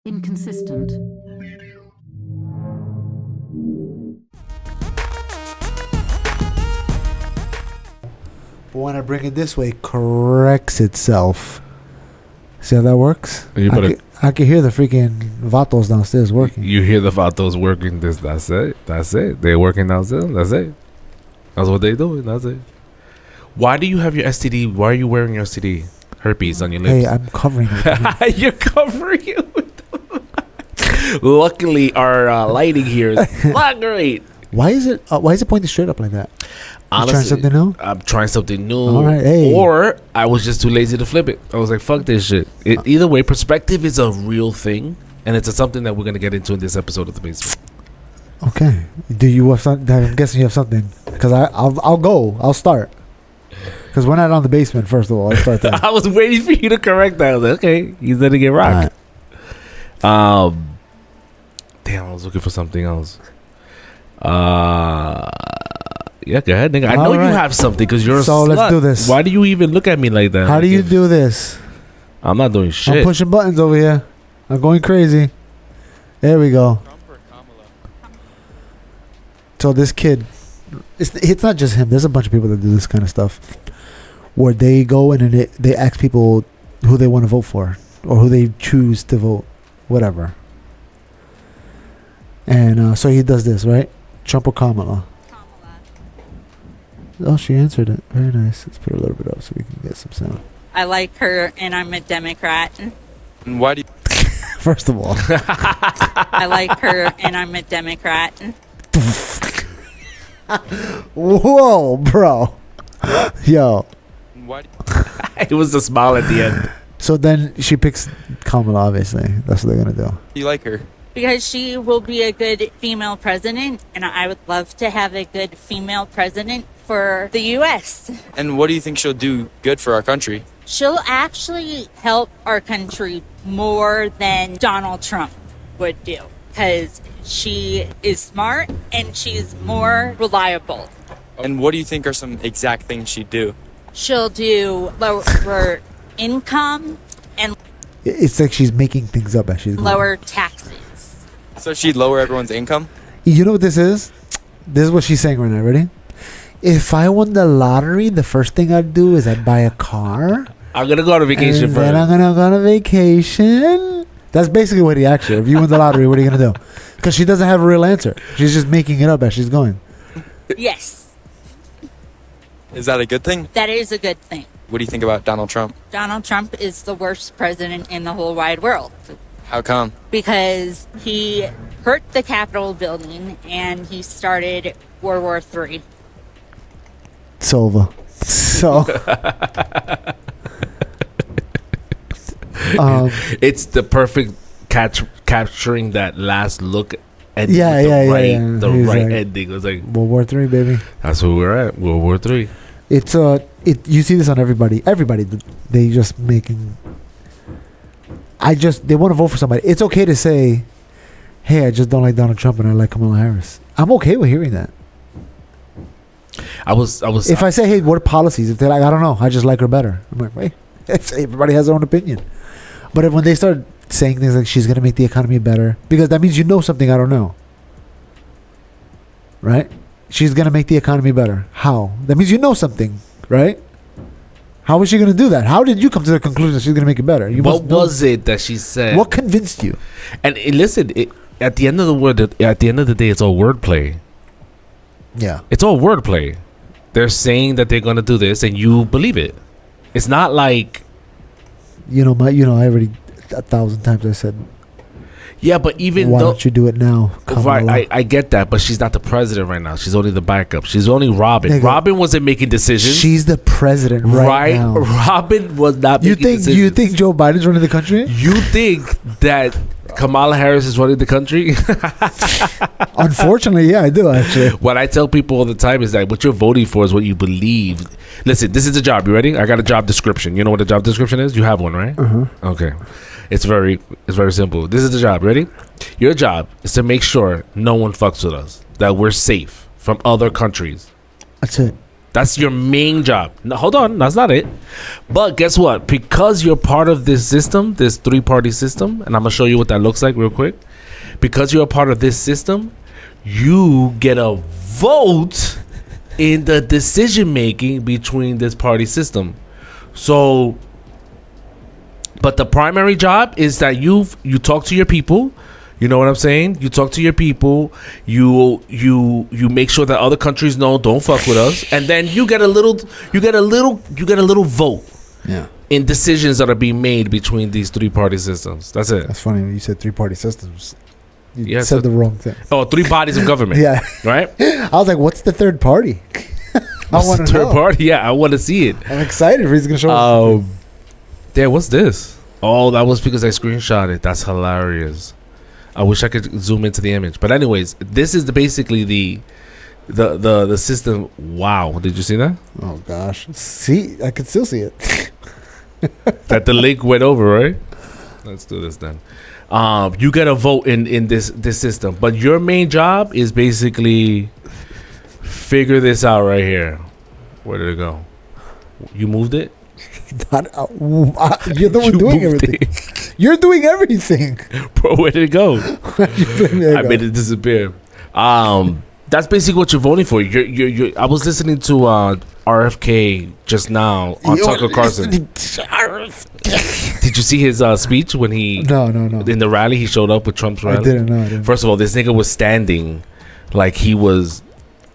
Inconsistent. But when I bring it this way, corrects itself. See how that works? I can hear the freaking vatos downstairs working. You hear the vatos working this. That's it. They're working downstairs. That's it. That's what they do. That's it. Why do you have your STD? Why are you wearing your STD? Herpes on your lips. Hey, I'm covering it. You're covering it with Luckily, our lighting here is not great. Why is it pointed straight up like that? Honestly, trying something new? I'm trying something new. All right, hey. Or I was just too lazy to flip it. I was like, fuck this shit. Either way, perspective is a real thing. And it's something that we're going to get into in this episode of The Basement. Okay. Do you have something? I'm guessing you have something. Because I'll go. I'll start. Because we're not on The Basement, first of all. I'll start there. I was waiting for you to correct that. I was like, okay, he's going to get rocked. Right. Damn, I was looking for something else. Yeah, go ahead, nigga. I know you have something because you're a slut. Let's do this. Why do you even look at me like that? How do you do this? I'm not doing shit. I'm pushing buttons over here. I'm going crazy. There we go. Trump or Kamala? So this kid, it's not just him. There's a bunch of people that do this kind of stuff, where they go in and they ask people who they want to vote for or who they choose to vote, whatever. And so he does this, right? Trump or Kamala? Kamala. Oh, she answered it. Very nice. Let's put it a little bit up so we can get some sound. I like her, and I'm a Democrat. And why do you... First of all. I like her, and I'm a Democrat. Whoa, bro. Yo. Why do It was a smile at the end. So then she picks Kamala, obviously. That's what they're going to do. you like her? Because she will be a good female president, and I would love to have a good female president for the U.S. And what do you think she'll do good for our country? She'll actually help our country more than Donald Trump would do, because she is smart and she's more reliable. And what do you think are some exact things she'd do? She'll do lower income and It's like she's making things up as she's going. lower taxes. So she'd lower everyone's income? You know what this is? This is what she's saying right now. Ready? If I won the lottery, the first thing I'd do is I'd buy a car. I'm going to go on a vacation and first. then I'm going to go on a vacation. That's basically what he asked her. If you win the lottery, what are you going to do? Because she doesn't have a real answer. She's just making it up as she's going. Yes, Is that a good thing? that is a good thing. What do you think about Donald Trump? Donald Trump is the worst president in the whole wide world How come? because he hurt the Capitol building and he started World War III. It's over. So. It's the perfect capturing that last look ending Yeah, with yeah. the He's right like, ending. It was like, World War III, baby. that's where we're at. World War III. It's you see this on everybody. They just making. They want to vote for somebody. It's okay to say, "Hey, I just don't like Donald Trump and I like Kamala Harris." I'm okay with hearing that. I was. If I say, "Hey, what are policies?" If they're like, "I don't know, I just like her better," I'm like, "Wait, everybody has their own opinion." But when they start saying things like she's gonna make the economy better, because that means you know something I don't know, right? She's gonna make the economy better. How? That means you know something, right? How is she gonna do that? How did you come to the conclusion that she's gonna make it better? What was it that she said? What convinced you? And listen, at the end of the day, it's all wordplay. Yeah. It's all wordplay. They're saying that they're gonna do this, and you believe it. It's not like, I already 1,000 times I said, yeah, but even why though, don't you do it now? Kamala? right, I get that, but she's not the president right now. She's only the backup. She's only Robin. Nigga, Robin wasn't making decisions. She's the president right now. Robin was not making decisions. You think Joe Biden's running the country? You think that Kamala Harris is running the country? Unfortunately, yeah, I do actually. What I tell people all the time is that what you're voting for is what you believe. Listen, this is a job. You ready? I got a job description. You know what a job description is? You have one, right? Okay. It's very simple. This is the job. Ready? Your job is to make sure no one fucks with us. That we're safe from other countries. That's it. That's your main job. No, hold on, that's not it. But guess what? Because you're part of this system, this 3-party system, and I'm gonna show you what that looks like real quick. Because you're a part of this system, you get a vote in the decision making between this party system. So, but the primary job is that you talk to your people. You know what I'm saying? You talk to your people. You make sure that other countries know don't fuck with us, and then you get a little vote. Yeah. In decisions that are being made between these 3-party systems. That's it. That's funny when you said 3-party systems. You Yeah, said so- the wrong thing. Oh, 3 bodies of government. Yeah. Right? I was like, what's the third party? I What's want the to third know. party? Yeah, I want to see it. I'm excited if he's going to show us. Yeah, what's this? Oh, that was because I screenshot it. That's hilarious. I wish I could zoom into the image. But anyways, this is basically the system. Wow, did you see that? Oh, gosh. See, I can still see it. That the link went over, right? Let's do this then. You get a vote in this system, but your main job is basically figure this out right here. Where did it go? You moved it? You're the one You doing moved everything. it. You're doing everything. Bro, where did it go? There you I go. made it disappear. That's basically what you're voting for. I was listening to RFK just now on Tucker Carlson. Did you see his speech when he No. in the rally? He showed up with Trump's I rally. didn't know. First of all, this nigga was standing like he was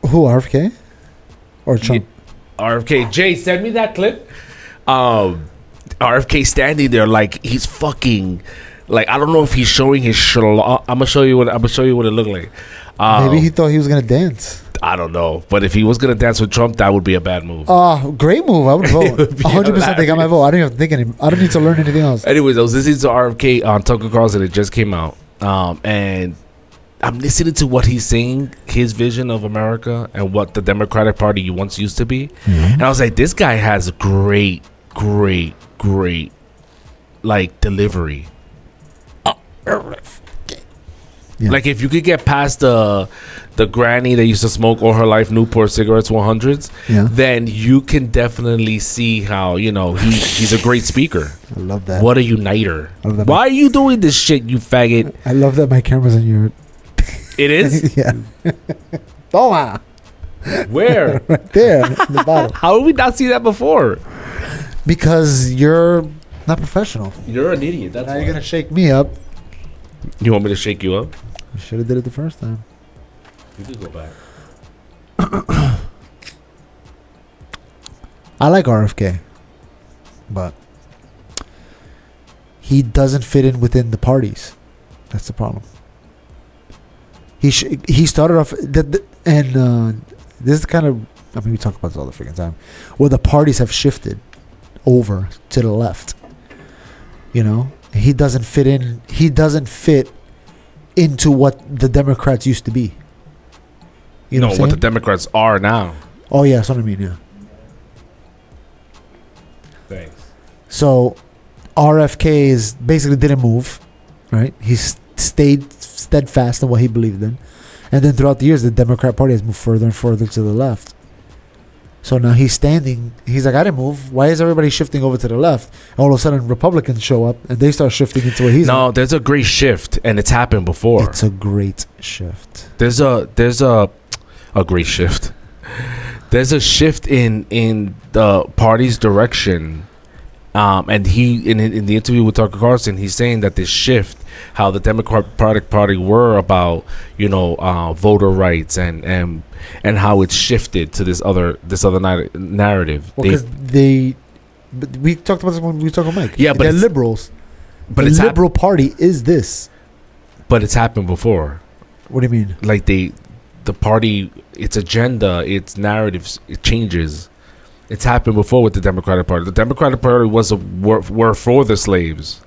Who, RFK? Or Trump? RFK. Jay, send me that clip. RFK standing there like he's fucking like I don't know if he's showing his I'm gonna show you what it looked like. Maybe he thought he was going to dance. I don't know, but if he was gonna dance with Trump, that would be a bad move. Great move. I would vote. would be 100% they got my vote. I don't even have to think anymore. I don't need to learn anything else. Anyways, I was listening to RFK on Tucker Carlson. It just came out, and I'm listening to what he's saying, his vision of America and what the Democratic Party once used to be. And I was like, this guy has great like delivery. Yeah. Like if you could get past the granny that used to smoke all her life Newport cigarettes 100s, Yeah. then you can definitely see how he's a great speaker. I love that. What a uniter! I love that. Why are you doing this shit, you faggot? I love that my camera's in your... It is yeah. Toma. where? Right there in the bottom. How did we not see that before? Because you're not professional. You're an idiot. That's Now why. you're going to shake me up. You want me to shake you up? You should have did it the first time. You could go back. I like RFK, but he doesn't fit in within the parties. That's the problem. He started off and this is kind of, I mean, we talk about this all the freaking time, where the parties have shifted over to the left. He doesn't fit in. He doesn't fit into what the Democrats used to be. You know what the Democrats are now. Oh yeah, that's what I mean. Yeah. Thanks. So RFK is basically didn't move, right? He stayed steadfast in what he believed in, and then throughout the years, the Democrat Party has moved further and further to the left. So now he's standing. He's like, I didn't move. Why is everybody shifting over to the left? All of a sudden, Republicans show up and they start shifting into what he's. No, in. there's a great shift, and it's happened before. It's a great shift. There's a great shift. There's a shift in the party's direction, and he in the interview with Tucker Carlson, he's saying that this shift, how the Democratic Party were about voter rights and how it's shifted to this other narrative. Well, because but we talked about this when we talked about Mike. Yeah, but they're it's- liberals. but the it's liberal party is this. but it's happened before. What do you mean? Like the party, its agenda, its narratives, it changes. It's happened before with the Democratic Party. The Democratic Party were for the slaves,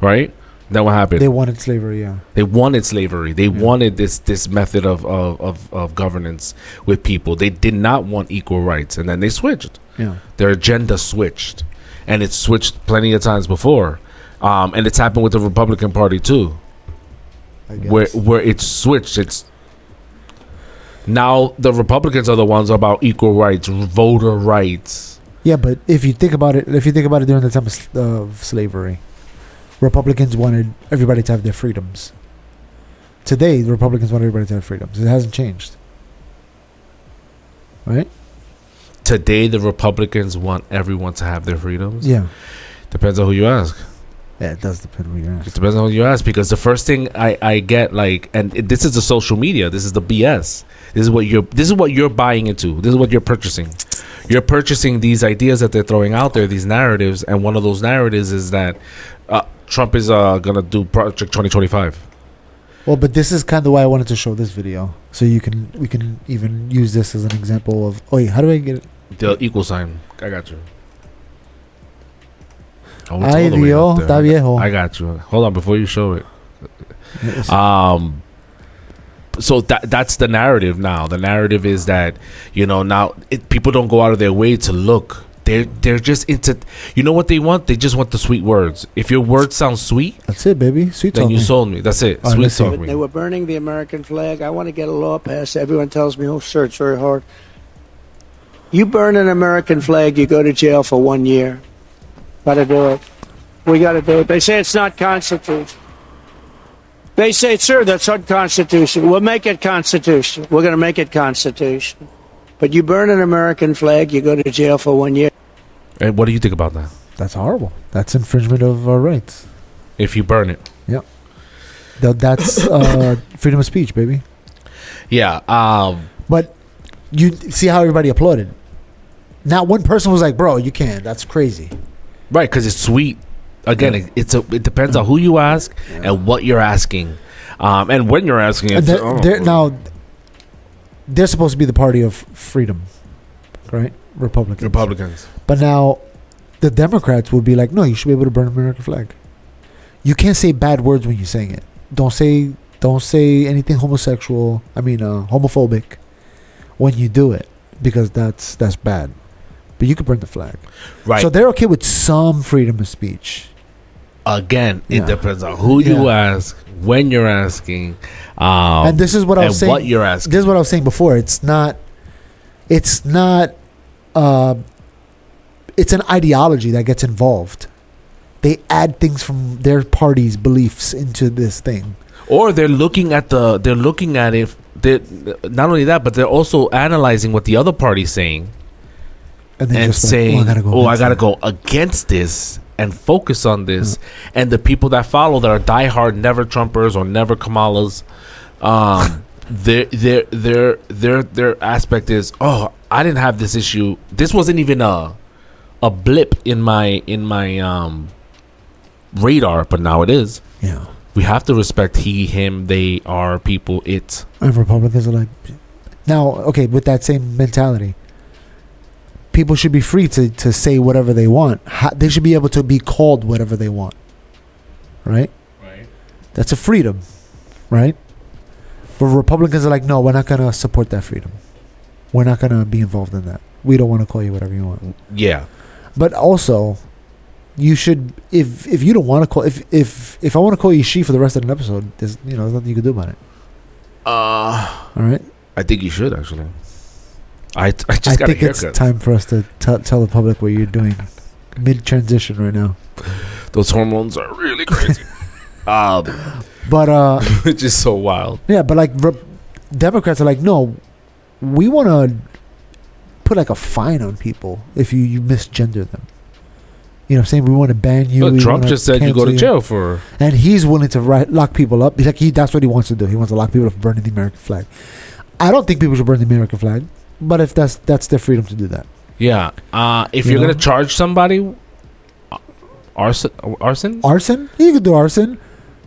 right? Then what happened? They wanted slavery. Yeah. They wanted slavery. They wanted this method of governance with people. They did not want equal rights, and then they switched. Yeah. Their agenda switched, and it's switched plenty of times before, and it's happened with the Republican Party too, I guess. where it's switched. Now the Republicans are the ones about equal rights, voter rights. Yeah, but if you think about it, during the time of slavery, Republicans wanted everybody to have their freedoms. Today, the Republicans want everybody to have freedoms. It hasn't changed, right? Today, the Republicans want everyone to have their freedoms. Yeah. Depends on who you ask. Yeah, it does depend on who you ask. It depends on who you ask, because the first thing I get, like, and this is the social media. This is the BS. This is what you're buying into. This is what you're purchasing. You're purchasing these ideas that they're throwing out there, these narratives, and one of those narratives is that Trump is gonna do Project 2025. Well, but this is kind of why I wanted to show this video, so we can even use this as an example of. Oh, wait, how do I get it? The equal sign. I got you. Oh, it's Ay, all the way Dios, up there. está viejo. I got you. Hold on before you show it. Yes. So that's the narrative now. The narrative is that, now people don't go out of their way to look. They're just into, what they want? They just want the sweet words. If your words sound sweet, That's it, baby. Sweet then talk you me. sold me. That's it. All right, Sweet let's see. talk They me. were burning the American flag. I want to get a law passed. Everyone tells me, oh, sir, it's very hard. You burn an American flag, you go to jail for 1 year. Got to do it. We got to do it. They say it's not constitutional. They say, sir, that's unconstitutional. We'll make it constitutional. We're going to make it constitutional. But you burn an American flag, you go to jail for 1 year. And what do you think about that? That's horrible. That's infringement of our rights. If you burn it. That's freedom of speech, baby. Yeah. But you see how everybody applauded. Not one person was like, "Bro, you can't. That's crazy." Right, because it's sweet. Again, it depends on who you ask and what you're asking, and when you're asking it. Now, they're supposed to be the party of freedom, right? Republicans. But now, the Democrats would be like, "No, you should be able to burn an American flag. You can't say bad words when you're saying it. Don't say anything homophobic when you do it, because that's bad. But you could burn the flag." Right. So they're okay with some freedom of speech. Again, Yeah. it depends on who you ask, when you're asking, And this is what I was saying. what you're asking. This is what I was saying before. It's an ideology that gets involved. They add things from their party's beliefs into this thing. Or they're looking at it. Not only that, but they're also analyzing what the other party's saying And then and just saying, like, I gotta go against this and focus on this. And the people that follow that are diehard never Trumpers or never Kamalas, their aspect is, oh, I didn't have this issue. This wasn't even a blip in my radar, but now it is. Yeah. We have to respect he, him, they, our, people, it. And Republicans are like, now, okay, with that same mentality, people should be free to say whatever they want. They should be able to be called whatever they want. Right? Right. That's a freedom. Right? But Republicans are like, no, we're not going to support that freedom. We're not going to be involved in that. We don't want to call you whatever you want. Yeah. But also, you should, if you don't want to call, if I want to call you she for the rest of the episode, there's nothing you can do about it. All right. I think you should actually. I just got a think haircut. it's time for us to tell the public what you're doing mid transition right now. Those hormones are really crazy. But Which is so wild. yeah, but like Democrats are like, no, we want to put like a fine on people if you misgender them. You know what I'm saying? We want to ban you. But we Trump wanna just said you go to cancel jail for. And he's willing to lock people up. He's like, that's what he wants to do. He wants to lock people up for burning the American flag. I don't think people should burn the American flag, but if that's their freedom to do that. Yeah. If you're gonna charge somebody, arson. Arson? You could do arson.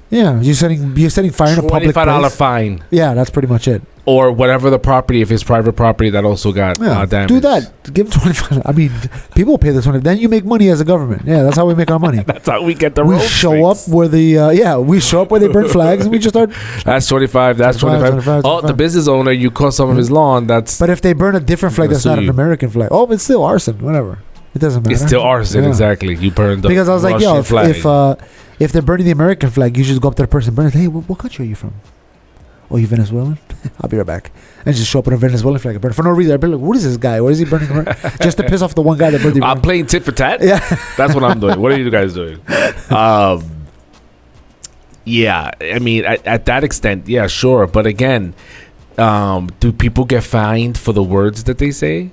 Yeah, you're setting fire in a public $25 place. fine, Yeah, that's pretty much it. or whatever the property. If it's private property, that also got damaged. Do that. Give them 25. I mean, people pay the 20. Then you make money as a government. Yeah, that's how we make our money. That's how we get the We roads show up fixed. where we show up where they burn flags, and we just start. That's 25. That's 25. 25. Oh, the business owner, you cut some of his lawn. That's But if they burn a different flag that's Sue not an you. American flag, it's still arson. Whatever. It doesn't matter. it's still arson. Yeah. Exactly. You burned the Because I was like, Russian yo, flag. if they're burning the American flag, you just go up to the person and burn it. Hey, what country are you from? Oh, you Venezuelan? I'll be right back. And just show up in a Venezuelan flag and burn it for no reason. I'd be like, what is this guy? What is he burning? Just to piss off the one guy that burned the I'm playing tit for tat. Yeah. That's what I'm doing. What are you guys doing? Yeah, I mean, at that extent, yeah, sure. But again, do people get fined for the words that they say?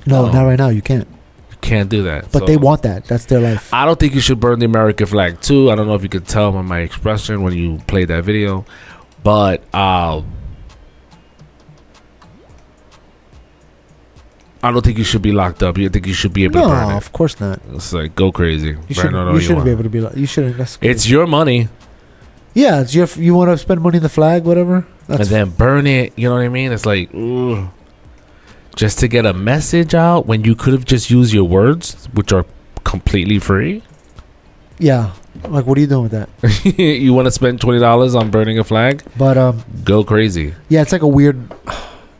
No, not right now. You can't. You can't do that. But they want that. That's their life. I don't think you should burn the American flag too. I don't know if you could tell by my expression when you played that video, but I don't think you should be locked up. You think you should be able to burn No, it. of course not. It's like, go crazy. You shouldn't be able to be like. You shouldn't. That's crazy. It's your money. Yeah, it's your. You want to spend money on the flag, whatever. And then burn it. You know what I mean? It's like, ugh. Just to get a message out when you could have just used your words, which are completely free. Yeah, like what are you doing with that? You want to spend $20 on burning a flag? But Go crazy. yeah, it's like a weird.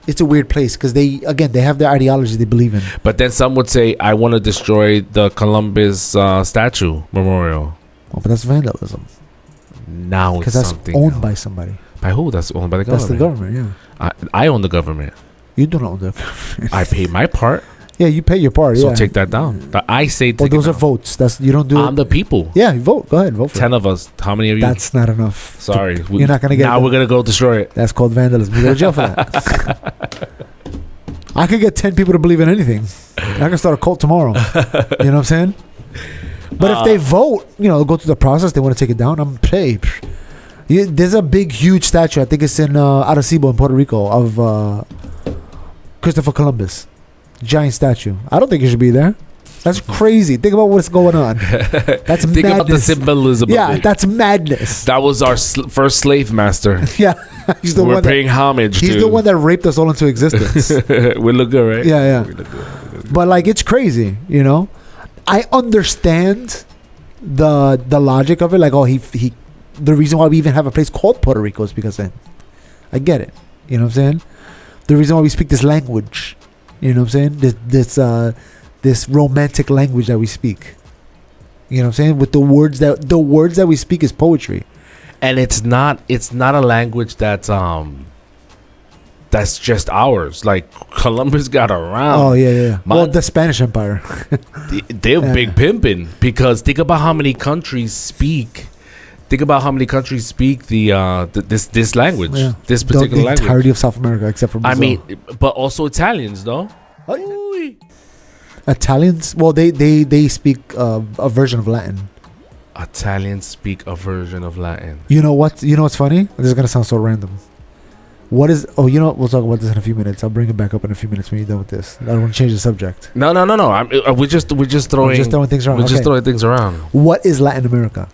It's a weird place because they have their ideology they believe in. But then some would say, I want to destroy the Columbus statue memorial. Oh, but that's vandalism Now because it's that's something owned else. by somebody. By who? That's owned by the That's government. the government. Yeah, I own the government. you don't own the government. I pay my part, Yeah, you pay your part. so yeah, take that down. I say Well, take those it are down. votes. That's you don't do I'm it. the people. Yeah, you vote. Go ahead, vote for 10 it. of us. How many of you? That's not enough. Sorry. You're not gonna get Now it. we're going to go destroy it. That's called vandalism. You go to jail for that. I could get 10 people to believe in anything. I can start a cult tomorrow. You know what I'm saying? But if they vote, go through the process, they want to take it down. I'm pay. There's a big, huge statue. I think it's in Arecibo in Puerto Rico of Christopher Columbus. Giant statue. I don't think it should be there. That's crazy. Think about what's going on. That's Think about the madness. symbolism Yeah, of it. that's madness. That was our first slave master. Yeah, he's the We're one. paying homage He's to. the one that raped us all into existence. We look good, right? Yeah. We look good. But like it's crazy, I understand the logic of it. Like, oh, he the reason why we even have a place called Puerto Rico is because I get it. You know what I'm saying? The reason why we speak this language, you know what I'm saying? This romantic language that we speak. You know what I'm saying? With the words that we speak is poetry. And it's not a language that's just ours. Like Columbus got around. Oh yeah. Well, the Spanish Empire. They're big pimping because think about how many countries speak. Think about how many countries speak this language, Yeah. this The particular language. entirety of South America except for Brazil. I mean, but also Italians, though. Italians. Well, they speak a version of Latin. Italians speak a version of Latin. You know what? You know what's funny? This is gonna sound so random. What is? Oh, you know what? We'll talk about this in a few minutes. I'll bring it back up in a few minutes when you're done with this. I don't want to change the subject. No. We're just throwing. We're just throwing things around. We're just Okay. throwing things around. What is Latin America?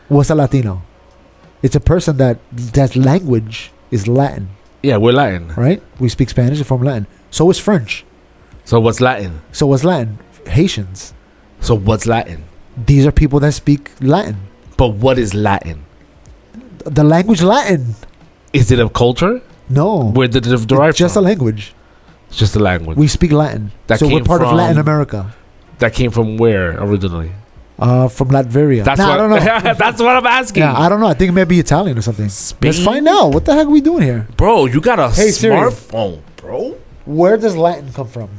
What's a Latino? It's a person that language is Latin, Yeah, we're Latin. right? We speak Spanish from Latin. So is French. So what's Latin? So what's Latin? Haitians. So what's Latin? These are people that speak Latin. But what is Latin? The language Latin. Is it a culture? No. Where did it derive It's just from? a language. It's just a language. We speak Latin. That So we're came part of from- Latin America. That came from where originally? From Latveria. That's Nah, what I don't know. That's what I'm asking. Yeah, I don't know. I think it may be Italian or something. Spain? Let's find out. What the heck are we doing here? Bro, you got a Hey, Siri. smartphone, bro. Where does Latin come from?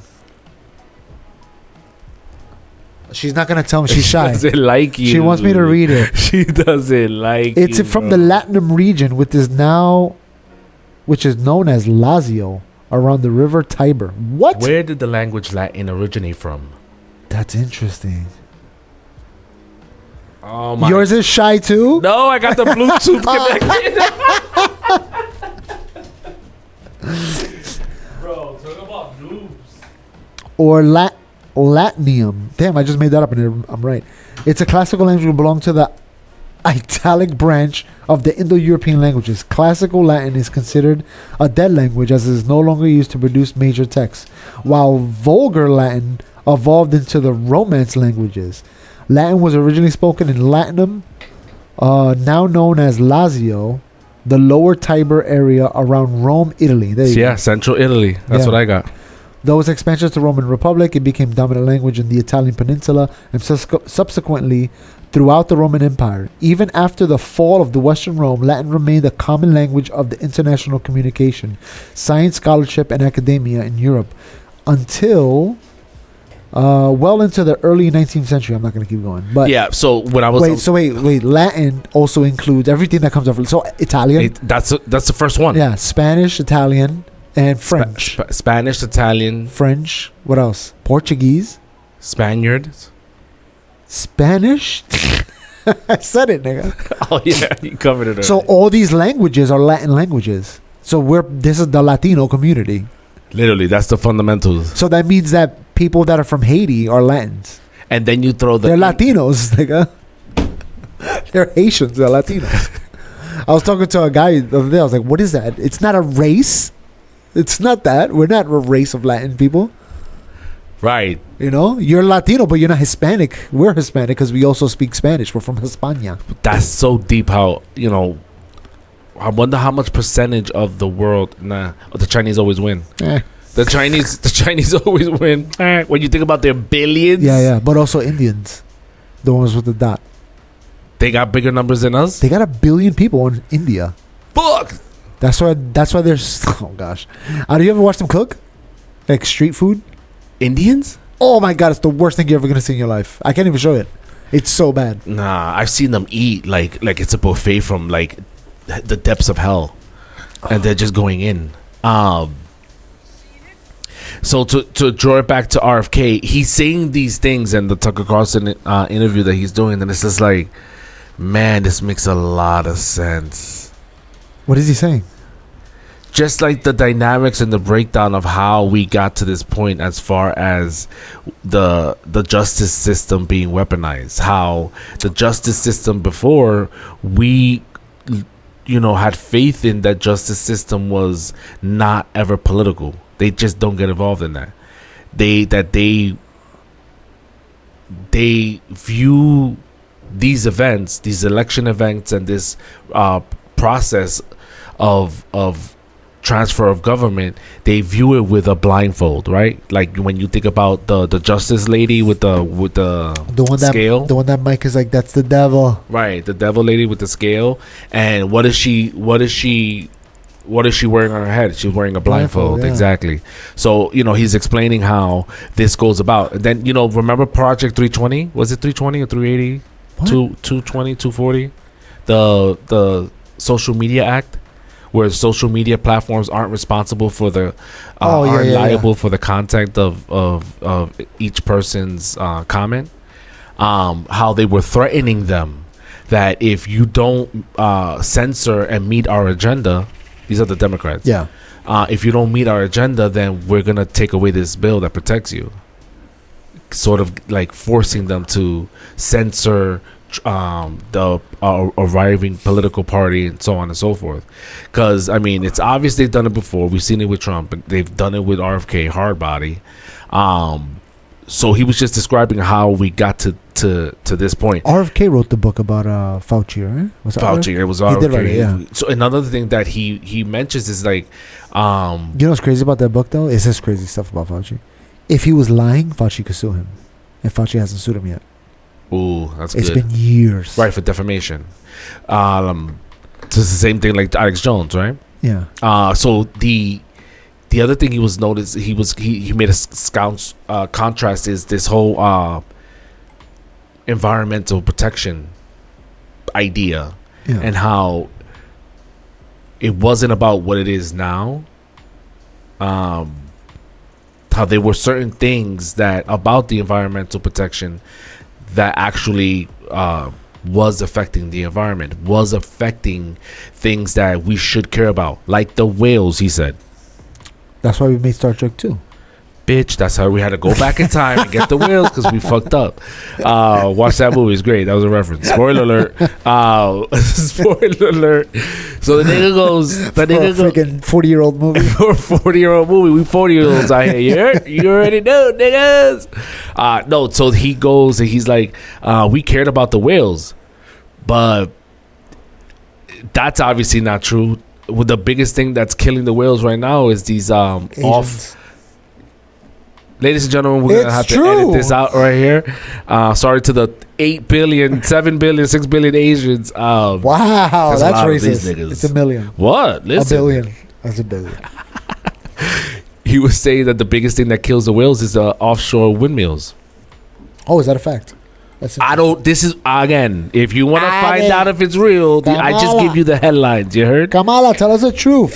She's not gonna tell me. She's shy. She doesn't like you. She wants me to read it. She doesn't like It's you, from bro. the Latinum region, which is known as Lazio, around the river Tiber. What? Where did the language Latin originate from? That's interesting. Oh my. Yours is shy too? No, I got the Bluetooth connected. Bro, talk about noobs. Or Latinium. Damn, I just made that up and I'm right. It's a classical language that belongs to the Italic branch of the Indo-European languages. Classical Latin is considered a dead language as it is no longer used to produce major texts, while Vulgar Latin evolved into the Romance languages. Latin was originally spoken in Latinum, now known as Lazio, the lower Tiber area around Rome, Italy. There you go. Yeah, Central Italy. That's Yeah. what I got. Though its expansion to the Roman Republic, it became dominant language in the Italian peninsula and subsequently throughout the Roman Empire. Even after the fall of the Western Rome, Latin remained the common language of the international communication, science, scholarship, and academia in Europe until well into the early 19th century. I'm not going to keep going. But Yeah. So when I was wait. Latin also includes everything that comes after. So Italian. that's the first one. Yeah, Spanish, Italian, and French. Spanish, Italian, French. What else? Portuguese. Spaniard. Spanish. I said it, nigga. Oh yeah, you covered it. So already. all these languages are Latin languages. So this is the Latino community. Literally, that's the fundamentals. So that means that people that are from Haiti are Latins. And then you throw the They're Latinos, nigga. They're Haitians. They're Latinos. I was talking to a guy the other day. I was like, "What is that? It's not a race. It's not that. We're not a race of Latin people." Right. You know, you're Latino, but you're not Hispanic. We're Hispanic because we also speak Spanish. We're from Hispania. That's so deep. How I wonder how much percentage of the world. The Chinese always win. The Chinese always win. When you think about their billions, Yeah. But also Indians, the ones with the dot. they got bigger numbers than us. They got 1 billion people in India. Fuck. That's why there's. Oh gosh, do you ever watch them cook? Like street food. Indians? Oh my god, it's the worst thing you're ever gonna see in your life. I can't even show it. It's so bad. Nah, I've seen them eat like it's a buffet from like the depths of hell, and they're just going in. So to draw it back to RFK, he's saying these things in the Tucker Carlson interview that he's doing, and it's just like, man, this makes a lot of sense. What is he saying? Just like the dynamics and the breakdown of how we got to this point as far as the justice system being weaponized, how the justice system before we had faith in that justice system was not ever political. They just don't get involved in that. They view these events, these election events, and this process of transfer of government, they view it with a blindfold, right? Like when you think about the justice lady with the one scale, the one that Mike is like, that's the devil, right? The devil lady with the scale, and what is she wearing on her head? She's wearing a blindfold. Yeah. Exactly. So he's explaining how this goes about, and then remember Project 320? Was it 320 or 380? 220, 240? The Social Media Act, where social media platforms aren't responsible for the aren't liable for the content of each person's comment. How they were threatening them that if you don't censor and meet our agenda, these are the Democrats. Yeah. If you don't meet our agenda, then we're gonna take away this bill that protects you. Sort of like forcing them to censor the arriving political party and so on and so forth. Because it's obvious they've done it before. We've seen it with Trump, and they've done it with RFK, Hardbody. So he was just describing how we got to this point. RFK wrote the book about Fauci, right? Was that Fauci, RFK? it was He RFK. did write it, yeah. So another thing that he mentions is like, You know what's crazy about that book though? It says crazy stuff about Fauci. If he was lying, Fauci could sue him, and Fauci hasn't sued him yet. ooh, that's It's good. been years, Right, for defamation. It's the same thing like Alex Jones, right? Yeah. So the other thing he was noticed, he made a contrast is this whole environmental protection idea, Yeah. and how it wasn't about what it is now. How there were certain things that about the environmental protection that actually was affecting the environment, was affecting things that we should care about, like the whales, he said. That's why we made Star Trek 2. Bitch, that's how we had to go back in time and get the whales because we fucked up. Watch that movie, it's great. That was a reference. Spoiler alert. Spoiler alert. So the nigga goes, For a freaking 40-year-old movie. for a 40-year-old movie, we 40-year-olds out here. You already know, niggas. No, so he goes and he's like, we cared about the whales, but that's obviously not true. Well, the biggest thing that's killing the whales right now is these Asians. Ladies and gentlemen, we're going to have to edit this out right here. Sorry to the 8 billion, 7 billion, 6 billion Asians. Wow, There's a that's lot of these racist. niggas. It's a million. What? Listen. A billion. That's a billion. He was saying that the biggest thing that kills the whales is the offshore windmills. Oh, is that a fact? I don't. This is again. If you want to find out if it's real, I just Kamala. give you the headlines. You heard? Kamala, tell us the truth.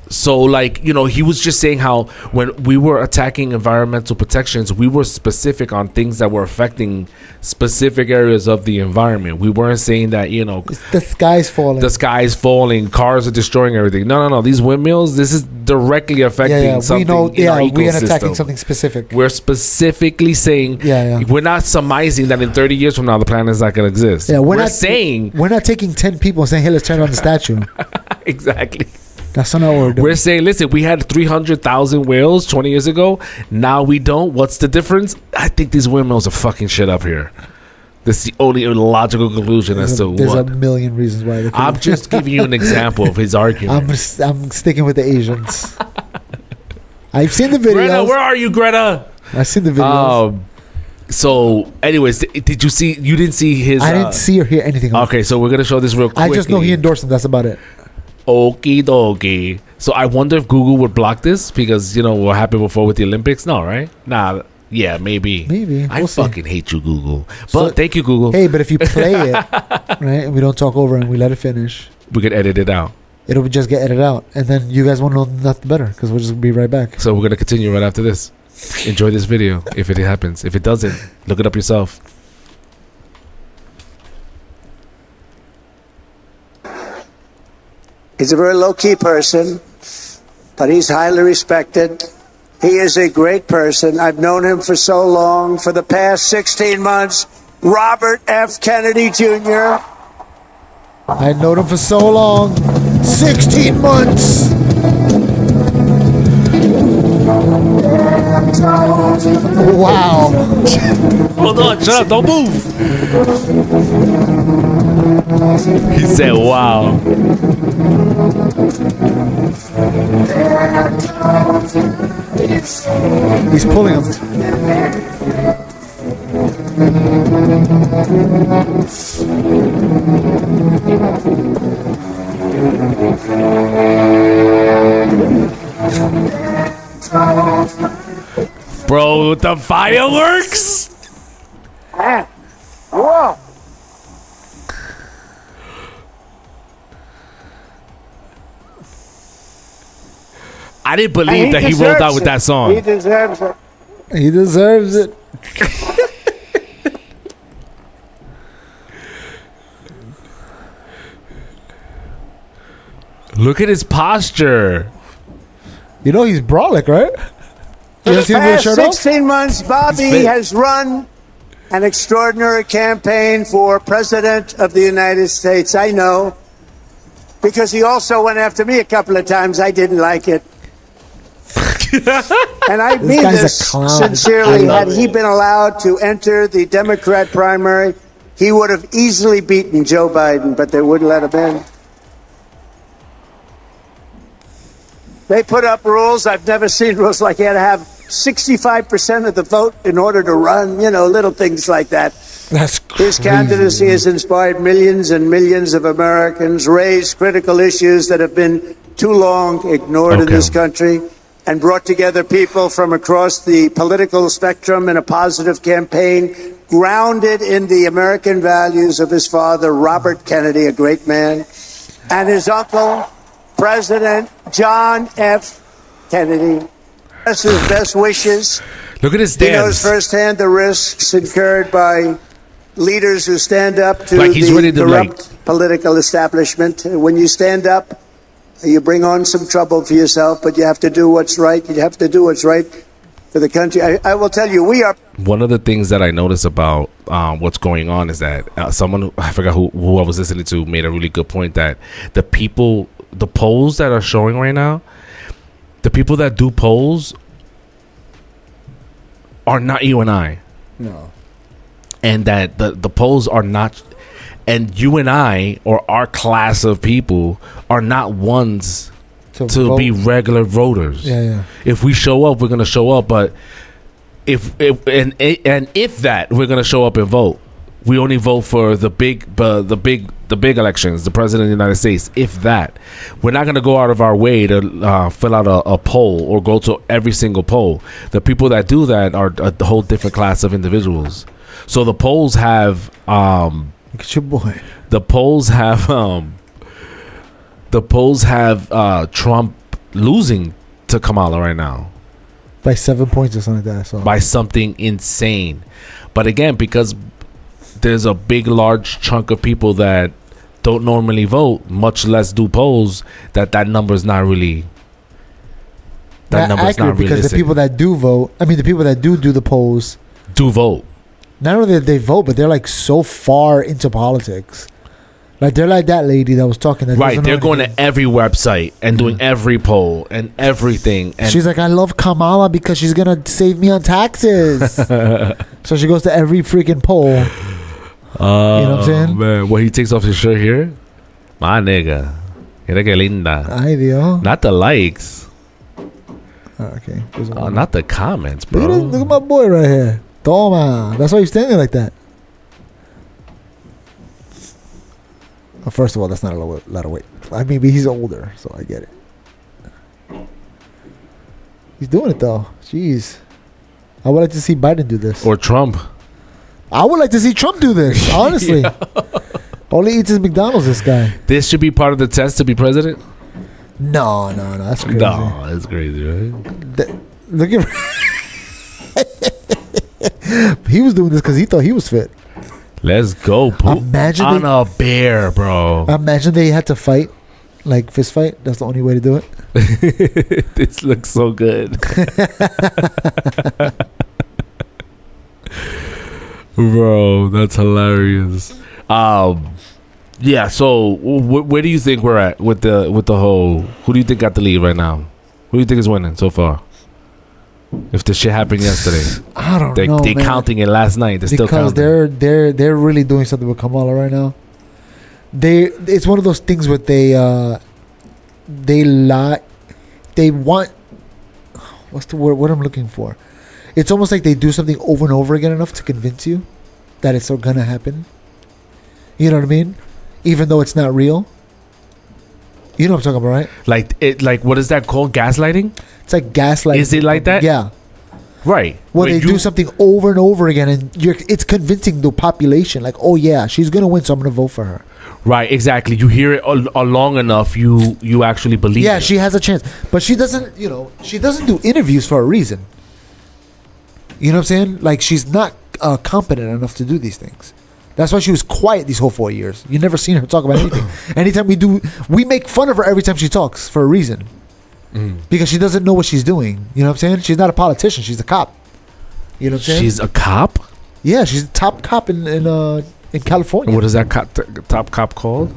So, like, you know, he was just saying how when we were attacking environmental protections, we were specific on things that were affecting specific areas of the environment. We weren't saying that, you know, The sky's falling. the sky's falling, cars are destroying everything. No. These windmills, this is directly affecting something in our we are ecosystem. attacking something specific. We're specifically saying, Yeah. we're not surmising that in 30 years from now the planet is not going to exist. Yeah, we're saying we're not taking 10 people and saying, "Hey, let's turn on the statue." exactly. That's not what we're doing. We're saying, listen, we had 300,000 whales 20 years ago. Now we don't. What's the difference? I think these windmills are fucking shit up here. That's the only logical conclusion as to There's what. a million reasons why. I'm just giving you an example of his argument. I'm sticking with the Asians. I've seen the videos. Greta, where are you, Greta? I've seen the videos. So, anyways, did you see? You didn't see his. I didn't see or hear anything. Okay, so we're gonna show this real quick. I just know he endorsed him. That's about it. Okie dokie. So I wonder if Google would block this because, you know, what happened before with the Olympics? No, right? Nah. Yeah, maybe. Maybe. I We'll see. fucking hate you, Google. But So- thank you, Google. Hey, but if you play it, right, and we don't talk over and we let it finish, We could edit it out. it'll just get edited out. And then you guys won't know nothing better because we'll just be right back. So we're going to continue right after this. Enjoy this video if it happens. If it doesn't, look it up yourself. He's a very low-key person, but he's highly respected. He is a great person. I've known him for so long. For the past 16 months, Robert F. Kennedy Jr. I known him for so long. 16 months. Wow. Hold on, shut up, don't move. He said, wow. He's pulling him. Bro, the fireworks? Whoa! I didn't believe that he rolled out with that He song. deserves it. He deserves it. Look at his posture. You know he's brolic, right? For You the see him with his past shirt off? 16 months, Bobby He's fit. has run an extraordinary campaign for President of the United States. I know, because he also went after me a couple of times. I didn't like it. And I mean guy's a this clown. sincerely. I Had love he been allowed to enter the Democrat primary, he would have easily beaten Joe Biden, but they wouldn't let him in. They put up rules. I've never seen rules like you had to have 65% of the vote in order to run, you know, little things like that. That's His crazy. candidacy has inspired millions and millions of Americans, raised critical issues that have been too long ignored in Okay. this country, and brought together people from across the political spectrum in a positive campaign grounded in the American values of his father, Robert Kennedy, a great man, and his uncle, President John F. Kennedy. That's his best wishes. Look at his He knows dance. firsthand the risks incurred by leaders who stand up to Like he's the ready to, corrupt political establishment. When you stand up, you bring on some trouble for yourself, but you have to do what's right. You have to do what's right for the country. I will tell you, we are One of the things that I noticed about what's going on is that someone, I forgot who I was listening to, made a really good point that the polls that are showing right now, the people that do polls are not you and I. No. And that the polls are not, and you and I, or our class of people, are not ones to to be vote. regular voters. Yeah. If we show up, we're gonna show up. But if that we're gonna show up and vote, we only vote for the big elections, the president of the United States. If that, we're not gonna go out of our way to fill out a poll or go to every single poll. The people that do that are a whole different class of individuals. So the polls have Look at your boy. the polls have Trump losing to Kamala right now By 7 points or something like that. So by something insane. But again, because there's a big, large chunk of people that don't normally vote, much less do polls, that number is not really. That number is not accurate, because realistic. the people that do vote, I mean, the people that do the polls, do vote. not only that they vote, but they're like so far into politics. Like they're like that lady that was talking. That Right, doesn't they're know going anything. to every website and doing every poll and everything. And She's like, I love Kamala because she's gonna save me on taxes. So she goes to every freaking poll. You know what I'm saying? Man, when he takes off his shirt here, my nigga, mira que linda. Ay, Dios. Not the likes, Okay. not the comments, Look at this, bro. look at my boy right here. Toma. That's why he's standing like that. Well, first of all, that's not a lot of weight. I mean, but he's older, so I get it. He's doing it though. Jeez. I would like to see Biden do this. Or Trump. I would like to see Trump do this, honestly. All he eats is McDonald's, this guy. This should be part of the test to be president. No, that's crazy. No, that's crazy, right? Look at he was doing this because he thought he was fit. Let's go. Imagine on they- a bear, bro. Imagine they had to fight, like fist fight. That's the only way to do it. This looks so good. Bro, that's hilarious. Yeah, so where do you think we're at with the whole, who do you think got the lead right now? Who do you think is winning so far? If the shit happened yesterday. I don't They know, they man. counting it last night. They're still Because counting. they're really doing something with Kamala right now. It's one of those things where they lie. They want, what's the word? What I'm looking for? It's almost like they do something over and over again enough to convince you that it's gonna happen. You know what I mean? Even though it's not real. You know what I'm talking about, right? Like what is that called? Gaslighting? It's like gaslighting. Is it like that? Yeah. Right. Where they When do you- something over and over again, and it's convincing the population, like, oh yeah, she's gonna win, so I'm gonna vote for her. Right, exactly. You hear it long enough, you actually believe Yeah, it. she has a chance, but she doesn't. She doesn't do interviews for a reason. You know what I'm saying? Like, she's not competent enough to do these things. That's why she was quiet these whole 4 years. You never seen her talk about anything. Anytime we make fun of her every time she talks for a reason, because she doesn't know what she's doing. You know what I'm saying? She's not a politician. She's a cop. You know what I'm saying? She's a cop? Yeah, she's a top cop in California. What is that top cop called?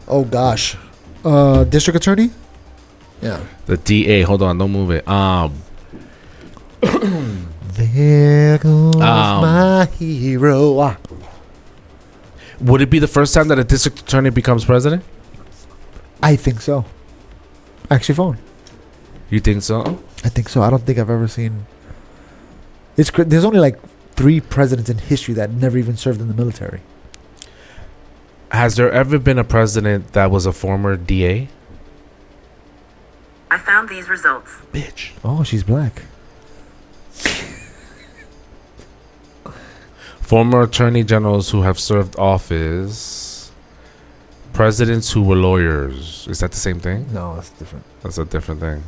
Oh gosh, district attorney. Yeah. The DA. Hold on, don't move it. There goes my hero. Would it be the first time that a district attorney becomes president? I think so. Actually, phone. You think so? I think so. I don't think I've ever seen. There's only like 3 presidents in history that never even served in the military. Has there ever been a president that was a former DA? I found these results. Bitch. Oh, she's black. Former attorney generals who have served office. Presidents who were lawyers. Is that the same thing? No, that's different. That's a different thing.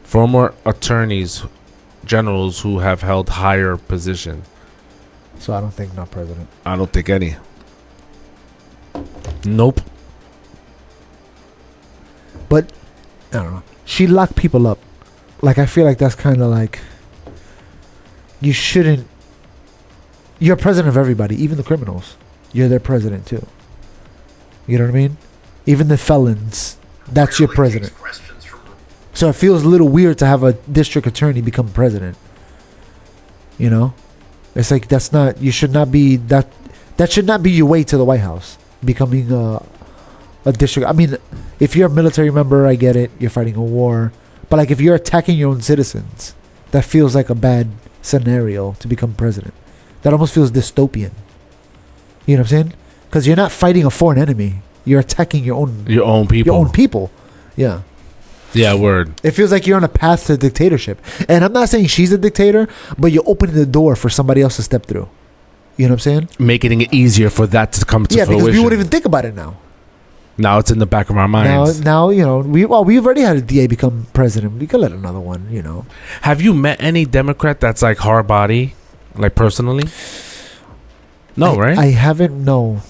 Former attorneys generals who have held higher position. So I don't think not president. I don't think any. Nope. But I don't know. She locked people up. Like, I feel like that's kind of like, you shouldn't. You're president of everybody, even the criminals. You're their president too. You know what I mean? Even the felons. That's your president. So it feels a little weird to have a district attorney become president. You know? It's like, that's not, you should not be, that should not be your way to the White House. Becoming a district. I mean, if you're a military member, I get it. You're fighting a war. But like, if you're attacking your own citizens, that feels like a bad scenario to become president. That almost feels dystopian. You know what I'm saying? Because you're not fighting a foreign enemy. You're attacking your own people. Your own people. Yeah. Yeah, word. It feels like you're on a path to dictatorship. And I'm not saying she's a dictator, but you're opening the door for somebody else to step through. You know what I'm saying? Making it easier for that to come to fruition. Because we wouldn't even think about it now. Now it's in the back of our minds. Now you know, we've already had a DA become president. We could let another one, you know. Have you met any Democrat that's like hard body, like personally? No, right? I haven't, no.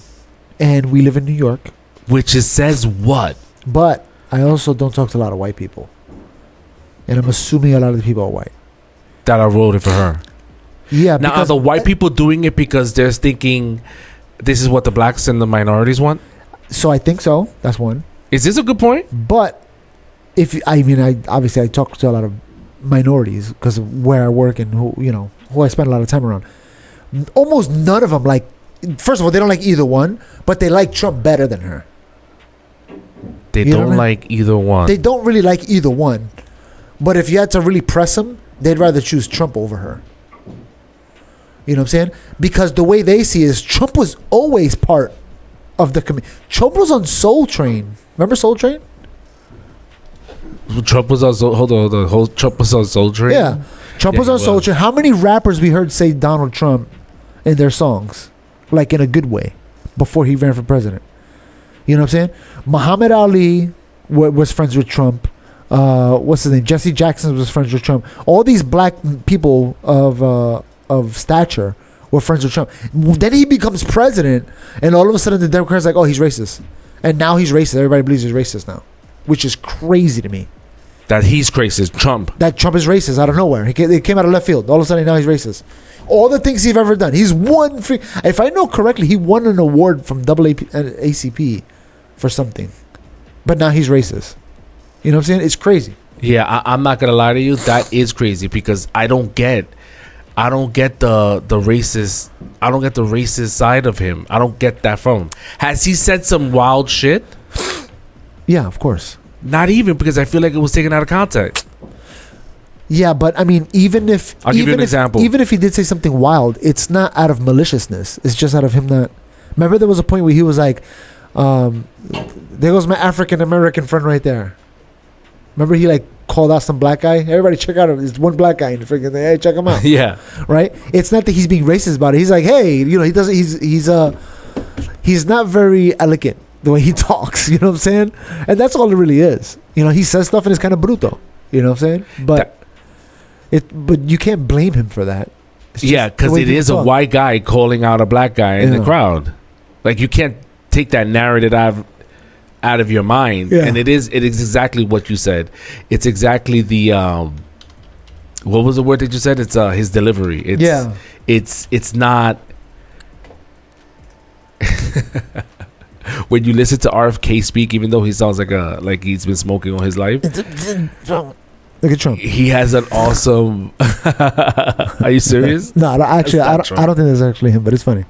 And we live in New York. Which says what? But I also don't talk to a lot of white people. And I'm assuming a lot of the people are white. That are voted for her. Yeah. Now, are the white people doing it because they're thinking this is what the blacks and the minorities want? So I think so. That's one. Is this a good point? But I obviously I talk to a lot of minorities because of where I work and who I spend a lot of time around. Almost none of them like. First of all, they don't like either one, but they like Trump better than her. They don't like either one. They don't really like either one. But if you had to really press them, they'd rather choose Trump over her. You know what I'm saying? Because the way they see it is Trump was always part of the community. Trump was on Soul Train. Remember Soul Train? Trump was on Trump was on Soul Train? Yeah. Trump was on Soul Train. How many rappers we heard say Donald Trump in their songs? Like in a good way. Before he ran for president. You know what I'm saying? Muhammad Ali was friends with Trump. What's his name? Jesse Jackson was friends with Trump. All these black people of stature were friends with Trump. Then he becomes president, and all of a sudden the Democrats are like, oh, he's racist. And now he's racist. Everybody believes he's racist now, which is crazy to me. That he's racist, Trump. That Trump is racist out of nowhere. It came out of left field. All of a sudden now he's racist. All the things he's ever done. He's won. If I know correctly, he won an award from ACP for something. But now he's racist. You know what I'm saying? It's crazy. Yeah, I'm not gonna lie to you. That is crazy because I don't get the racist. I don't get the racist side of him. I don't get that from him. Has he said some wild shit? Yeah, of course. Not even, because I feel like it was taken out of context. Yeah, but I mean, I'll give you an example. Even if he did say something wild, it's not out of maliciousness. It's just out of him not. Remember, there was a point where he was like, "There goes my African American friend right there." Remember, he like called out some black guy. Everybody, check out him. There's one black guy in the freaking thing. Hey, check him out. Yeah. Right. It's not that he's being racist about it. He's like, hey, he doesn't. He's not very elegant the way he talks. You know what I'm saying? And that's all it really is. He says stuff and it's kind of brutal. You know what I'm saying? But you can't blame him for that. Yeah, because it is a white guy calling out a black guy in the crowd. Like, you can't take that narrative out of your mind. Yeah. And it is exactly what you said. It's exactly the what was the word that you said? It's his delivery. It's not when you listen to RFK speak, even though he sounds like he's been smoking all his life. Look at Trump. He has an awesome. Are you serious? No, actually, I don't think that's actually him, but it's funny.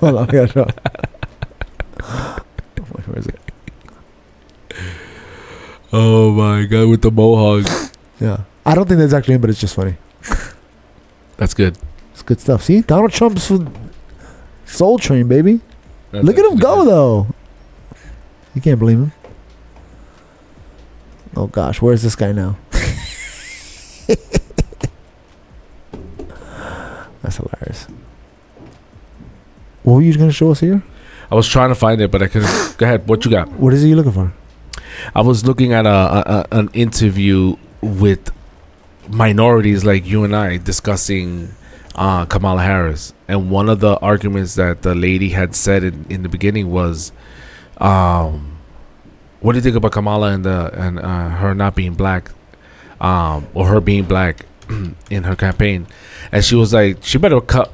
Hold on, I gotta show. Where is it? Oh my god, with the mohawk. Yeah, I don't think that's actually him, but it's just funny. That's good. It's good stuff. See, Donald Trump's Soul Train, baby. That's Look at him go, though. You can't blame him. Oh gosh, where's this guy now? That's hilarious. What were you going to show us here? I was trying to find it, but I couldn't. Go ahead. What you got? What is it you looking for? I was looking at an interview with minorities like you and I discussing Kamala Harris, and one of the arguments that the lady had said in the beginning was, "What do you think about Kamala and her not being black, or her being black in her campaign?" And she was like, "She better cut.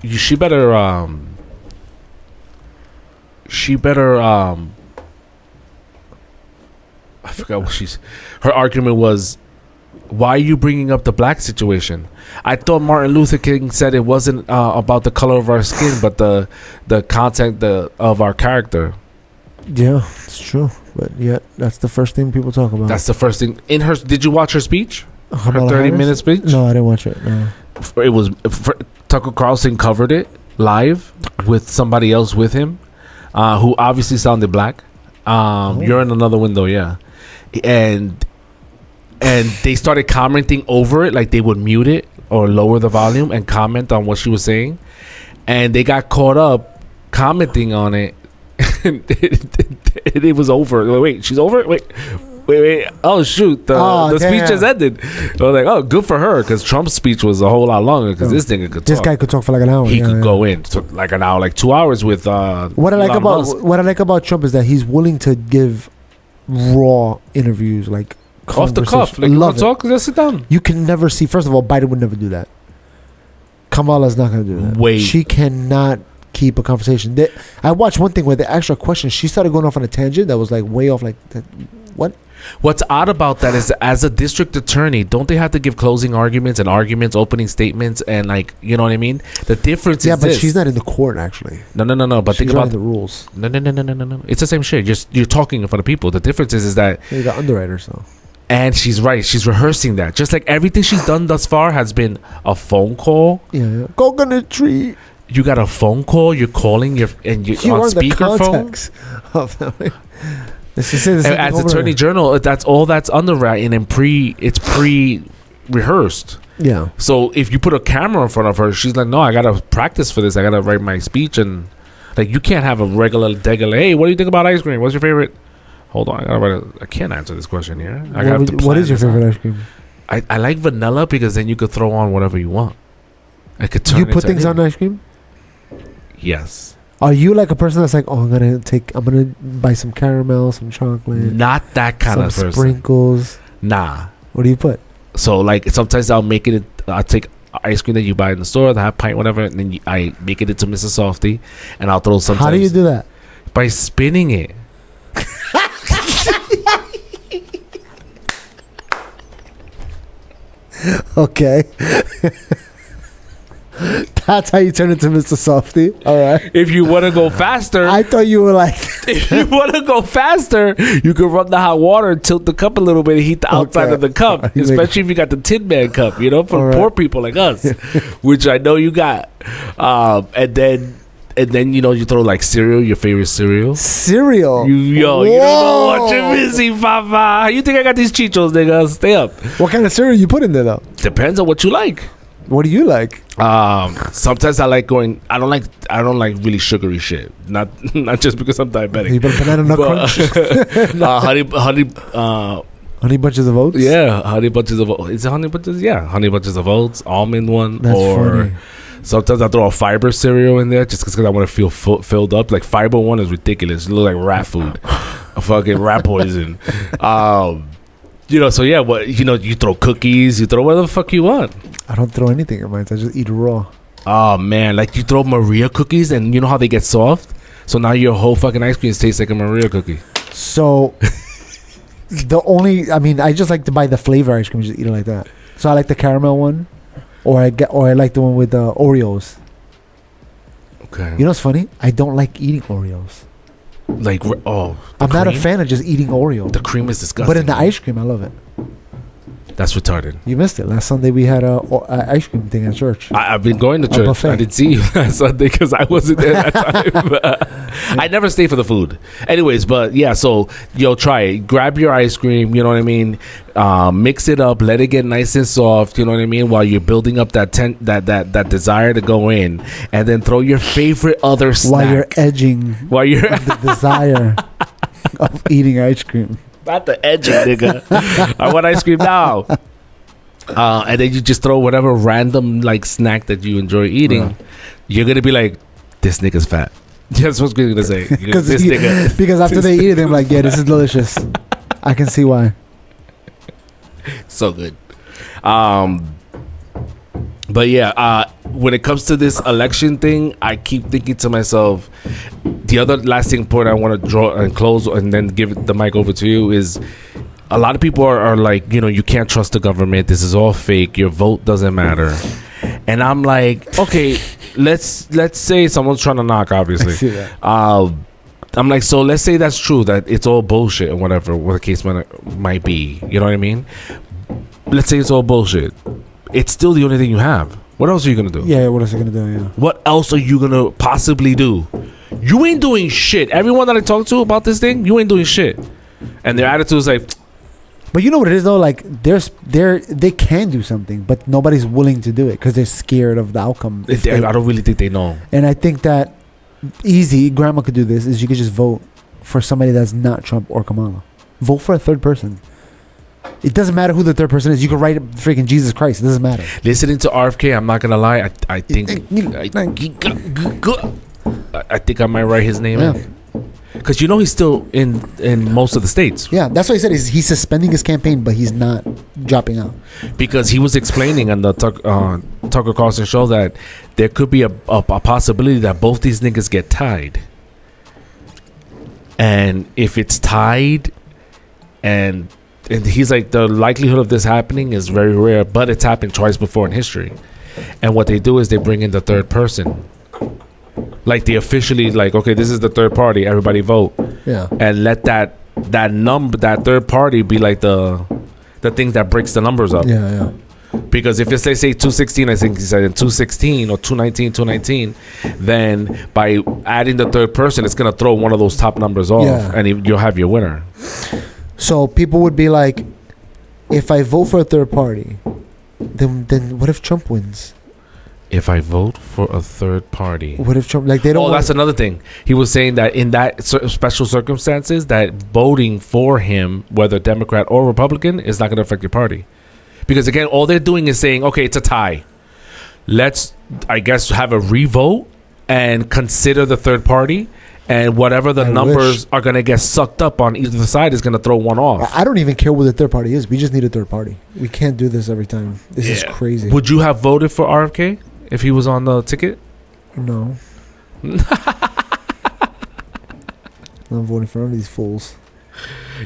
She better." I forgot what her argument was. Why are you bringing up the black situation? I thought Martin Luther King said it wasn't about the color of our skin, but the content of our character. Yeah, it's true. But yeah, that's the first thing people talk about. That's the first thing. In her, did you watch her speech? Her Kamala 30-minute Harris? speech? No, I didn't watch it. No. It was Tucker Carlson covered it live with somebody else with him, who obviously sounded black. You're in another window, yeah, and they started commenting over it, like they would mute it or lower the volume and comment on what she was saying, and they got caught up commenting on it. And it was over. Wait, she's over. Wait. Oh shoot! The speech has ended. I was like, oh, good for her, because Trump's speech was a whole lot longer. Because this thing could talk. This guy could talk for like an hour. He could go in to like an hour, like 2 hours with. What I like about Trump is that he's willing to give raw interviews, like off the cuff. Like, you want to talk? Just sit down. You can never see. First of all, Biden would never do that. Kamala's not going to do that. Wait, she cannot keep a conversation. I watched one thing where the actual question, she started going off on a tangent that was like way off. Like, what? What's odd about that is, as a district attorney, don't they have to give closing arguments and opening statements, and like, you know what I mean? The difference is but she's not in the court actually. No. But she's think about the rules. No. It's the same shit. You're talking in front of people. The difference is that you got underwriters though. And she's right. She's rehearsing that. Just like everything she's done thus far has been a phone call. Yeah. Coconut tree. You got a phone call. You're calling you're on speakerphone. As Attorney General, that's all that's underwriting and it's pre-rehearsed. Yeah. So if you put a camera in front of her, she's like, no, I gotta practice for this. I gotta write my speech, and like you can't have a regular hey, what do you think about ice cream? What's your favorite? Hold on, I can't answer this question here. What is your favorite ice cream? I like vanilla because then you could throw on whatever you want. I could turn. You put things on ice cream? Yes. Are you like a person that's like, oh, I'm gonna buy some caramel, some chocolate? Not that kind of person. Sprinkles. Nah. What do you put? So like sometimes I'll take ice cream that you buy in the store, the half pint, whatever, and then I make it into Mrs. Softy, and I'll throw sometimes. How do you do that? By spinning it. Okay. That's how you turn into Mr. Softy. All right. If you want to go faster, I thought you were like. If you want to go faster, you can run the hot water, tilt the cup a little bit, and heat the outside of the cup. Especially if you got the Tin Man cup, for poor people like us, which I know you got. And then you throw like cereal, your favorite cereal. Cereal. You don't know what you're missing, Papa. How you think I got these chichos, nigga? Stay up. What kind of cereal you put in there though? Depends on what you like. What do you like? Sometimes I like going. I don't like really sugary shit. Not just because I'm diabetic. You put banana nut crunch. Honey bunches of oats. Yeah, honey bunches of oats. Is it honey bunches? Yeah, honey bunches of oats. Almond one. That's funny. Sometimes I throw a fiber cereal in there just because I want to feel filled up. Like fiber one is ridiculous. It looks like rat food, a fucking rat poison. So yeah, you throw cookies, you throw whatever the fuck you want. I don't throw anything in mine. I just eat raw. Oh man, like you throw Maria cookies, and you know how they get soft. So now your whole fucking ice cream tastes like a Maria cookie. So I just like to buy the flavor ice cream, just eat it like that. So I like the caramel one, or I like the one with the Oreos. Okay. You know what's funny? I don't like eating Oreos. Like, I'm not a fan of just eating Oreo. The cream is disgusting. But in the ice cream, I love it. That's retarded. You missed it. Last Sunday we had a ice cream thing at church. I've been going to church. Buffet. I didn't see you last Sunday because I wasn't there that time. I never stay for the food. Anyways, but yeah, so try it. Grab your ice cream, you know what I mean? Mix it up, let it get nice and soft, you know what I mean? While you're building up that desire to go in, and then throw your favorite other snack. While you're edging the desire of eating ice cream. Not the edging, nigga. I want ice cream now. And then you just throw whatever random like snack that you enjoy eating. You're gonna be like, this nigga's fat. That's what I'm gonna say. Because after they eat it, they're like, yeah, this is delicious. I can see why. So good. But yeah, when it comes to this election thing, I keep thinking to myself, the other lasting point I want to draw and close and then give the mic over to you is, a lot of people are like, you can't trust the government. This is all fake. Your vote doesn't matter. And I'm like, okay, let's say someone's trying to knock, obviously. I see that. I'm like, so let's say that's true, that it's all bullshit or whatever, what the case might be. You know what I mean? Let's say it's all bullshit. It's still the only thing you have. What else are you gonna do? Yeah, what else are you gonna do? Yeah. What else are you gonna possibly do? You ain't doing shit. Everyone that I talk to about this thing, you ain't doing shit. And their attitude is like, But you know what it is though? Like they can do something, but nobody's willing to do it because they're scared of the outcome. I don't really think they know. And I think that easy, grandma could do this, is you could just vote for somebody that's not Trump or Kamala. Vote for a third person. It doesn't matter who the third person is. You can write freaking Jesus Christ. It doesn't matter. Listening to RFK, I'm not gonna lie. I think I might write his name in. Because you know he's still in most of the states. Yeah, that's what he said. He's suspending his campaign, but he's not dropping out. Because he was explaining on the Tucker Carlson show that there could be a possibility that both these niggas get tied. And if it's tied, and he's like, the likelihood of this happening is very rare, but it's happened twice before in history. And what they do is they bring in the third person. Like they officially, like, okay, this is the third party, everybody vote. Yeah. And let that third party be like the thing that breaks the numbers up. Yeah. Because if it's, they say 216, I think he said in 216 or 219, then by adding the third person, it's going to throw one of those top numbers off, and you'll have your winner. So people would be like, if I vote for a third party, then what if Trump wins? If I vote for a third party, what if Trump, like, they don't? Oh, that's another thing. He was saying that in that special circumstances, that voting for him, whether Democrat or Republican, is not going to affect your party. Because again, all they're doing is saying, okay, it's a tie. Let's, I guess, have a revote and consider the third party, and whatever the numbers are going to get sucked up on either side is going to throw one off. I don't even care what the third party is. We just need a third party. We can't do this every time. This is crazy. Would you have voted for RFK if he was on the ticket? No. I'm voting for none of these fools.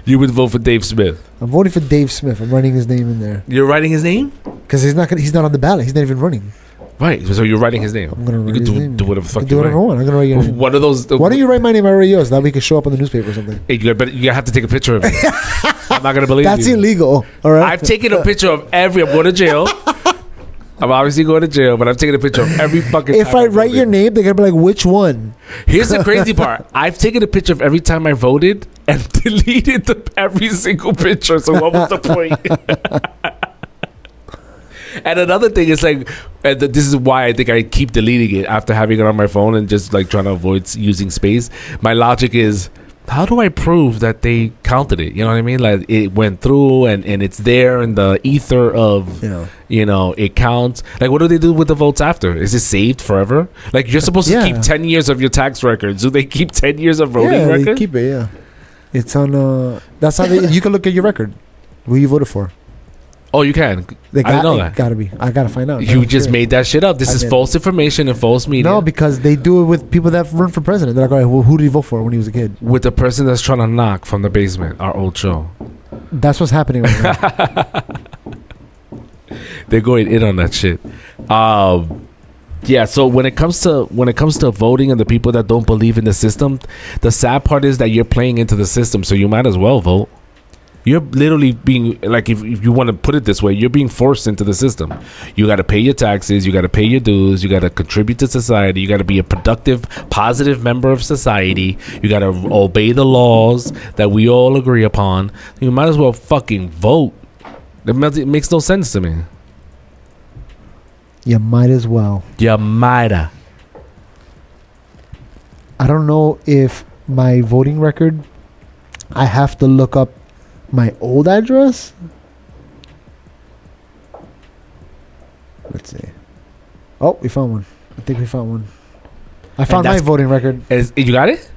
You would vote for Dave Smith. I'm voting for Dave Smith. I'm writing his name in there. You're writing his name? Because he's not on the ballot. He's not even running. Right. So you're writing his name. I'm going to write his name. Do whatever the fuck do whatever I want. I'm going to write your name. One of those. Why don't you write my name? I write yours. That way we can show up on the newspaper or something. Hey, but you have to take a picture of it. I'm not going to believe That's you. illegal. All right. I've taken a picture of I'm going to jail. I'm obviously going to jail, but I'm taking a picture of every fucking If I write your name, they're going to be like, which one? Here's the crazy part. I've taken a picture of every time I voted and deleted every single picture. So what was the point? And another thing is like, and this is why I think I keep deleting it after having it on my phone and just like trying to avoid using space. My logic is, how do I prove that they counted it? You know what I mean? Like it went through and it's there in the ether of, you know, it counts. Like what do they do with the votes after? Is it saved forever? Like you're supposed to keep 10 years of your tax records. Do they keep 10 years of voting records? They keep it, yeah. It's on, that's how you can look at your record. Who you voted for. Oh, you can. I didn't know that. Gotta be. I gotta find out. You just made that shit up. This is false information and false media. No, because they do it with people that run for president. They're like, all right, well, who did he vote for when he was a kid? With the person that's trying to knock from the basement, our old show. That's what's happening right now. They're going in on that shit. Yeah, so when it comes to voting and the people that don't believe in the system, the sad part is that you're playing into the system, so you might as well vote. You're literally being, like, if you want to put it this way, you're being forced into the system. You got to pay your taxes. You got to pay your dues. You got to contribute to society. You got to be a productive, positive member of society. You got to obey the laws that we all agree upon. You might as well fucking vote. It makes no sense to me. You might as well. You mighta. I don't know if my voting record, I have to look up my old address. Let's see. Oh, we found one. I think we found one. I found my voting record. You got it?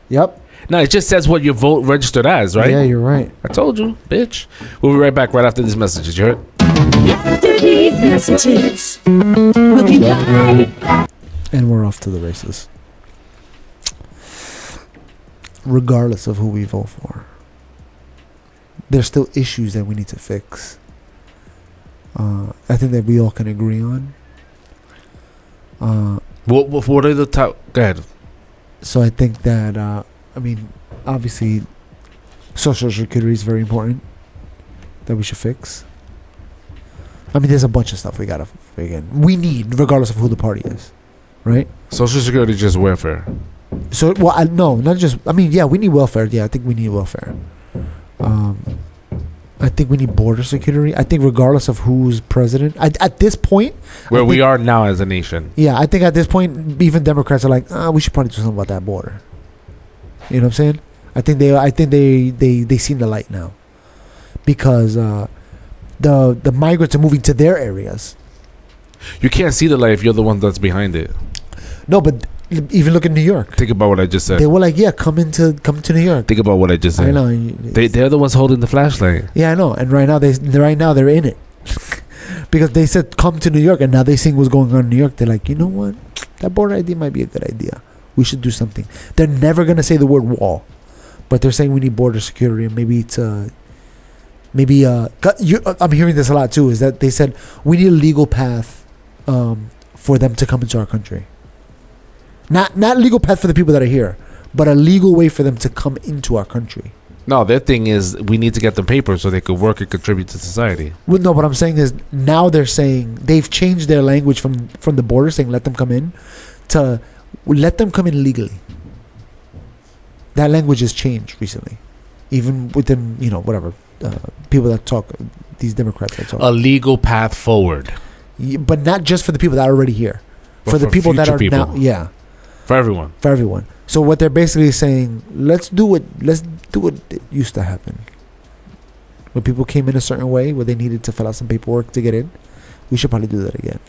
Yep. No, it just says what your vote registered as, right? Yeah, you're right. I told you, bitch. We'll be right back right after this message. Did you hear it? After these messages, we'll be right back. And we're off to the races. Regardless of who we vote for, there's still issues that we need to fix. I think that we all can agree on. What are the top? Go ahead. So I think that obviously, Social Security is very important that we should fix. I mean, there's a bunch of stuff we gotta we need, regardless of who the party is, right? Social Security is just welfare. So, well, no, not just. I mean, yeah, we need welfare. Yeah, I think we need welfare. I think we need border security. I think regardless of who's president, at this point, Where we are now as a nation. yeah, I think at this point, even Democrats are like, we should probably do something about that border. You know what I'm saying? I think they seen the light now, because the migrants are moving to their areas. You can't see the light if you're the one that's behind it. No, but even look at New York. Think about what I just said. They were like, yeah, come to New York. Think about what I just said. I know. They're the ones holding the flashlight. Yeah, I know. And right now they're in it. Because they said come to New York, and now they seeing what's going on in New York. They're like, you know what? That border idea might be a good idea. We should do something. They're never gonna say the word wall, but they're saying we need border security, and maybe it's I'm hearing this a lot too. Is that they said we need a legal path for them to come into our country. Not legal path for the people that are here, but a legal way for them to come into our country. No, their thing is we need to get them papers so they could work and contribute to society. Well, no, what I'm saying is now they're saying they've changed their language from the border, saying let them come in, to let them come in legally. That language has changed recently, even within whatever people that talk, these Democrats that talk. A legal path forward. But not just for the people that are already here, But for the for people that future are people. now, yeah, For everyone. for everyone. So what they're basically saying, let's do what used to happen. When people came in a certain way, where they needed to fill out some paperwork to get in, we should probably do that again.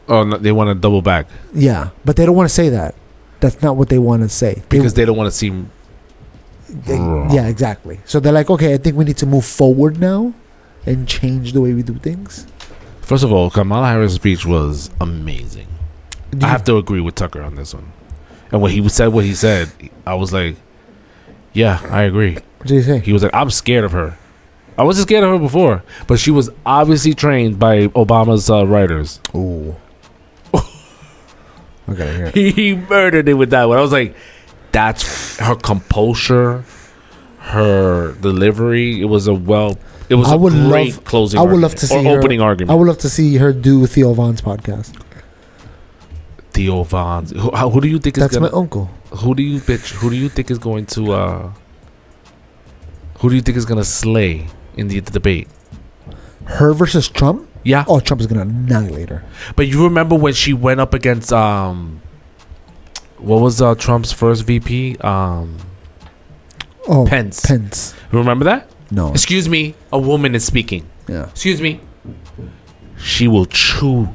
Oh, no, they want to double back Yeah, but they don't want to say that. That's not what they want to say. because they don't want to seem. Yeah, exactly. So they're like, okay, I think we need to move forward now and change the way we do things. First of all, Kamala Harris' speech was amazing. I have to agree with Tucker on this one. And when he said, I was like, yeah, I agree. What did he say? He was like, I'm scared of her. I wasn't scared of her before, but she was obviously trained by Obama's writers. Ooh. I gotta hear it. He murdered it with that one. I was like, that's her composure, her delivery. It was a great closing. I would love to see her opening argument. I would love to see her do Theo Vaughn's podcast. Theo Vaughn. Who do you think is That's gonna? my uncle. Who do you think is going to? Who do you think is gonna slay in the debate? Her versus Trump? Yeah. Oh, Trump is gonna annihilate her. But you remember when she went up against what was Trump's first VP? Pence. Pence. Remember that? No. Excuse me, a woman is speaking. Yeah. Excuse me. She will chew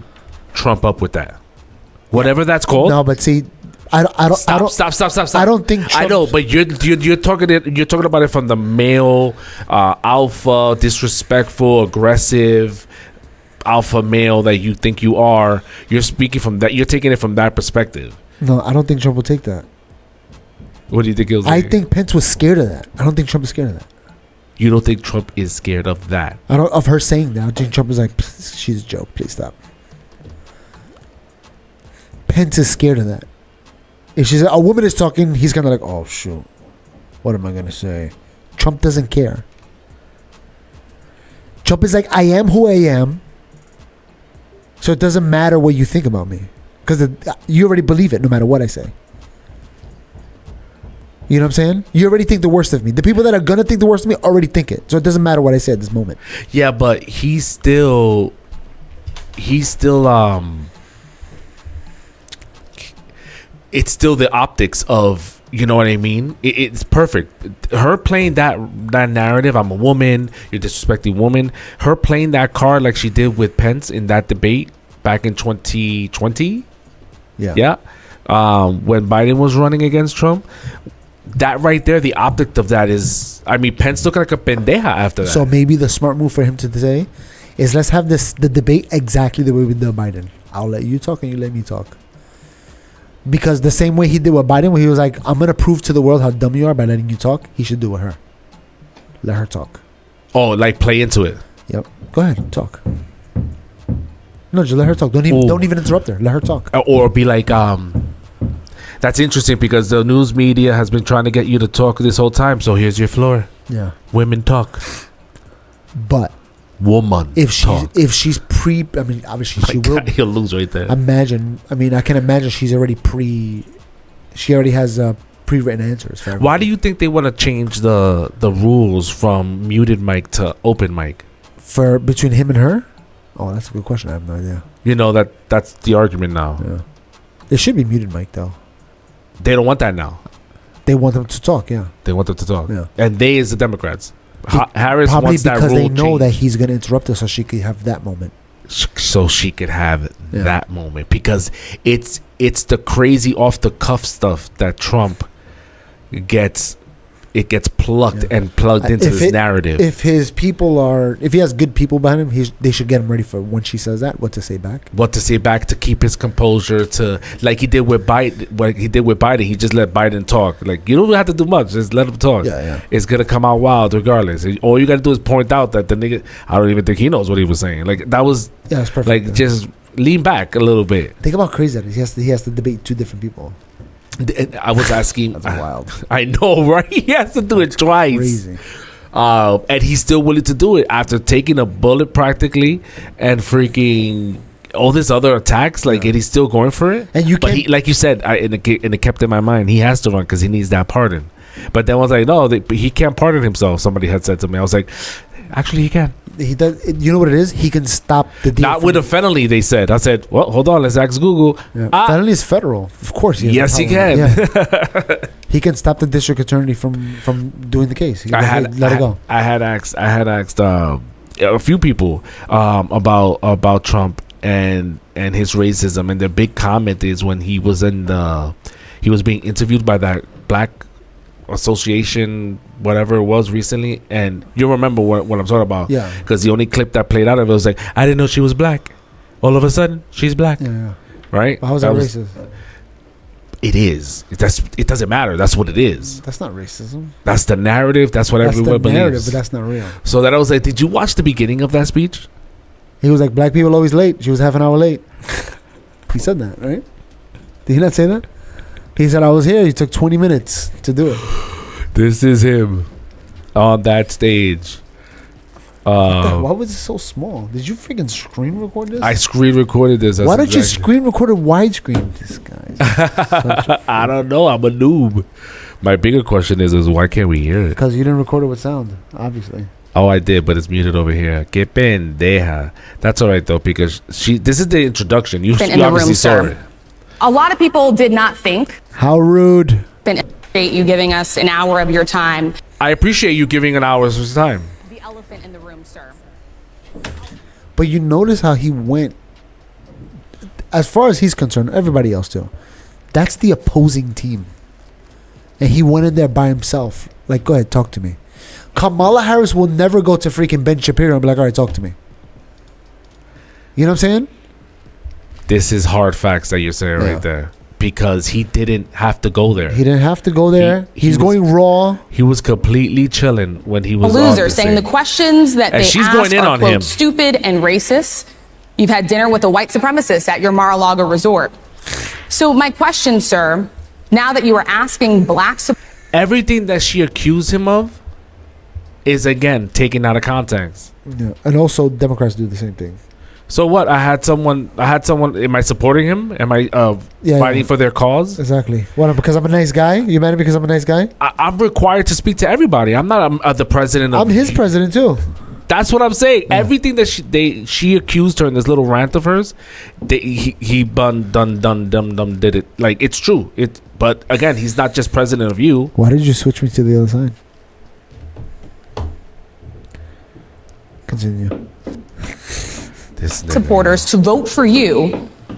Trump up with that. Whatever that's called. No, but see, I don't. Stop. I don't think. I know, but you're talking about it from the male, alpha, disrespectful, aggressive, alpha male that you think you are. You're speaking from that. You're taking it from that perspective. No, I don't think Trump will take that. What do you think? I think Pence was scared of that. I don't think Trump is scared of that. You don't think Trump is scared of that? Of her saying that. I think Trump is like, she's a joke. Please stop. Pence is scared of that. If she's a woman is talking, he's kind of like, oh shoot, what am I gonna say? Trump doesn't care. Trump is like, I am who I am, so it doesn't matter what you think about me, because you already believe it no matter what I say. You know what I'm saying? You already think the worst of me. The people that are gonna think the worst of me already think it, so it doesn't matter what I say at this moment. Yeah, but he's still it's still the optics of, you know what I mean? It's perfect. Her playing that narrative, I'm a woman, you're disrespecting woman. Her playing that card like she did with Pence in that debate back in 2020. Yeah. When Biden was running against Trump. That right there, the optic of that is, I mean, Pence looked like a pendeja after that. So maybe the smart move for him to say is, let's have the debate exactly the way we did Biden. I'll let you talk and you let me talk. Because the same way he did with Biden, where he was like, I'm going to prove to the world how dumb you are by letting you talk, he should do with her. Let her talk. Oh, like play into it. Yep. Go ahead, talk. No, just let her talk. Don't even interrupt her. Let her talk. Or be like, That's interesting because the news media has been trying to get you to talk this whole time. So here's your floor. Yeah. Women talk. But Woman if she's talk. I mean, obviously she will. God, he'll lose right there. I can imagine she already has pre-written answers for everything. Why do you think they want to change the rules from muted mic to open mic? For between him and her? Oh, that's a good question. I have no idea. You know that's the argument now. Yeah. It should be muted mic though. They don't want that now. They want them to talk, yeah. They want them to talk. Yeah. And they is the Democrats. Harris Probably wants that because rule they know changed that he's going to interrupt her so she could have that moment. so she could have Yeah. that moment, because it's the crazy off the cuff stuff that Trump gets plucked and plugged into this narrative. If he has good people behind him, they should get him ready for when she says that, what to say back. What to say back to keep his composure, to like he did with Biden. He just let Biden talk. Like, you don't have to do much, just let him talk. Yeah. It's gonna come out wild regardless. All you gotta do is point out that the nigga, I don't even think he knows what he was saying. Like, that was That's perfect. like, just lean back a little bit. Think about how crazy that is. He has to debate two different people. I was asking. That's wild. I know, right? He has to do it twice. Crazy. And he's still willing to do it after taking a bullet practically and freaking all this other attacks. Like, and he's still going for it. And you but can't- he, like you said, and it kept in my mind, he has to run because he needs that pardon. But then I was like, no, he can't pardon himself. Somebody had said to me. I was like, actually, he can. He does. You know what it is? He can stop the deal. Not with a felony, they said. I said, well, hold on, let's ask Google. Yeah. Felony is federal, of course. Yes, he can. Yeah. He can stop the district attorney from doing the case. He can let it go. I had asked a few people about Trump and his racism, and their big comment is when he was being interviewed by that black association, whatever it was, recently, and you remember what I'm talking about. Yeah. Because the only clip that played out of it was like, I didn't know she was black. All of a sudden, she's black. Yeah. Right? But how's that racist? It is. It doesn't matter. That's what it is. That's not racism. That's the narrative. That's what That's everyone the narrative, believes. but that's not real. So that I was like, did you watch the beginning of that speech? He was like, black people always late. She was half an hour late. He said that, right? Did he not say that? He said, I was here. He took 20 minutes to do it. This is him on that stage. Why was it so small? Did you freaking screen record this? I screen recorded this. Why don't you screen record it widescreen? This guy. I don't know. I'm a noob. My bigger question is why can't we hear it? Because you didn't record it with sound, obviously. Oh, I did, but it's muted over here. Que pendeja. That's all right though, because this is the introduction. You in the obviously room, saw sir. it. A lot of people did not think How rude. appreciate you giving us an hour of your time. I appreciate you giving an hour's of time. The elephant in the room, sir. But you notice how he went, as far as he's concerned, everybody else too. That's the opposing team. And he went in there by himself. Like, go ahead, talk to me. Kamala Harris will never go to freaking Ben Shapiro and be like, all right, talk to me. You know what I'm saying? This is hard facts that you're saying right there. Because he didn't have to go there. He didn't have to go there. He He's was- going raw. He was completely chilling when he A was on loser, this saying the thing. questions that And they she's ask going in are, on quote, him. stupid and racist. You've had dinner with a white supremacist at your Mar-a-Lago resort. So my question, sir, now that you are asking black Everything that she accused him of is, again, taken out of context. Yeah. And also, Democrats do the same thing. So what? I had someone. Am I supporting him? Am I fighting for their cause? Exactly. What? Because I'm a nice guy? You mad at me because I'm a nice guy? I'm required to speak to everybody. I'm not the president of. I'm his president too. That's what I'm saying. Everything that she accused her in this little rant of hers, he done did it. Like, it's true. But again, he's not just president of you. Why did you switch me to the other side? Continue. This nigga. supporters to vote for you.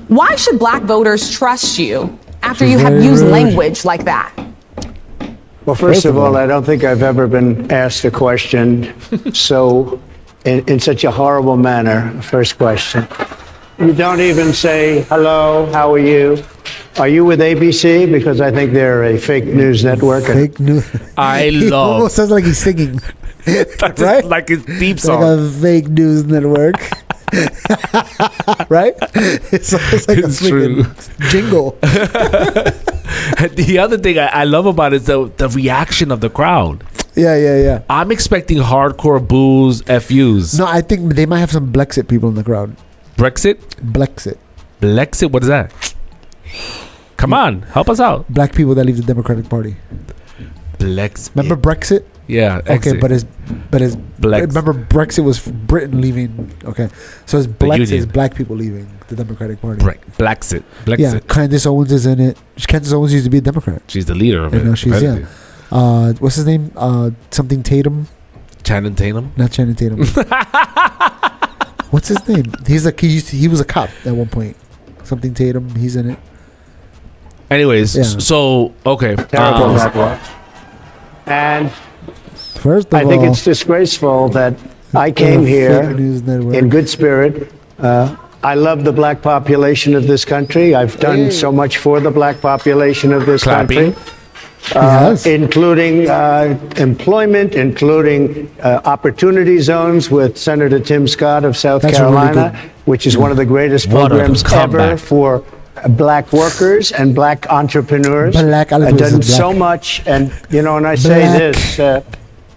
Why should black voters trust you after She's you have very used rude. language like that? Well, first of all, I don't think I've ever been asked a question so in such a horrible manner. First question. You don't even say, hello, how are you? Are you with ABC? Because I think they're a fake news network. Fake news. I He love. almost sounds like he's singing. That's right? like his deep It's like song. a fake news network. Right? It's like It's a freaking jingle. The other thing I love about it is the reaction of the crowd. Yeah. I'm expecting hardcore boos, FUs. No, I think they might have some Blexit people in the crowd. Brexit? Blexit. Blexit? What is that? Come on, help us out. Black people that leave the Democratic Party. Blexit. Remember Brexit? Yeah. Okay, exit. but it's Blex. remember Brexit was Britain leaving. Okay, so it's Blexit is union. black people leaving the Democratic Party. Blexit. Yeah, Candace Owens is in it. Candace Owens used to be a Democrat. She's the leader of You it. know, she's what's his name? Something Tatum. Channing Tatum. Not Channing Tatum. What's his name? He was a cop at one point. Something Tatum. He's in it. Anyways, Yeah. so okay. Terrible that was. And First of I think all, it's disgraceful that I came fake here news network. in good spirit. I love the black population of this country. I've done so much for the black population of this Clapping. country. Yes. Including employment, including opportunity zones with Senator Tim Scott of South That's really Carolina, good. which is one of the greatest What a programs ever comeback. for black workers and black entrepreneurs. Black I've done entrepreneurs, so black. much, and and I say Black. this.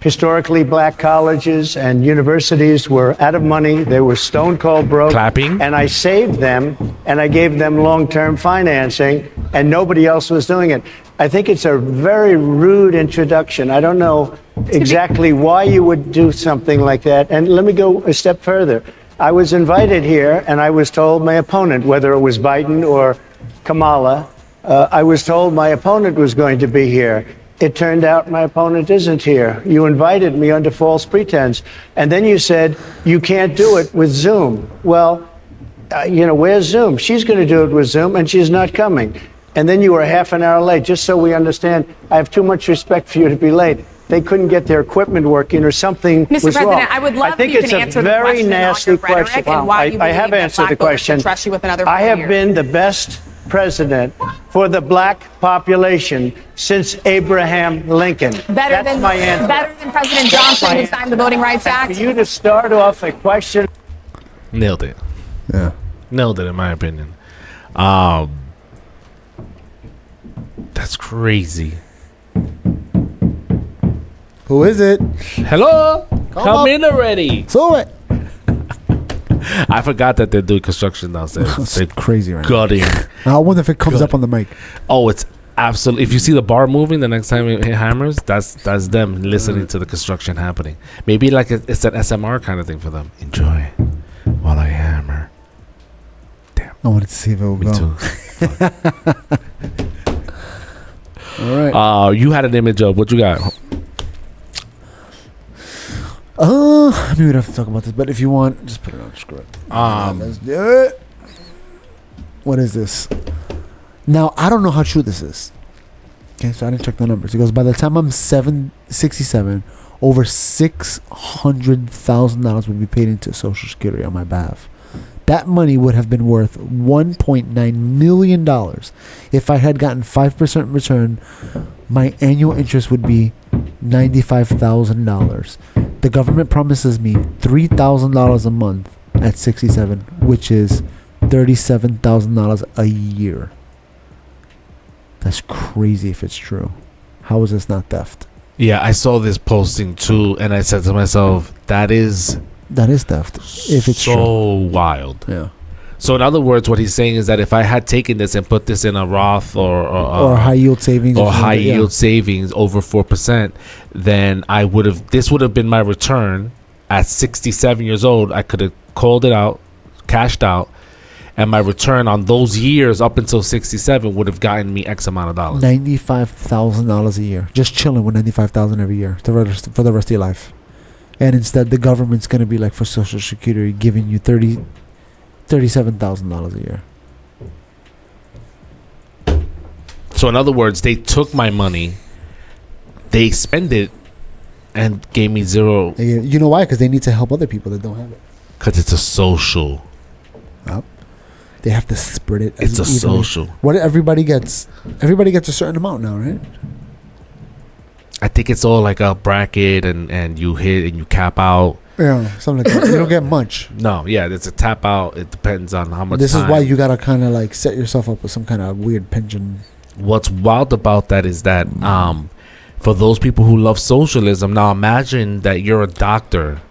Historically, black colleges and universities were out of money. They were stone cold broke. Clapping. And I saved them, and I gave them long-term financing, and nobody else was doing it. I think it's a very rude introduction. I don't know exactly why you would do something like that. And let me go a step further. I was invited here, and I was told my opponent, whether it was Biden or Kamala, I was told my opponent was going to be here. It turned out my opponent isn't here. You invited me under false pretense. And then you said, you can't do it with Zoom. Well, where's Zoom? She's going to do it with Zoom, and she's not coming. And then you were half an hour late. Just so we understand, I have too much respect for you to be late. They couldn't get their equipment working, or something Mr. was wrong. President, I would love I think if you it's can a answer the very question on nasty your rhetoric question. and why you I have believe that answered the black voters question. should trust you with another I 4 have years. been the best president for the black population since Abraham Lincoln. That's my answer. Better than President Johnson, who signed the Voting Rights For Act. you to start off a question. Nailed it. Yeah. Nailed it, in my opinion. That's crazy. Who is it? Hello, come up. in already. So it. I forgot that they're doing construction downstairs. It's They're crazy right gutting. now. I wonder if it comes Good. up on the mic. Oh, it's absolutely. If you see the bar moving the next time it hammers, that's them listening to the construction happening. Maybe like it's an SMR kind of thing for them. Enjoy while I hammer. I wanted to see if it would Me go. too. All right. You had an image of what you got. Maybe we don't have to talk about this, but if you want, just put it on. Screw it. Let's do it. What is this? Now, I don't know how true this is. Okay, so I didn't check the numbers. It goes, by the time I'm 67, over $600,000 would be paid into Social Security on my behalf. That money would have been worth $1.9 million. If I had gotten 5% return, my annual interest would be $95,000. The government promises me $3,000 a month at 67, which is $37,000 a year. That's crazy if it's true. How is this not theft? Yeah, I saw this posting too, and I said to myself, that is theft. If it's so true. wild. Yeah. So in other words, what he's saying is that if I had taken this and put this in a Roth or high yield savings. or something high like that, yield savings over 4%, then this would have been my return at 67 years old. I could have called it out, cashed out, and my return on those years up until 67 would have gotten me X amount of dollars. $95,000 a year. Just chilling with $95,000 every year for the rest of your life. And instead, the government's going to be like, for Social Security, giving you $37,000 a year. So in other words, they took my money, they spent it, and gave me zero You know why? Because they need to help other people that don't have it. because it's a social. Yep. They have to spread it. It's a evenly. social. What everybody gets a certain amount now, right? I think it's all like a bracket, and you hit and you cap out. Yeah, something like that. You don't get much. No, yeah, it's a tap out. It depends on how much. This time. is why you gotta kind of like set yourself up with some kind of weird pension. What's wild about that is that for those people who love socialism, now imagine that you're a doctor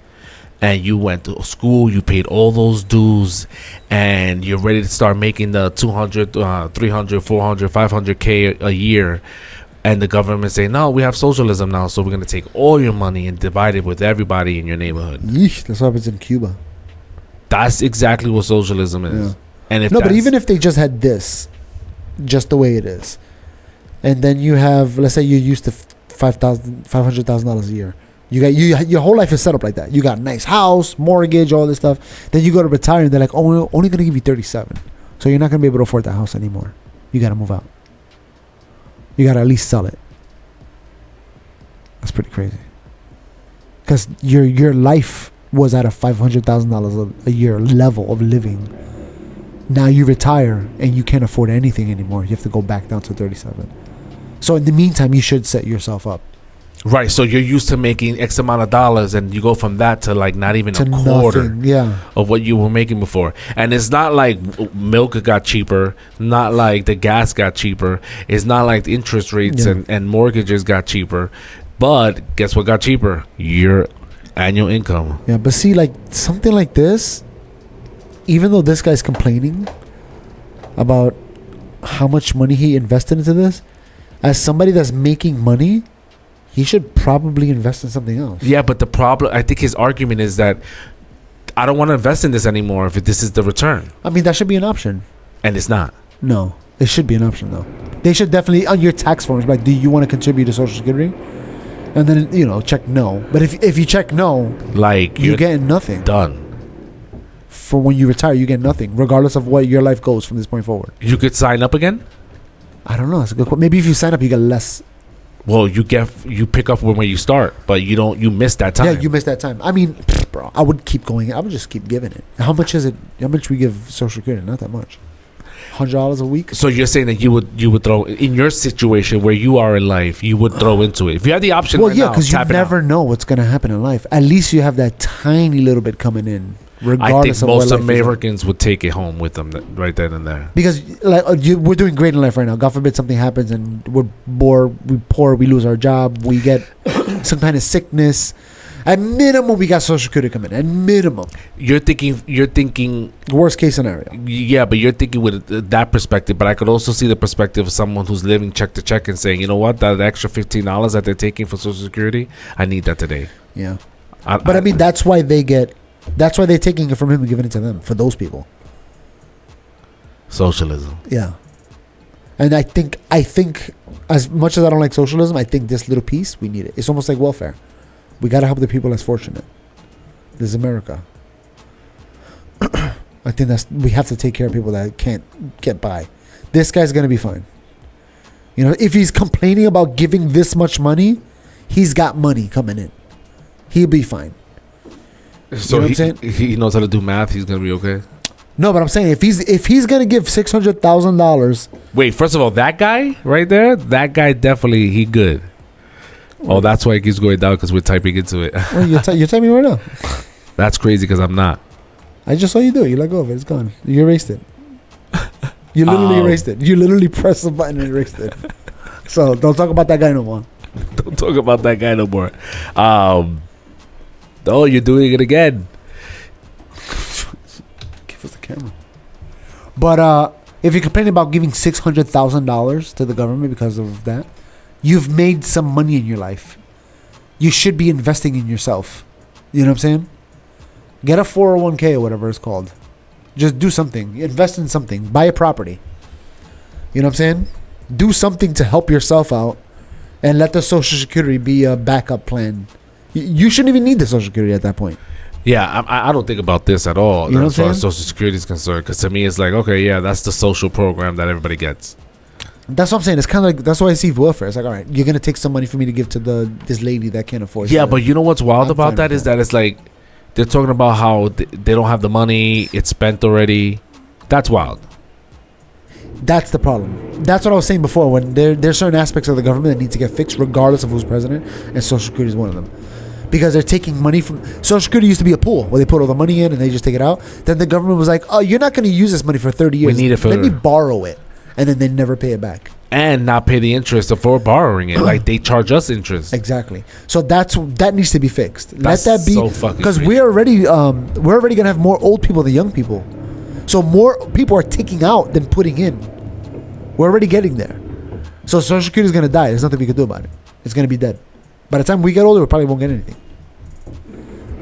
and you went to school, you paid all those dues, and you're ready to start making the 200, 300, 400, 500K a year. And the government say, no, we have socialism now, so we're going to take all your money and divide it with everybody in your neighborhood. Yeesh, that's what happens in Cuba. That's exactly what socialism is. Yeah. And if No, but that's- even if they just had this, just the way it is, and then you have, let's say you're used to $500,000 a year. You got your whole life is set up like that. You got a nice house, mortgage, all this stuff. Then you go to retire, and they're like, oh, only going to give you 37. So you're not going to be able to afford the house anymore. You got to move out. You got to at least sell it. That's pretty crazy. Because your life was at a $500,000 a year level of living. Now you retire and you can't afford anything anymore. You have to go back down to 37. So in the meantime, you should set yourself up. Right, so you're used to making X amount of dollars, and you go from that to like not even To a quarter nothing, of what you were making before. And it's not like milk got cheaper, not like the gas got cheaper, it's not like the interest rates and mortgages got cheaper. But guess what got cheaper? Your annual income. Yeah, but see, like something like this, even though this guy's complaining about how much money he invested into this, as somebody that's making money, he should probably invest in something else. Yeah, but the problem, I think his argument is that I don't want to invest in this anymore if this is the return. I mean, that should be an option. And it's not. No, it should be an option though. They should definitely on your tax forms, like, do you want to contribute to Social Security? And then check no. But if you check no, Like you're getting nothing. done. For when you retire, you get nothing, regardless of what your life goes from this point forward. You could sign up again. I don't know. That's a good question. Maybe if you sign up, you get less. Well, you pick up when you start, but you miss that time. Yeah, you missed that time. I mean, bro, I would keep going. I would just keep giving it. How much is it? How much we give Social Security? Not that much. $100 a week. So you're saying that you would throw in your situation where you are in life, you would throw into it if you had the option. Well, right yeah, now, because you tap it never out. know what's gonna happen in life. At least you have that tiny little bit coming in, I regardless think of what most life is like. Americans would take it home with them right then and there. Because we're doing great in life right now. God forbid something happens and we're bored, we're poor, we lose our job, we get some kind of sickness. At minimum, we got Social Security coming. At minimum, You're thinking, worst case scenario. yeah, but you're thinking with that perspective. But I could also see the perspective of someone who's living check to check and saying, you know what, that extra $15 that they're taking for Social Security, I need that today. Yeah, but I mean that's why they're taking it from him and giving it to them for those people. Socialism. Yeah, and I think as much as I don't like socialism, I think this little piece we need it. It's almost like welfare. We gotta help the people less fortunate. This is America. I think we have to take care of people that can't get by. This guy's gonna be fine. If he's complaining about giving this much money, he's got money coming in. He'll be fine. So know what I'm saying? he knows how to do math. He's gonna be okay. No, but I'm saying if he's gonna give $600,000, Wait, first of all, that guy right there, that guy definitely he good. Oh, that's why it keeps going down because we're typing into it. well, you're typing right now. That's crazy because I'm not. I just saw you do it. You let go of it. It's gone. You erased it. You literally erased it. You literally pressed the button and erased it. So don't talk about that guy no more. Don't talk about that guy no more. Oh, you're doing it again. Give us the camera. But if you're complaining about giving $600,000 to the government because of that, you've made some money in your life. You should be investing in yourself. You know what I'm saying? Get a 401k or whatever it's called. Just do something. Invest in something. Buy a property. You know what I'm saying? Do something to help yourself out and let the Social Security be a backup plan. You shouldn't even need the Social Security at that point. Yeah, I don't think about this at all You know as what I'm far as saying? Social Security is concerned. Because to me, it's like, okay, yeah, that's the social program that everybody gets. That's what I'm saying. It's kind of like, that's why I see welfare. It's like, all right, you're going to take some money for me to give to this lady that can't afford it. Yeah, but you know what's wild I'm about fine that with is that it's like they're talking about how they don't have the money, it's spent already. That's wild. That's the problem. That's what I was saying before. When there's certain aspects of the government that need to get fixed, regardless of who's president, and Social Security is one of them. because they're taking money from Social Security. Used to be a pool where they put all the money in and they just take it out. Then the government was like, "Oh, you're not going to use this money for 30 years. need it for- Let me borrow it," and then they never pay it back. And not pay the interest for borrowing it. Like they charge us interest. Exactly. So that needs to be fixed. That's Let that be so fucking because crazy. we're already gonna have more old people than young people. So more people are taking out than putting in. We're already getting there. So Social Security is gonna die. There's nothing we can do about it. It's gonna be dead. By the time we get older, we probably won't get anything.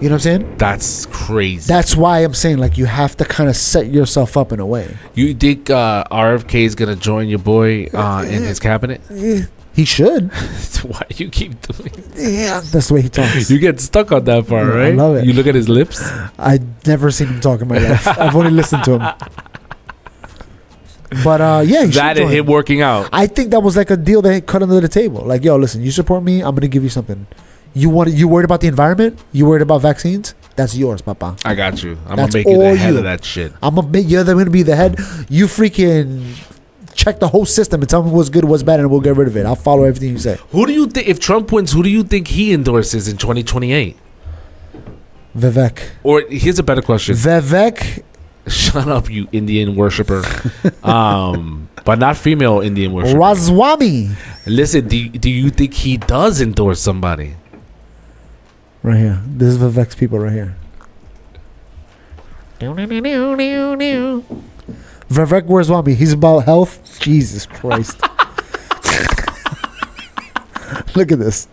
You know what I'm saying? That's crazy. That's why I'm saying like you have to kind of set yourself up in a way. You think RFK is gonna join your boy in his cabinet? He should. Why you keep doing? Yeah, that's the way he talks. You get stuck on that part, Yeah, I right? love it. You look at his lips. I've never seen him talk in my life. I've only listened to him. But yeah, he should That and join. him working out. I think that was like a deal they cut under the table. Like, yo, listen, you support me, I'm gonna give you something. You worried about the environment? You worried about vaccines? That's yours, papa. I got you. I'm That's gonna make you the all head you. of that shit. You're gonna be the head. You freaking check the whole system and tell me what's good, what's bad, and we'll get rid of it. I'll follow everything you say. Who do you think, if Trump wins, who do you think he endorses in 2028? Vivek. Or here's a better question. Vivek. Shut up, you Indian worshiper. But not female Indian worshiper. Ramaswamy. Listen, do you think he does endorse somebody? Right here. This is Vivek's people right here. Vivek Ramaswamy. He's about health. Jesus Christ. Look at this.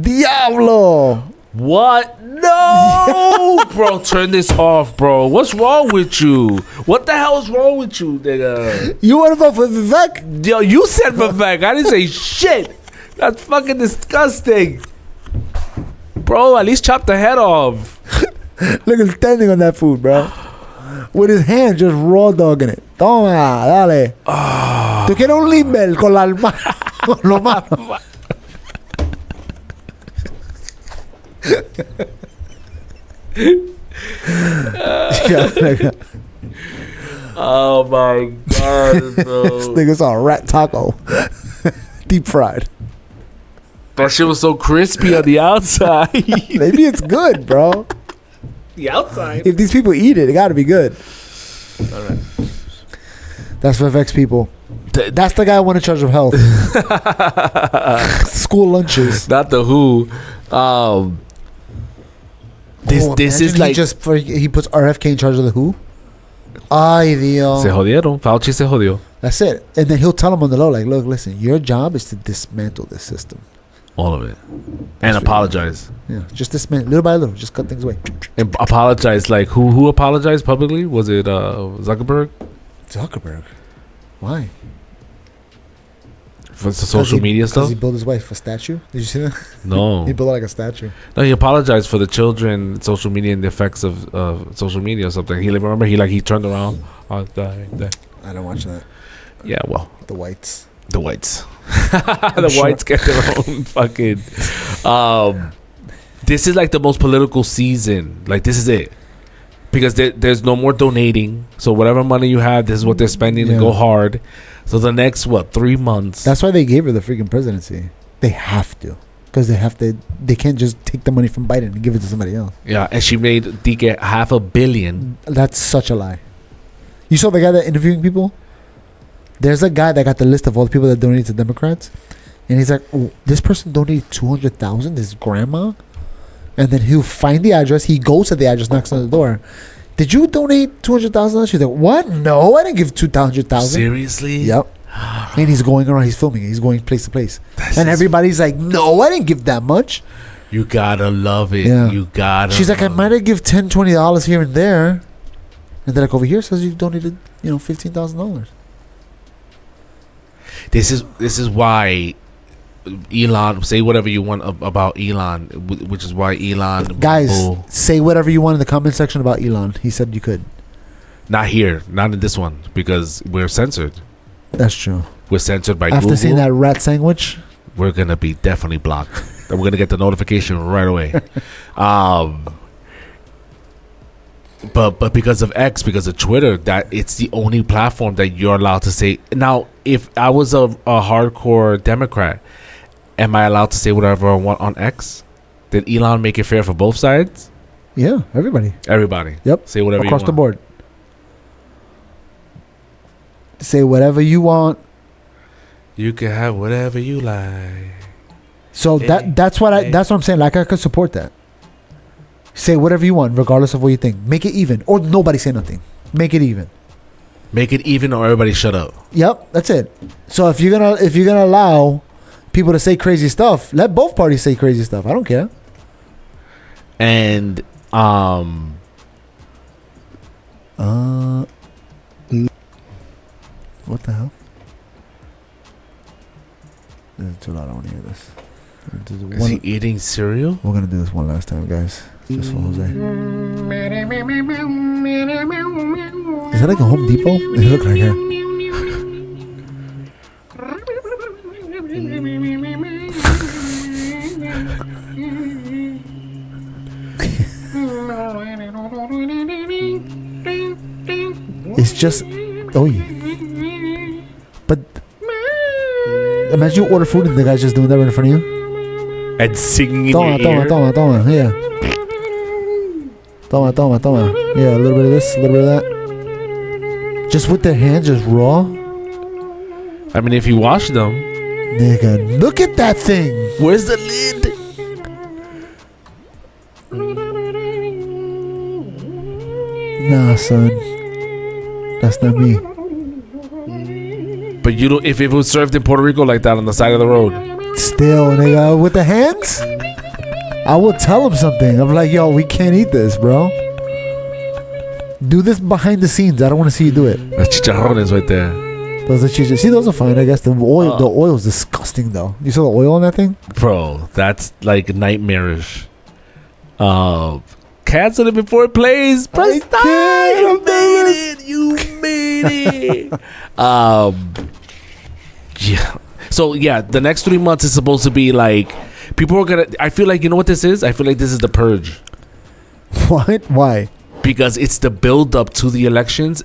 Diablo. What? No, bro. Turn this off, bro. What's wrong with you? What the hell is wrong with you, nigga? You want to vote for Vivek? Yo, you said Vivek. I didn't say shit. That's fucking disgusting. Bro, at least chop the head off. Look at him standing on that food, bro. With his hand just raw dogging it. Toma, dale. Tú quieres un limber con la alma. Con lo malo. Oh my god, This bro. nigga's a rat taco. Deep fried. That shit was so crispy on the outside. Maybe it's good, bro. The outside. If these people eat it, it gotta be good. Alright. That's Vivek's people. That's the guy I want in charge of health. School lunches. Not the who. This is like he puts RFK in charge of the WHO. Ay, Dios. se jodieron. Fauci se jodió. That's it. And then he'll tell them on the low, like, look, listen, your job is to dismantle this system. All of it. And apologize. Yeah, just dismantle little by little. Just cut things away. And apologize. Like who apologized publicly? Was it Zuckerberg Zuckerberg. Why? for the social media stuff? Because he built his wife a statue. Did you see that? No, He built it like a statue. no. He apologized for the children, social media, and the effects of social media or something. He remember he turned around. I don't watch that. Yeah, well, The whites. the whites, the whites get their own fucking. This is like the most political season. Like this is it, because there's no more donating. So whatever money you have, this is what they're spending to Yeah. go hard. So the next 3 months? That's why they gave her the freaking presidency. They have to. Because they have to. They can't just take the money from Biden and give it to somebody else. Yeah, and she made Dike $500 million. That's such a lie. You saw the guy that interviewing people? There's a guy that got the list of all the people that donated to Democrats. And he's like, oh, this person donated $200,000, this grandma. And then he'll find the address. He goes to the address, knocks on the door. Did you donate $200,000? She's like, what? No, I didn't give $200,000. Seriously? Yep. And he's going around. He's filming it. He's going place to place. And everybody's like, no, I didn't give that much. You gotta love it. Yeah. You gotta. She's like, I might have give $10, $20 here and there. And then like over here says you donated, $15,000. This is why Elon, say whatever you want about Elon, which is why Elon. Guys, Oh, say whatever you want in the comment section about Elon. He said you could. not here, not in this one, because we're censored. That's true. We're censored by After Google. seeing that rat sandwich, We're gonna be definitely blocked. And we're gonna get the notification right away. But because of X, because of Twitter, that it's the only platform that you're allowed to say. Now, if I was a hardcore Democrat, am I allowed to say whatever I want on X? Did Elon make it fair for both sides? Yeah, everybody. Everybody. Yep. Say whatever across you the want. board. Say whatever you want. You can have whatever you like. So that's what I'm saying. Like I could support that. Say whatever you want, regardless of what you think. Make it even, or nobody say nothing. Make it even. Make it even, or everybody shut up. Yep, that's it. So if you're gonna allow people to say crazy stuff, let both parties say crazy stuff. I don't care. And what the hell? This is too loud. I don't want to hear this. is he eating cereal? We're gonna do this one last time, guys. Just for Jose. Is that like a Home Depot? It look like her. It's just, oh yeah. But imagine you order food and the guy's just doing that right in front of you. And singing in Toma, your ear. toma. Yeah. Toma. Yeah, a little bit of this, a little bit of that. Just with their hands, just raw. I mean, if you wash them. Nigga, look at that thing. Where's the lid? Nah, son. That's not me. But you don't. If it was served in Puerto Rico like that on the side of the road. Still, nigga, with the hands? I will tell him something. I'm like, yo, we can't eat this, bro. Do this behind the scenes. I don't want to see you do it. The chicharrones right there. Those are cheese. See, those are fine, I guess. The oil is disgusting, though. You saw the oil on that thing? Bro, that's like nightmarish. Cancel it before it plays. Press start. You made it. Yeah. So yeah, the next 3 months is supposed to be like people are gonna. I feel like, you know what this is. I feel like this is the purge. What? Why? Because it's the build up to the elections,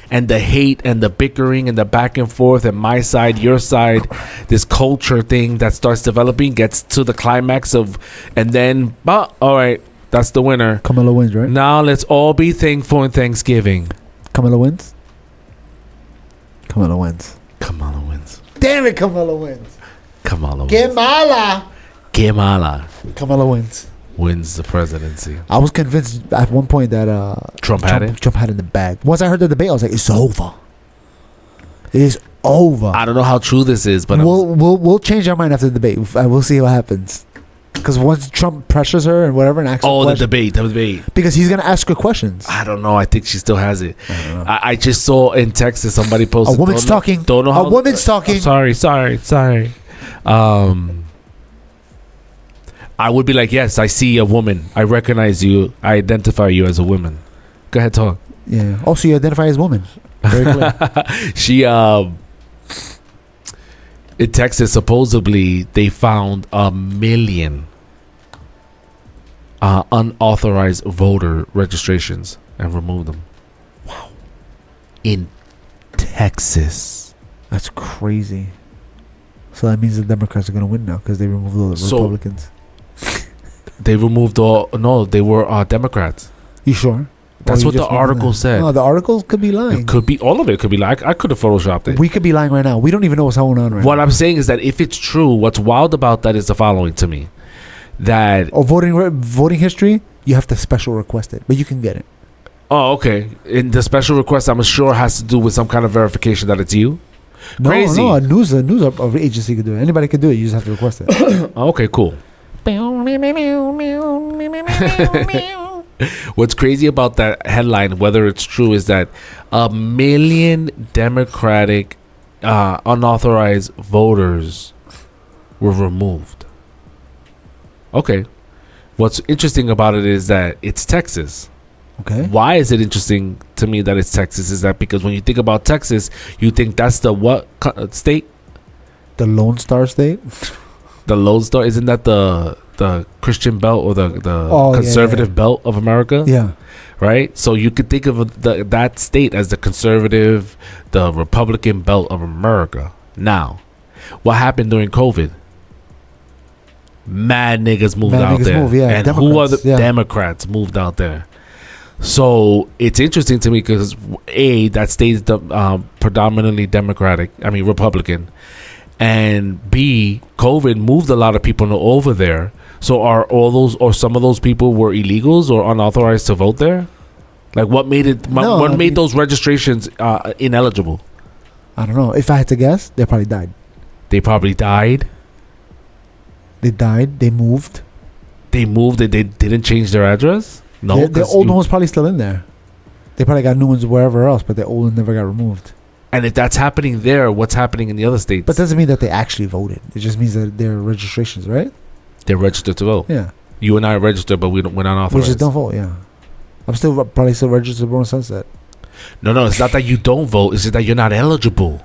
and the hate and the bickering and the back and forth and my side, your side, this culture thing that starts developing gets to the climax of, and then, all right, that's the winner. Kamala wins, right? Now let's all be thankful and Thanksgiving. Kamala wins? Kamala wins. Kamala wins. Damn it, Kamala wins. Kamala wins. Kamala wins. Wins the presidency. I was convinced at one point that Trump had it in the bag. Once I heard the debate, I was like, it's over. It is over. I don't know how true this is, but we'll change our mind after the debate. We'll see what happens. Because once Trump pressures her and whatever and asks her the debate. Because he's going to ask her questions. I don't know. I think she still has it. I just saw in Texas somebody posted. A woman's talking. Don't know how. A woman's talking. Sorry. I would be like, yes, I see a woman. I recognize you. I identify you as a woman. Go ahead, talk. Yeah. Also, you identify as woman. Very clear. She, in Texas, supposedly, they found 1 million unauthorized voter registrations and removed them. Wow. In Texas. That's crazy. So that means the Democrats are going to win now because they removed all the Republicans. They removed all. No, they were Democrats. You sure? That's what the article said. No, the article could be lying. It could be all of it. Could be like I could have photoshopped it. We could be lying right now. We don't even know what's going on right now. What I'm saying is that if it's true, what's wild about that is the following to me: that voting history, you have to special request it, but you can get it. Oh, okay. In the special request, I'm sure has to do with some kind of verification that it's you. Crazy. No, a news agency could do it. Anybody could do it. You just have to request it. Okay, cool. What's crazy about that headline, whether it's true, is that 1 million Democratic unauthorized voters were removed. Okay. What's interesting about it is that it's Texas. Okay. Why is it interesting to me that it's Texas? Is that because when you think about Texas, you think that's the what state? The Lone Star State? The Lone Star? Isn't that the Christian belt or the conservative belt of America? Yeah. Right? So you could think of that state as the conservative, the Republican belt of America. Now, what happened during COVID? mad niggas moved Mad out niggas there. move, yeah, And who are the Democrats, yeah. Democrats moved out there? So it's interesting to me because A, that state's predominantly Republican, and B, COVID moved a lot of people over there. So are all those or some of those people were illegals or unauthorized to vote there? Like what made it? No, what I made mean- those registrations ineligible? I don't know. If I had to guess, they probably died. They probably died. They died. They moved. They moved. They didn't change their address. No, The 'cause old you- one was probably still in there. They probably got new ones wherever else, but the old one never got removed. And if that's happening there, what's happening in the other states? But doesn't mean that they actually voted. It just means that their registrations, right? They're registered to vote. Yeah. You and I are registered, but we're not We authorized. just don't vote. Yeah. I'm probably still registered to vote on Sunset. No, it's not that you don't vote. It's just that you're not eligible.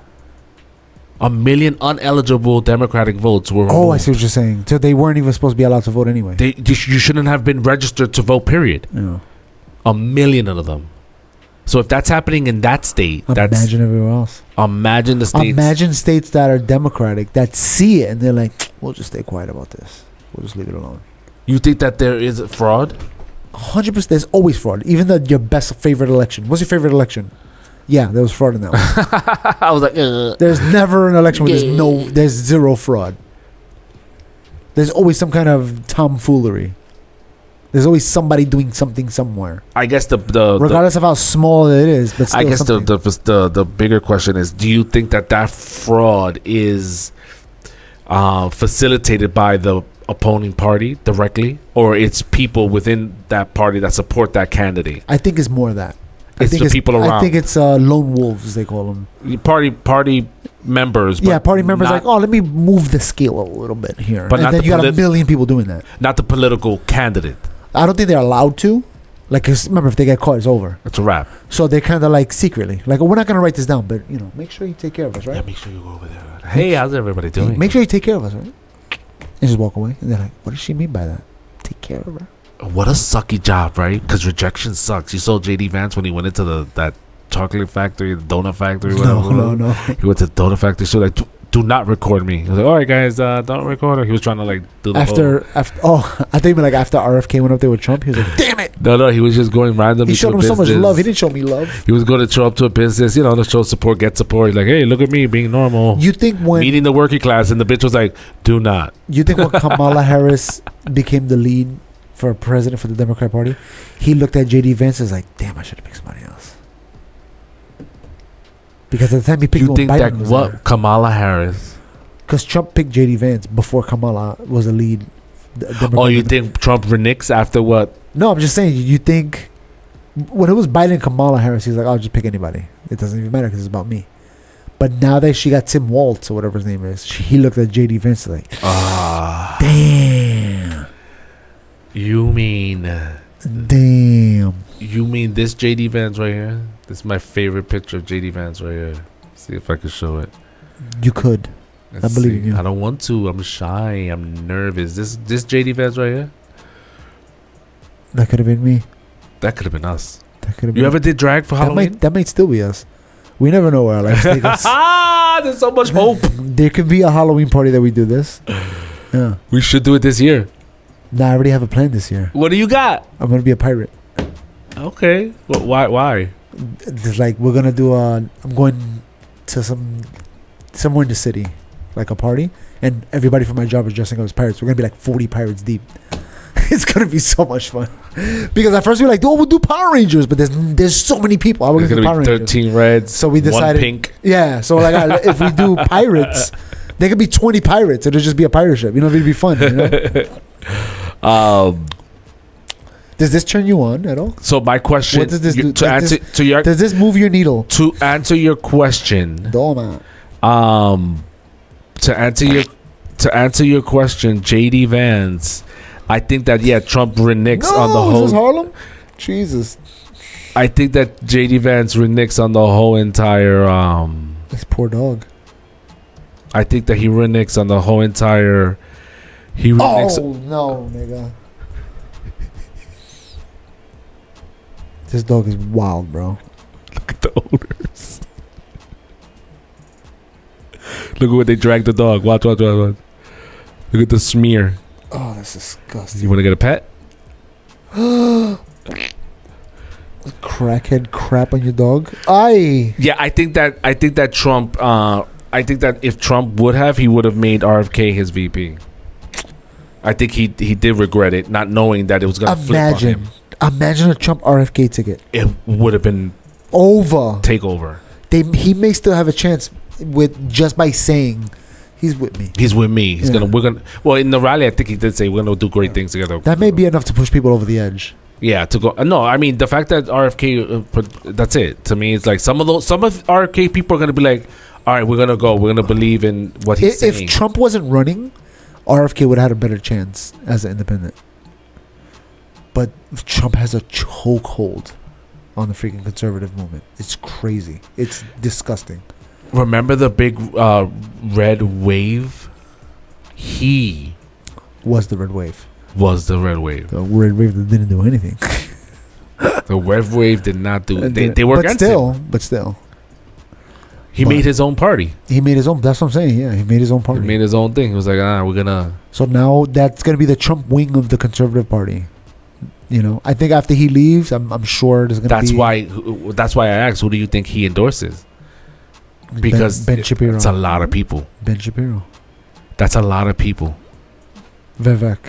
1 million uneligible Democratic votes were removed. Oh, I see what you're saying. So they weren't even supposed to be allowed to vote anyway. You shouldn't have been registered to vote, period. Yeah. 1 million of them. So if that's happening in that state, Imagine everywhere else. imagine the states. Imagine states that are Democratic that see it and they're like, we'll just stay quiet about this. We'll just leave it alone. You think that there is fraud? 100%. There's always fraud. Even your best favorite election. What's your favorite election? Yeah, there was fraud in that one. I was like, Ugh. There's never an election where there's zero fraud. There's always some kind of tomfoolery. There's always somebody doing something somewhere, I guess the regardless of how small it is. But still I guess something. the bigger question is: do you think that fraud is facilitated by the opposing party directly, or it's people within that party that support that candidate? I think it's more of that. It's the people I around. think it's lone wolves, they call them. Party members. Yeah, party members not, like, oh, let me move the scale a little bit here. But And not then the you got a polit- million people doing that. not the political candidate. I don't think they're allowed to. Like, 'cause remember, if they get caught, it's over. It's a wrap. So they're kind of like secretly, like, oh, we're not gonna write this down, but make sure you take care of us, Yeah, right? make sure you go over there. Hey, how's everybody doing? Make sure you take care of us, right? And just walk away. And they're like, what does she mean by that? Take care of her. What a sucky job, right? Because rejection sucks. You saw JD Vance when he went into that chocolate factory, the donut factory, whatever. No. He went to the donut factory. So like, do not record me. He was like, all right, guys, don't record her. He was trying to like do the After, I think even like after RFK went up there with Trump, he was like, damn it. No, he was just going randomly. He showed to him a so much business. love. He didn't show me love. He was going to show up to a business, to show support, get support. He's like, hey, look at me being normal. You think when Meeting the working class, and the bitch was like, do not. You think when Kamala Harris became the lead for president for the Democrat Party, he looked at JD Vance and was like, damn, I should have picked somebody else. Because at the time he picked You think Biden that was what Kamala Harris? because Trump picked JD Vance before Kamala was the lead. Oh, you think Trump reneged after what? No, I'm just saying. You think when it was Biden and Kamala Harris, he's like, I'll just pick anybody. It doesn't even matter because it's about me. But now that she got Tim Walz or whatever his name is, he looked at JD Vance like, damn. You mean this JD Vance right here? This is my favorite picture of JD Vance right here. See if I can show it. You could. Let's I believe see. you. I don't want to. I'm shy. I'm nervous. This JD Vance right here. That could have been me. That could have been us. That could have You been. ever did drag for Halloween? That might still be us. We never know where our lives take us. There's so much hope. There could be a Halloween party that we do this. Yeah. We should do it this year. Nah, I already have a plan this year. What do you got? I'm gonna be a pirate. Okay. Why? It's like we're gonna do I'm going to somewhere in the city, like a party, and everybody from my job is dressing up as pirates. We're gonna be like 40 pirates deep. It's gonna be so much fun. Because at first we were like, we'll do Power Rangers, but there's so many people. How are we There's gonna do Power gonna be Rangers? 13 reds. So we decided, one pink. Yeah. So like, if we do pirates, there could be 20 pirates. It'll just be a pirate ship. It'd be fun. Does this turn you on at all? So my question. What does this do? Does this move your needle? To answer your question. Doma. To answer your question, JD Vance. I think that Trump reneges on the Is whole. this Harlem? Jesus. I think that JD Vance reneges on the whole entire. This poor dog. I think that he reneges on the whole entire. He reneges. Oh no, nigga. This dog is wild, bro. Look at the odors. Look at what they dragged the dog. Watch. Look at the smear. Oh, that's disgusting. You want to get a pet? Crackhead crap on your dog. I Yeah, I think that Trump. I think that if Trump would have, he would have made RFK his VP. I think he did regret it, not knowing that it was going to flip on him. Imagine a Trump RFK ticket. It would have been Over. takeover. He may still have a chance with just by saying he's with me. He's with me. Yeah. We're gonna. Well, in the rally, I think he did say we're gonna do great things together. That may be enough to push people over the edge. Yeah, to go. No, I mean the fact that RFK. That's it. To me, it's like some of RFK people are gonna be like, all right, we're gonna go. We're gonna believe in what he's saying. If Trump wasn't running, RFK would have had a better chance as an independent. But Trump has a chokehold on the freaking conservative movement. It's crazy. It's disgusting. Remember the big red wave? He Was the red wave. was the red wave. The red wave that didn't do anything. The red wave did not do. They were against him. But still. He made his own party. He made his own. That's what I'm saying. Yeah, he made his own party. He made his own thing. He was like, we're gonna. So now that's going to be the Trump wing of the conservative party. You know, I think after he leaves, I'm sure there's going to be. That's why I asked, who do you think he endorses? Because Ben Shapiro. It's a lot of people. Ben Shapiro. That's a lot of people. Vivek.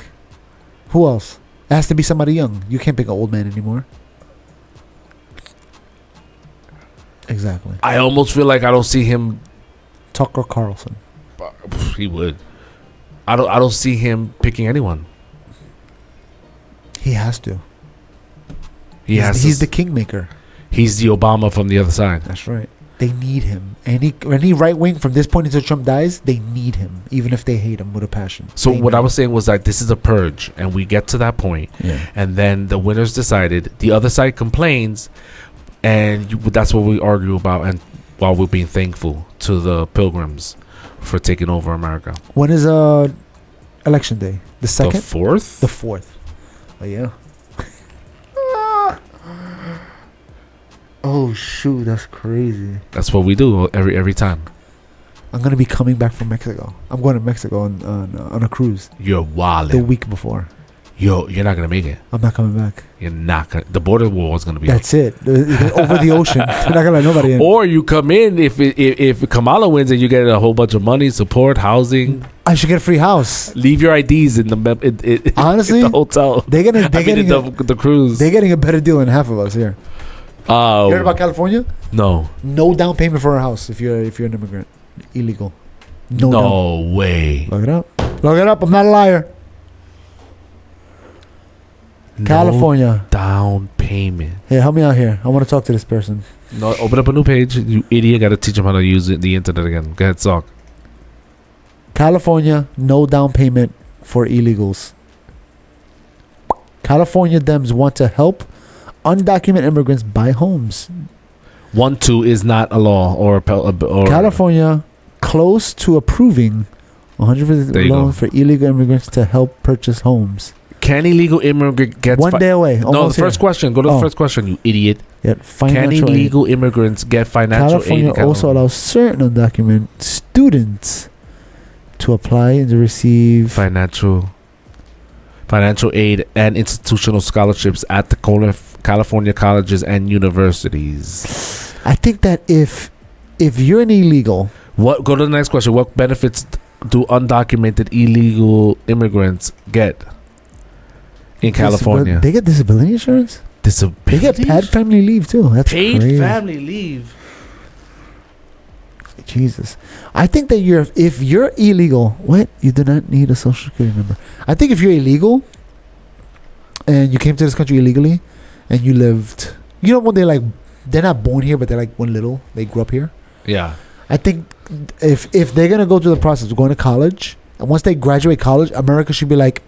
Who else? It has to be somebody young. You can't pick an old man anymore. Exactly. I almost feel like I don't see him. Tucker Carlson. He would. I don't see him picking anyone. He has to. He's the kingmaker. He's the Obama from the other side. That's right. They need him. Any right wing from this point until Trump dies, they need him, even if they hate him with a passion. So They what I need was saying was that this is a purge, and we get to that point, Yeah. and then the winners decided. The other side complains, and that's what we argue about. And while we're being thankful to the Pilgrims for taking over America, When is election day? The the second, 4th. the 4th. Oh yeah. Oh shoot, that's crazy. That's what we do every time. I'm gonna be coming back from Mexico. I'm going to Mexico on a cruise You're the wilding. week before. You're not gonna make it. I'm not coming back. You're not gonna. The border wall is gonna be. That's it. Over the ocean. They're not gonna let nobody in. Or you come in if Kamala wins and you get a whole bunch of money, support, housing. I should get a free house. Leave your IDs in the Honestly, in the hotel. They're getting the cruise. they're getting a better deal than half of us here. You heard about California? No. No down payment for a house if you're an immigrant. Illegal. No down. way. Look it up. Look it up. I'm not a liar. California. No down payment. Hey, help me out here. I want to talk to this person. No, open up a new page. You idiot! Got to teach them how to use the internet again. Go ahead, talk. California, no down payment for illegals. California Dems want to help undocumented immigrants buy homes. 1-2 is not a law or California close to approving 150 There you loan go. for illegal immigrants to help purchase homes. Can illegal immigrant get One day away. No, the almost first here. question. Go to Oh. the first question, you idiot. Yeah, Can financial aid. illegal immigrants get financial California aid? also allows certain undocumented students to apply and to receive financial aid and institutional scholarships at the California colleges and universities. I think that if you're an illegal, Go to the next question. What benefits do undocumented illegal immigrants get in California? they get disability insurance. They get paid family leave too. That's paid crazy. family leave. Jesus, I think that if you're illegal, you do not need a social security number. I think if you're illegal and you came to this country illegally and you lived, when they're not born here, but they're like when little, they grew up here. Yeah. I think if they're gonna go through the process of going to college, and once they graduate college, America should be like,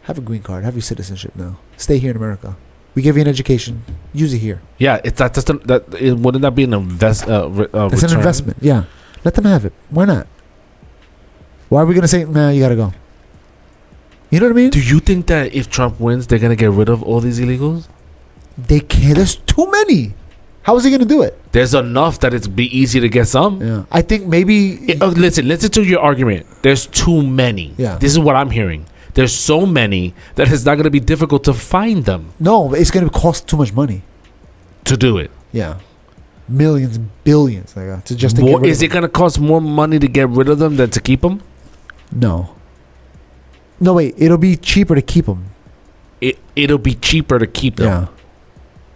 have a green card, have your citizenship now, stay here in America. We give you an education, use it here. Yeah, it's not just wouldn't that be an It's return? an investment. Yeah, let them have it. Why not? Why are we gonna say, nah, you gotta go? You know what I mean? Do you think that if Trump wins, they're gonna get rid of all these illegals? They can't. There's too many. How is he gonna do it? There's enough that it's be easy to get some. Yeah, I think maybe. Listen to your argument. There's too many. Yeah. This is what I'm hearing. There's so many that it's not going to be difficult to find them No, it's going to cost too much money. to do it. Yeah. Millions, billions. Like, to just to get More, rid is of it going to cost more money to get rid of them than to keep them? them. No. No, wait. It'll be cheaper to keep them. It'll be cheaper to keep them. Yeah.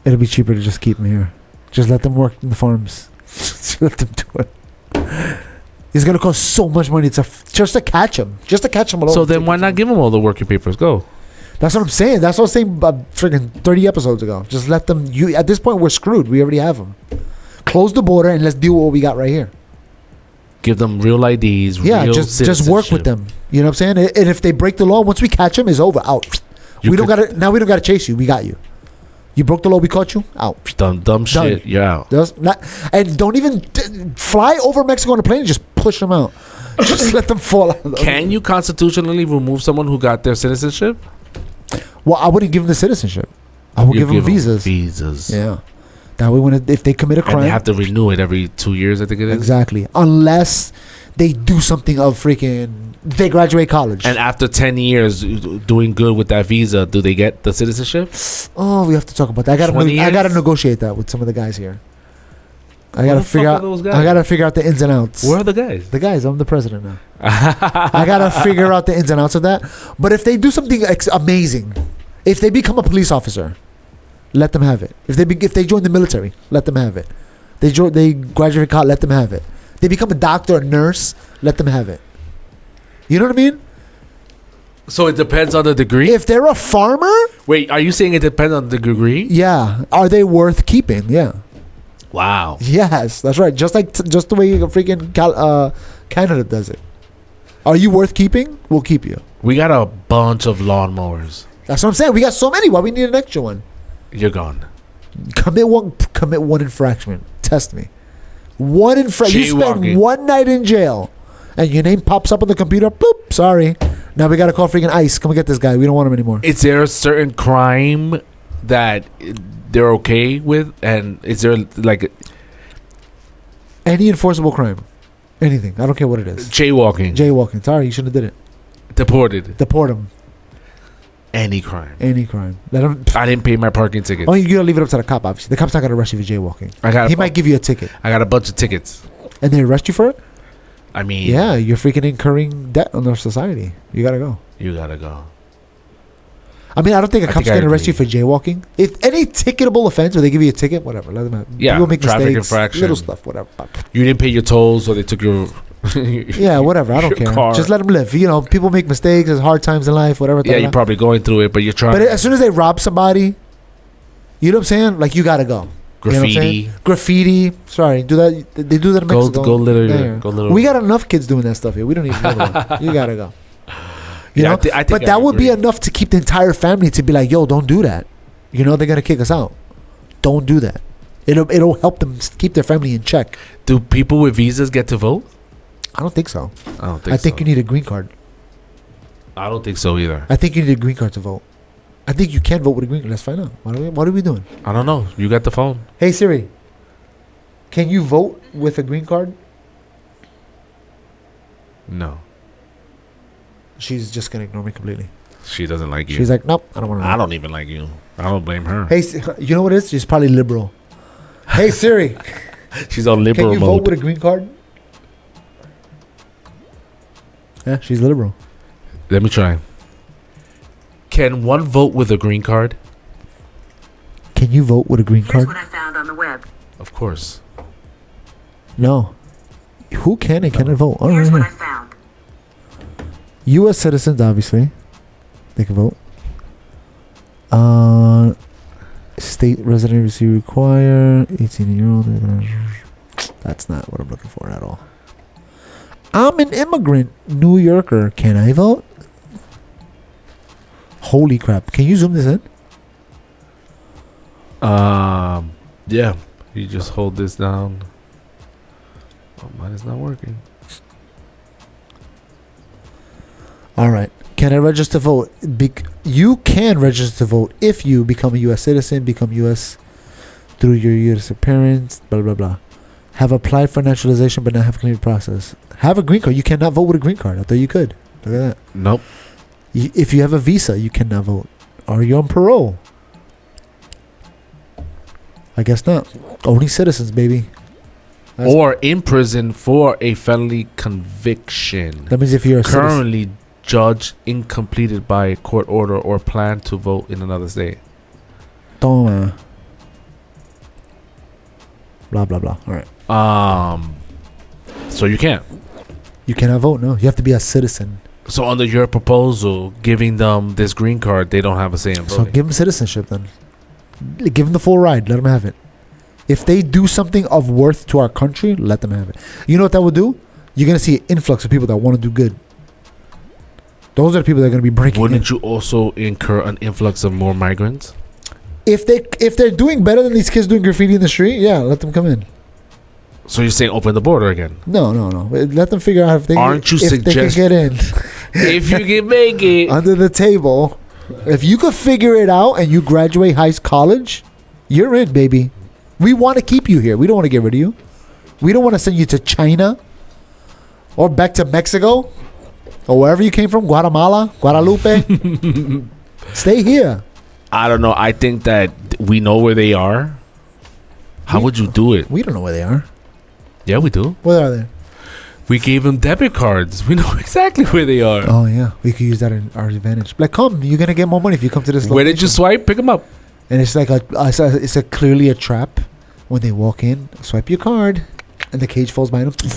It'll be cheaper to just keep them here. Just let them work in the farms. Just let them do it. It's going to cost so much money just to catch them. Just to catch them alone. So then why not give them all the working papers? Go. That's what I'm saying. That's what I was saying freaking 30 episodes ago. Just let them. At this point, we're screwed. We already have them. Close the border and let's deal with what we got right here. Give them real IDs. Yeah, real just work with them. You know what I'm saying? And if they break the law, once we catch them, it's over. Out. You We don't gotta chase you. We got you. You broke the law. We caught you. Out. Dumb shit. You're out. And don't even fly over Mexico on a plane and just push them out. Just let them fall out. Can you constitutionally remove someone who got their citizenship? Well, I wouldn't give them the citizenship. I would You give them visas. Visas. Yeah. That way, if they commit a crime, And they have to renew it every 2 years, I think it is. exactly, unless they do something of freaking, they graduate college. And after 10 years doing good with that visa, do they get the citizenship? Oh, we have to talk about that. 20 I gotta years? negotiate that with some of the guys here. I Where gotta the fuck figure are out. those guys? I gotta figure out the ins and outs. Where are the guys? The guys? I'm the president now. I gotta figure out the ins and outs of that. But if they do something amazing, if they become a police officer, let them have it. If they join the military, let them have it. They graduate college, let them have it. They become a doctor, a nurse, let them have it. You know what I mean? So it depends on the degree? If they're a farmer, Wait, are you saying it depends on the degree? yeah. Are they worth keeping? Yeah. Wow. Yes, that's right. Just the way freaking Canada does it. Are you worth keeping? We'll keep you. We got a bunch of lawnmowers. That's what I'm saying. We got so many. Why we need an extra one? You're gone. Commit one infraction. Test me. One infraction. You Jaywalking. spend one night in jail, and your name pops up on the computer. Boop. Sorry. Now we gotta call freaking ICE. Come and get this guy. We don't want him anymore. Is there a certain crime that they're okay with? And is there like Any enforceable crime, anything. I don't care what it is. jaywalking, Jaywalking. Sorry, you shouldn't have did it. deported, Deport him. any crime? Any crime. Let him. I didn't pay my parking ticket. Oh, you gotta leave it up to the cop. Obviously, the cop's not gonna arrest you for jaywalking. I He might give you a ticket, got a bunch of tickets. and they arrest you for it. I mean, Yeah, you're freaking incurring debt on our society. You gotta go. you gotta go. I mean, I don't think a I cop's think I gonna arrest you for agree. jaywalking. If any ticketable offense, or they give you a ticket, whatever. Let them have. Yeah, People make traffic mistakes, infraction. little stuff, whatever. You didn't pay your tolls, so they took your. Yeah, whatever. I don't your care. car. Just let them live. You know, people make mistakes. There's hard times in life, whatever. Yeah, you're probably going through it, but you're trying. But as soon as they rob somebody, you know what I'm saying? Like, you gotta go. You know what I'm saying? graffiti. Graffiti. Sorry, do that. They do that in Go- Mexico. go litter- Yeah. go litter. We got enough kids doing that stuff here. We don't need another one. You gotta go. You Yeah, know, I think but I that would be agree. enough to keep the entire family to be like, "Yo, don't do that." You know, they're gonna kick us out. Don't do that. It'll help them keep their family in check. Do people with visas get to vote? I don't think so. I don't think. I think so. you need a green card. I don't think so either. I think you need a green card to vote. I think you can vote with a green card. Let's find out. What are we doing? I don't know. You got the phone. Hey Siri, can you vote with a green card? No, She's just gonna ignore me completely. she doesn't like you. She's like, nope, I don't want to. I don't even like you. I don't blame her. Hey, you know what it is? She's probably liberal. Hey Siri, She's on can liberal you vote mode. with a green card? Yeah, she's liberal. Let me try. Can one vote with a green card? Can you vote with a green Here's card? what I found on the web. Of course. No. Who can and cannot vote? Oh, Here's right what I here. found. U.S. citizens, obviously, they can vote. State residency require 18-year-old. That's not what I'm looking for at all. I'm an immigrant, New Yorker. Can I vote? Holy crap! Can you zoom this in? Yeah. You just hold this down. Oh, mine is not working. All right. Can I register to vote? You can register to vote if you become a U.S. citizen, become U.S. through your U.S. parents, blah, blah, blah. Have applied for naturalization but not have a clear process. Have a green card. You cannot vote with a green card. I thought you could. Look at that. Nope. If you have a visa, you cannot vote. Are you on parole? I guess not. Only citizens, baby. That's- Or in prison for a felony conviction. That means if you're a citizen. Currently judged incompleted by a court order or plan to vote in another state. Toma. Blah, blah, blah. All right. So you can't. You cannot vote, no. You have to be a citizen. So under your proposal, giving them this green card, they don't have a say in So voting. give them citizenship then. Give them the full ride. Let them have it. If they do something of worth to our country, let them have it. You know what that will do? You're going to see an influx of people that want to do good. Those are the people that are going to be breaking Wouldn't in. you also incur an influx of more migrants? If they're doing better than these kids doing graffiti in the street, yeah, let them come in. So you're saying open the border again? No. Let them figure out if they Aren't you if they can suggest- get in If you can make it. under the table. If you could figure it out and you graduate college, you're in, baby. We want to keep you here. We don't want to get rid of you. We don't want to send you to China or back to Mexico or wherever you came from, Guatemala, Guadalupe. Stay here. I don't know. I think that we know where they are. How would you do it? We don't know where they are. Yeah, we do. Where are they? We gave them debit cards. We know exactly where they are. Oh, yeah. We could use that in our advantage. Like, come. You're going to get more money if you come to this Where did you location. swipe? Pick them up. And it's like it's a clearly a trap. When they walk in, swipe your card, and the cage falls behind them.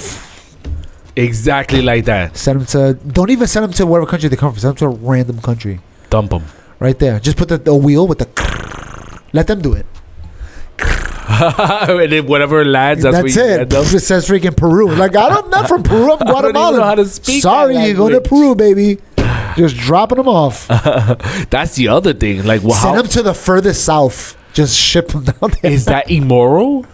Exactly like that. Send them to. Don't even send them to whatever country they come from. Send them to a random country. Dump them. Right there. Just put the wheel with the. Let them do it. And then whatever lands, that's That's where you it. end up. It says freaking Peru. Like I'm not from Peru. I'm I don't even Guatemala. know how to speak Sorry, that you're going to language. Peru, baby. Just dropping them off. That's the other thing. Like, Send how them to the furthest south. Just ship them down there. is that immoral?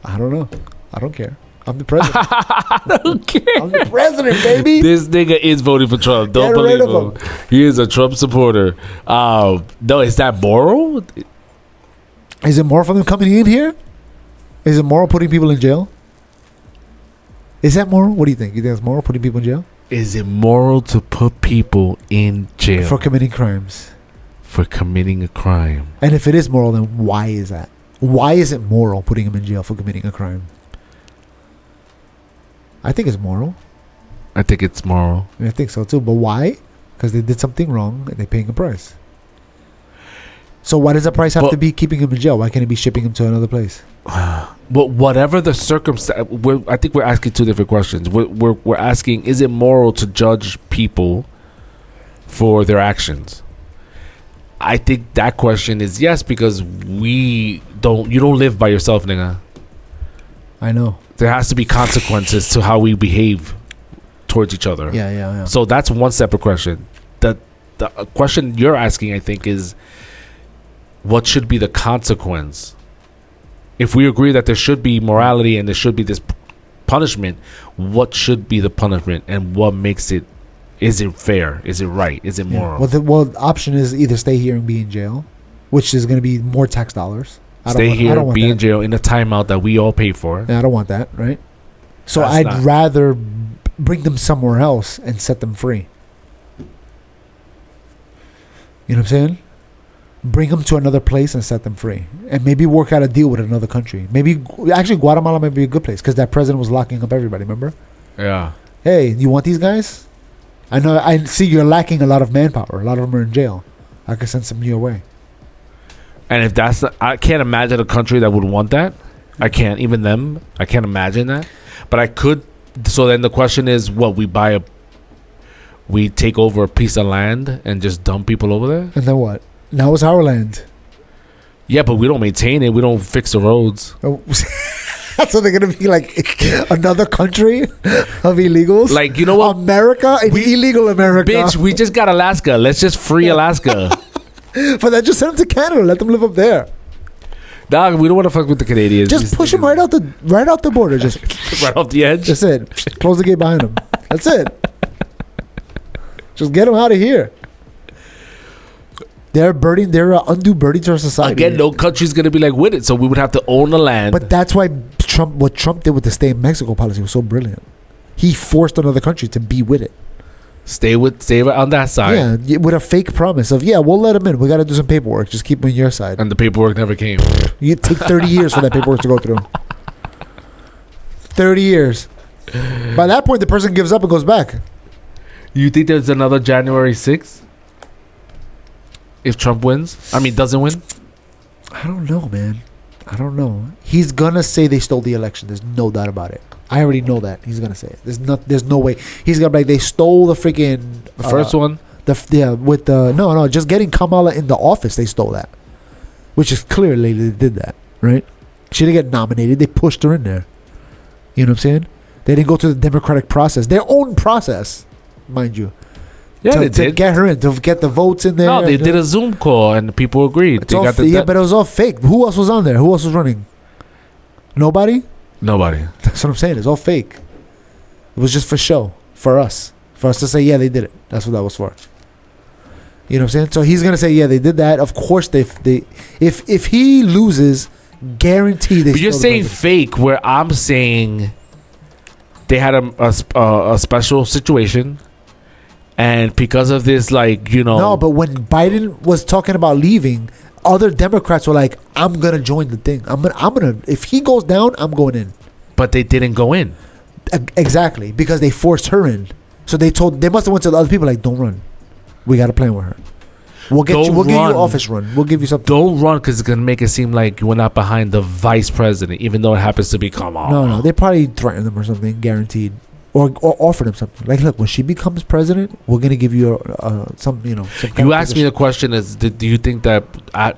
I don't know. I don't care. I'm the president. I don't care. I'm the president, baby. This nigga is voting for Trump. Don't Get believe rid of him. He is a Trump supporter. No, is that moral? Is it moral for them coming in here? Is it moral putting people in jail? Is that moral? What do you think? You think it's moral putting people in jail? Is it moral to put people in jail For committing crimes. for committing a crime? And if it is moral, then why is that? Why is it moral putting them in jail for committing a crime? I think it's moral. I think it's moral. I think so too. But why? Because they did something wrong and they're paying a price. So why does the price have But- to be keeping him in jail? Why can't it be shipping him to another place? But whatever the circumstance, I think we're asking two different questions. We're asking, is it moral to judge people for their actions? I think that question is yes, because you don't live by yourself, nigga. I know. There has to be consequences to how we behave towards each other. Yeah. So that's one separate question. The question you're asking, I think, is what should be the consequence? If we agree that there should be morality and there should be this punishment, what should be the punishment and what makes it? Is it fair? Is it right? Is it moral? Well, the option is either stay here and be in jail, which is going to be more tax dollars. Stay I here, don't want be that. in jail in a timeout that we all pay for. Yeah, I don't want that, right? So That's I'd not- rather bring them somewhere else and set them free. You know what I'm saying? Bring them to another place and set them free. And maybe work out a deal with another country. Actually, Guatemala might be a good place because that president was locking up everybody, remember? Yeah. Hey, you want these guys? I see you're lacking a lot of manpower. A lot of them are in jail. I could send some your way. And if that's I can't imagine a country that would want that. I can't. Even them. I can't imagine that. But I could. So then the question is, what we take over a piece of land and just dump people over there? And then what? Now it's our land. Yeah, but we don't maintain it. We don't fix the roads. Oh, so they're gonna be like another country of illegals. Like, you know what? America, an illegal America. Bitch, we just got Alaska. Let's just free Alaska. For that, just send them to Canada. Let them live up there. Dog, we don't want to fuck with the Canadians. Just These push them niggas- right out the border. Just right off the edge. that's it. Close the gate behind them. That's it. Just get them out of here. They're burden. They're an undue burden to our society. Again, no country's gonna be like with it, so we would have to own the land. But that's why what Trump did with the stay in Mexico policy was so brilliant. He forced another country to be with it. Stay on that side. Yeah, with a fake promise of we'll let him in. We got to do some paperwork. Just keep him on your side. And the paperwork never came. You take 30 years for that paperwork to go through. 30 years. By that point, the person gives up and goes back. You think there's another January 6th? If Trump doesn't win? I don't know, man. I don't know. He's gonna say they stole the election. There's no doubt about it. I already know that. He's gonna say it. There's no way. He's gonna be like, they stole the freaking The first one? Just getting Kamala in the office, they stole that. Which is clearly they did that, right? She didn't get nominated. They pushed her in there. You know what I'm saying? They didn't go through the democratic process. Their own process, mind you. Yeah, they to did. get her in, to get the votes in there. No, they did a Zoom call and people agreed. But it was all fake. Who else was on there? Who else was running? Nobody? Nobody. That's what I'm saying. It's all fake. It was just for show. For us. For us to say, yeah, they did it. That's what that was for. You know what I'm saying? So he's going to say, yeah, they did that. Of course, if he loses, guaranteed they But you're saying fake where I'm saying they had a special situation. And because of this, No, but when Biden was talking about leaving, other Democrats were like, I'm going to join the thing. I'm gonna. If he goes down, I'm going in. But they didn't go in. Exactly. Because they forced her in. So they must have went to the other people like, don't run. We got a plan with her. We'll give you an office run. We'll give you something. Don't run because it's going to make it seem like we're not behind the vice president, even though it happens to be Kamala. No. They probably threatened them or something, guaranteed. Or offered him something. Like, look, when she becomes president, we're going to give you some You asked me the question is, do you think that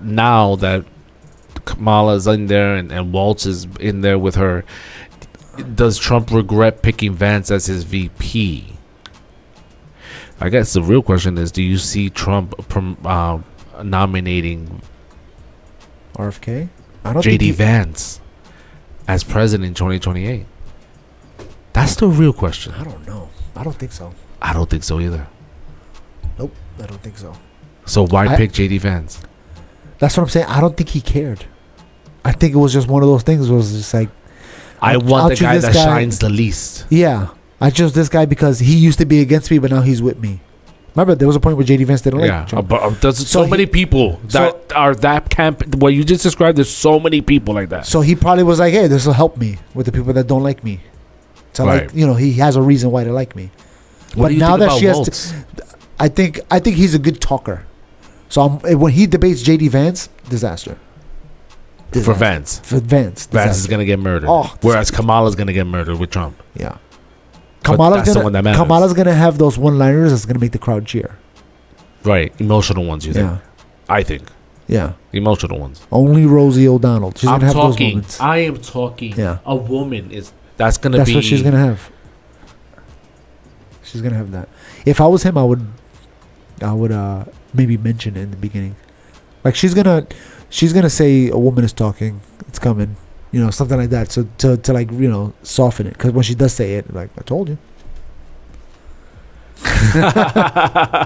now that Kamala's in there and Waltz is in there with her, does Trump regret picking Vance as his VP? I guess the real question is, do you see Trump nominating RFK? J.D. Vance as president in 2028? That's the real question. I don't know. I don't think so. I don't think so either. Nope, I don't think so. So why pick J.D. Vance? That's what I'm saying. I don't think he cared. I think it was just one of those things. Was just like, I want the guy that shines the least. Yeah, I chose this guy because he used to be against me, but now he's with me. Remember, there was a point where J.D. Vance didn't like Trump. But there's so many people that are that camp. What you just described, there's so many people like that. So he probably was like, hey, this will help me with the people that don't like me. So right. He has a reason why to like me. What do you think about Waltz? I think he's a good talker. So when he debates J.D. Vance, disaster. For Vance. Vance is gonna get murdered. Whereas Kamala's gonna get murdered with Trump. Yeah. That's the one that matters. Kamala's gonna have those one-liners that's gonna make the crowd cheer. Right, emotional ones. You think? Yeah. I think. Yeah. Emotional ones. Only Rosie O'Donnell. She's gonna have those moments. I am talking. Yeah. A woman is. That's what she's gonna have. She's gonna have that. If I was him, I would maybe mention it in the beginning. Like she's gonna say a woman is talking. It's coming. Something like that. So to soften it. Because when she does say it, like, I told you.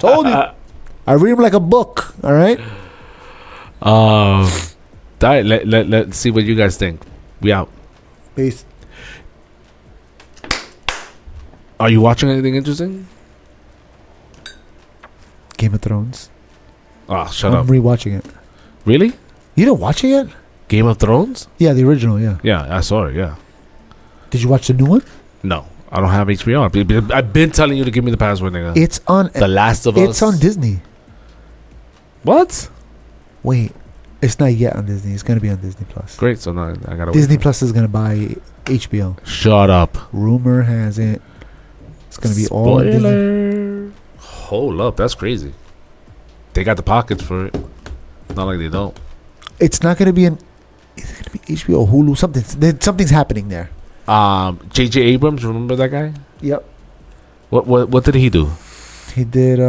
Told you. I read him like a book. All right. Let's see what you guys think. We out. Peace. Are you watching anything interesting? Game of Thrones. Oh, shut up. I'm rewatching it. Really? You didn't watch it yet? Game of Thrones? Yeah, the original, yeah. Yeah, I saw it, yeah. Did you watch the new one? No, I don't have HBO. I've been telling you to give me the password, nigga. It's on... The Last of Us. It's on Disney. What? Wait. It's not yet on Disney. It's going to be on Disney+. Great, so now I gotta Disney Plus is going to buy HBO. Shut up. Rumor has it. It's going to be all on Disney. Hold up, that's crazy. They got the pockets for it. Not like they don't. It's not going to be is it going to be HBO or Hulu? Something's happening there. J.J. Abrams, remember that guy? Yep. What did he do? He did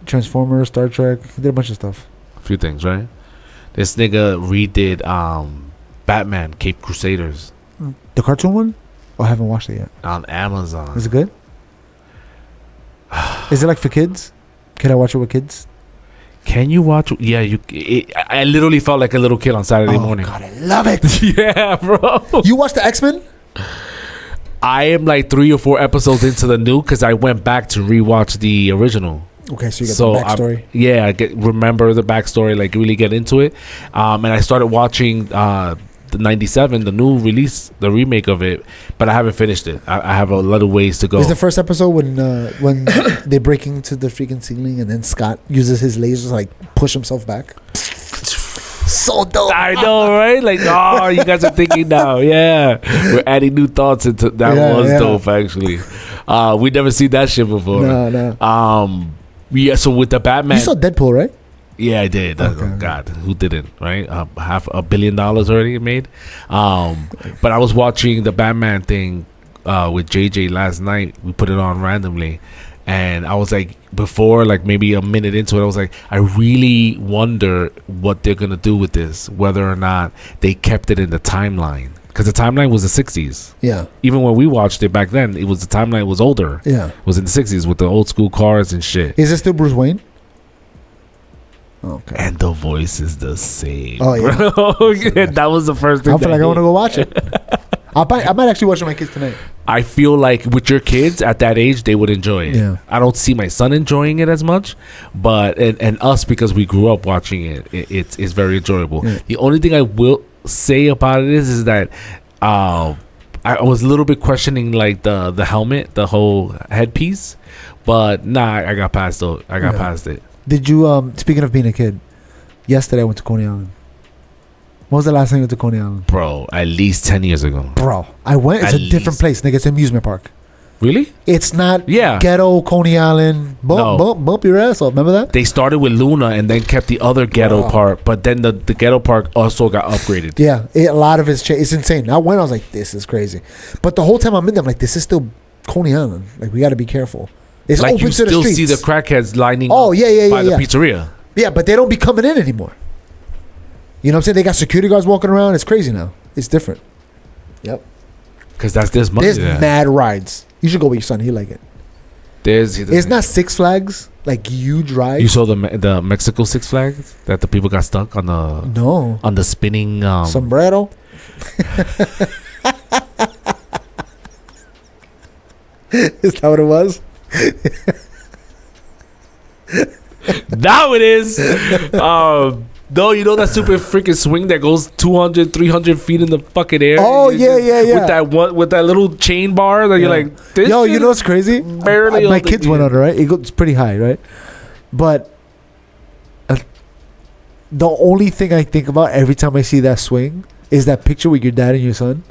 Transformers, Star Trek. He did a bunch of stuff. A few things, right? This nigga redid Batman, Cape Crusaders. The cartoon one? Oh, I haven't watched it yet. On Amazon. Is it good? Is it like for kids? Can I watch it with kids? Can you watch? Yeah, I literally felt like a little kid on Saturday morning. God, I love it. Yeah, bro. You watched the X-Men? I am like 3 or 4 episodes into the new because I went back to rewatch the original. Okay, so you got So the backstory. I remember the backstory, like really get into it. And I started watching the 97, the new release, the remake of it, but I haven't finished it. I have a lot of ways to go. Is the first episode when they break into the freaking ceiling and then Scott uses his lasers to like push himself back? So dope. I know, right? Like, oh, you guys are thinking now. Yeah, we're adding new thoughts into that. Was dope, actually. We never seen that shit before. No. Yeah. So with the Batman, You saw Deadpool, right? yeah, I did. Okay. Oh, God, who didn't? Right? $500 million already made. But I was watching the Batman thing with JJ last night. We put it on randomly. And I was like, before, like maybe a minute into it, I was like, I really wonder what they're going to do with this, whether or not they kept it in the timeline. Because the timeline was the 60s. Yeah. Even when we watched it back then, the timeline was older. Yeah. It was in the 60s with the old school cars and shit. Is it still Bruce Wayne? Okay. And the voice is the same. Oh, yeah. bro. Yeah, that was the first thing. I feel like I want to go watch it. I might actually watch it with my kids tonight. I feel like with your kids at that age, they would enjoy it. Yeah. I don't see my son enjoying it as much, but and us, because we grew up watching it, it's very enjoyable. Yeah. The only thing I will say about it is that I was a little bit questioning like the helmet, the whole headpiece, but I got past it. Past it. Did you, speaking of being a kid, yesterday I went to Coney Island. When was the last time you went to Coney Island? Bro, at least 10 years ago. Bro, I went. It's At a different least. place, nigga. It's an amusement park. Really? It's not Yeah. ghetto Coney Island. Bump your ass off. Remember that? They started with Luna and then kept the other ghetto Wow. part, but then the ghetto park also got upgraded. Yeah, a lot of it's it's insane. I went, I was like, this is crazy. But the whole time I'm in there, I'm like, this is still Coney Island. Like, we got to be careful. It's Like open you to the still streets. see the crackheads lining Oh, up yeah, by the yeah. pizzeria. Yeah, but they don't be coming in anymore. You know what I'm saying? They got security guards walking around. It's crazy now. It's different. Yep. Because there's money There's there. mad rides. You should go with your son. He like it. It's not Six Flags, like huge rides. You saw the Mexico Six Flags that the people got stuck on the spinning sombrero. Is that what it was? Now it is. No, you know that super freaking swing that goes 200, 300 feet in the fucking air. Oh, You yeah. with that little chain bar that you're like, this Yo, shit you know what's crazy? barely My holding kids me went in. on it, right? It goes pretty high, right? But the only thing I think about every time I see that swing is that picture with your dad and your son.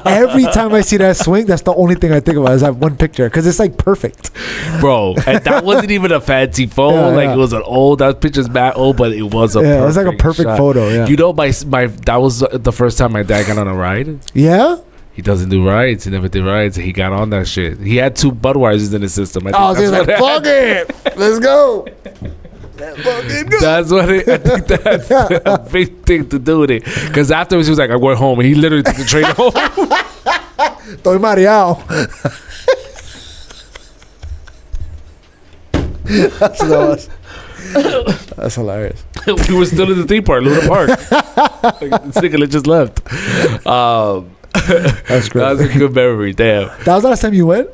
Every time I see that swing, that's the only thing I think about is that one picture because it's like perfect. Bro, and that wasn't even a fancy phone. Yeah, like yeah. it was an old. That picture's bad old, but it was a It was like a perfect shot. photo. Yeah. You know, my that was the first time my dad got on a ride. Yeah. He doesn't do rides. He never did rides. He got on that shit. He had 2 Budweisers in his system. I was like, fuck it, let's go. That's what I think that's a big thing to do with it. Because afterwards he was like, I went home, and he literally took the train home. Estoy mareado. That's what that was. That's hilarious. We were still in the theme park, Luna Park. This nigga just left. That's great. That was a good memory. Damn. That was the last time you went?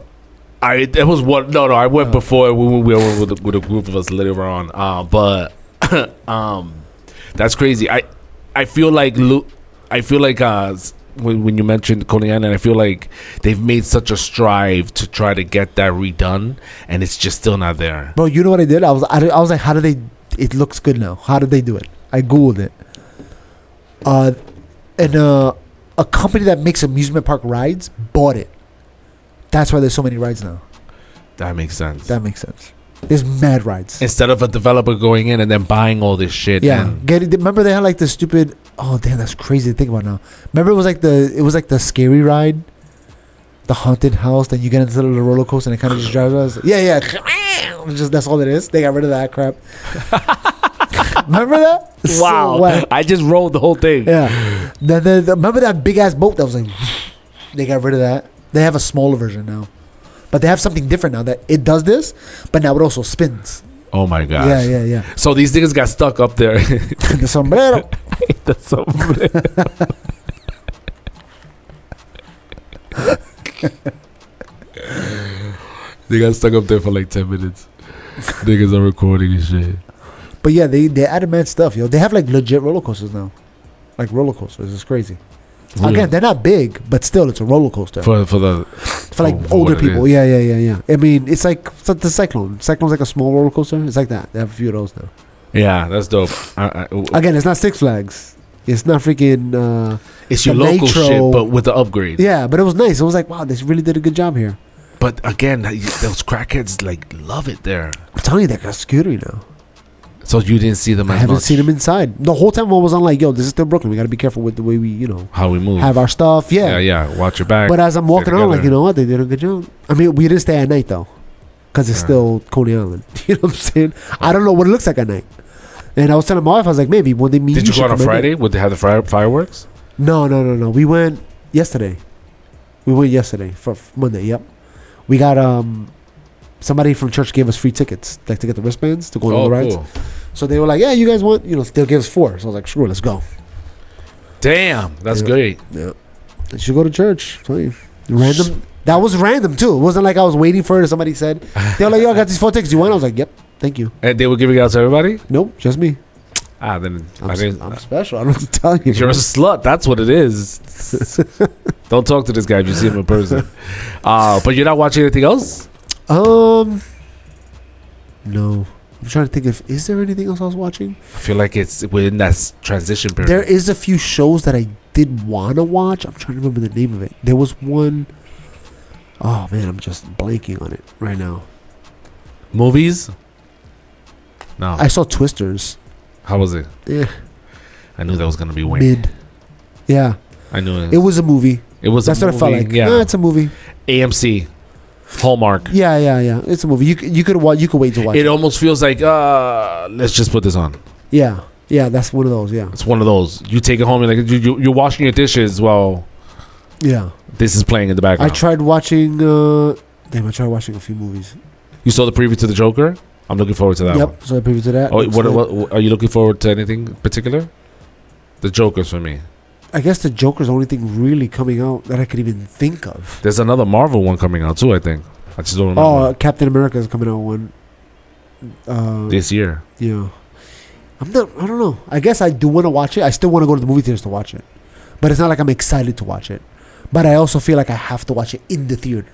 It was one. No, I went before. We went with a group of us later on. But that's crazy. I feel like when you mentioned Coney Island, I feel like they've made such a strive to try to get that redone, and it's just still not there. Bro, you know what I did? I was like, how do they? It looks good now. How did they do it? I googled it. And a company that makes amusement park rides bought it. That's why there's so many rides now. That makes sense. That makes sense. There's mad rides. Instead of a developer going in and then buying all this shit. Yeah. And Remember they had like the stupid. Oh damn, that's crazy to think about now. Remember it was like the scary ride, the haunted house. Then you get into the little roller coaster and it kind of just drives us. Yeah. Just that's all it is. They got rid of that crap. Remember that? wow. So whack. I just rolled the whole thing. Yeah. Then remember that big ass boat that was like. They got rid of that. They have a smaller version now, but they have something different now that it does this, but now it also spins. Oh my gosh. Yeah. So these niggas got stuck up there. The sombrero. The sombrero. They got stuck up there for like 10 minutes. Niggas are recording and shit. But yeah, they added mad stuff, yo. They have like legit roller coasters now. Like roller coasters. It's crazy. Really? Again, they're not big, but still, it's a roller coaster. For like for older what it people. is. Yeah. I mean, it's like the Cyclone. Cyclone's like a small roller coaster. It's like that. They have a few of those now. Yeah, that's dope. Again, it's not Six Flags. It's not freaking. It's your the local Nitro. shit, but with the upgrade. Yeah, but it was nice. It was like, wow, they really did a good job here. But again, those crackheads like love it there. I'm telling you, they got security now. So you didn't see them I as haven't much? seen them inside. The whole time I was on like, yo, this is still Brooklyn. We got to be careful with the way we, How we move. have our stuff. Yeah. Watch your back. But as I'm Stay walking around, like, together. you know what? They did a good job. I mean, we didn't stay at night, though. Because it's still Coney Island. You know what I'm saying? I don't know what it looks like at night. And I was telling my wife, I was like, maybe when they meet Did you go on a should come in. Friday? Would they have the fireworks? No. We went yesterday. For Monday, yep. We got, somebody from church gave us free tickets, like to get the wristbands to go on all the rides. Cool. So they were like, yeah, you guys want, they'll give us 4. So I was like, sure, let's go. Damn, that's Yeah. great. Yeah. You should go to church. Tell you. Random. That was random, too. It wasn't like I was waiting for it. Somebody said, they were like, yo, I got these 4 tickets. You want? I was like, yep, thank you. And they were giving it out to everybody? Nope, just me. Then I'm special. I don't know what to tell you. You're a slut. That's what it is. Don't talk to this guy if you see him in person. But you're not watching anything else? No. I'm trying to think is there anything else I was watching? I feel like it's within that transition period. There is a few shows that I did want to watch. I'm trying to remember the name of it. There was one. Oh man, I'm just blanking on it right now. Movies? No. I saw Twisters. How was it? Yeah, I knew that was gonna be weird. mid. Yeah, I knew it was a movie. It was. That's a what it felt movie, like. Yeah. No, it's a movie. AMC, Hallmark. Yeah. It's a movie. You could watch. You could wait to watch It it. almost feels like let's just put this on. Yeah. That's one of those. Yeah. It's one of those. You take it home and like you're washing your dishes while Yeah. this is playing in the I background. tried watching. I tried watching a few movies. You saw the preview to the Joker? I'm looking forward to that one. Yep. So I preview to that. Oh, Looks what good. are you looking forward to? Anything particular? The Joker's for me. I guess the Joker's the only thing really coming out that I could even think of. There's another Marvel one coming out too. I think. I just don't remember. Oh, Captain America is coming out one. This year. Yeah. I don't know. I guess I do want to watch it. I still want to go to the movie theaters to watch it, but it's not like I'm excited to watch it. But I also feel like I have to watch it in the theater.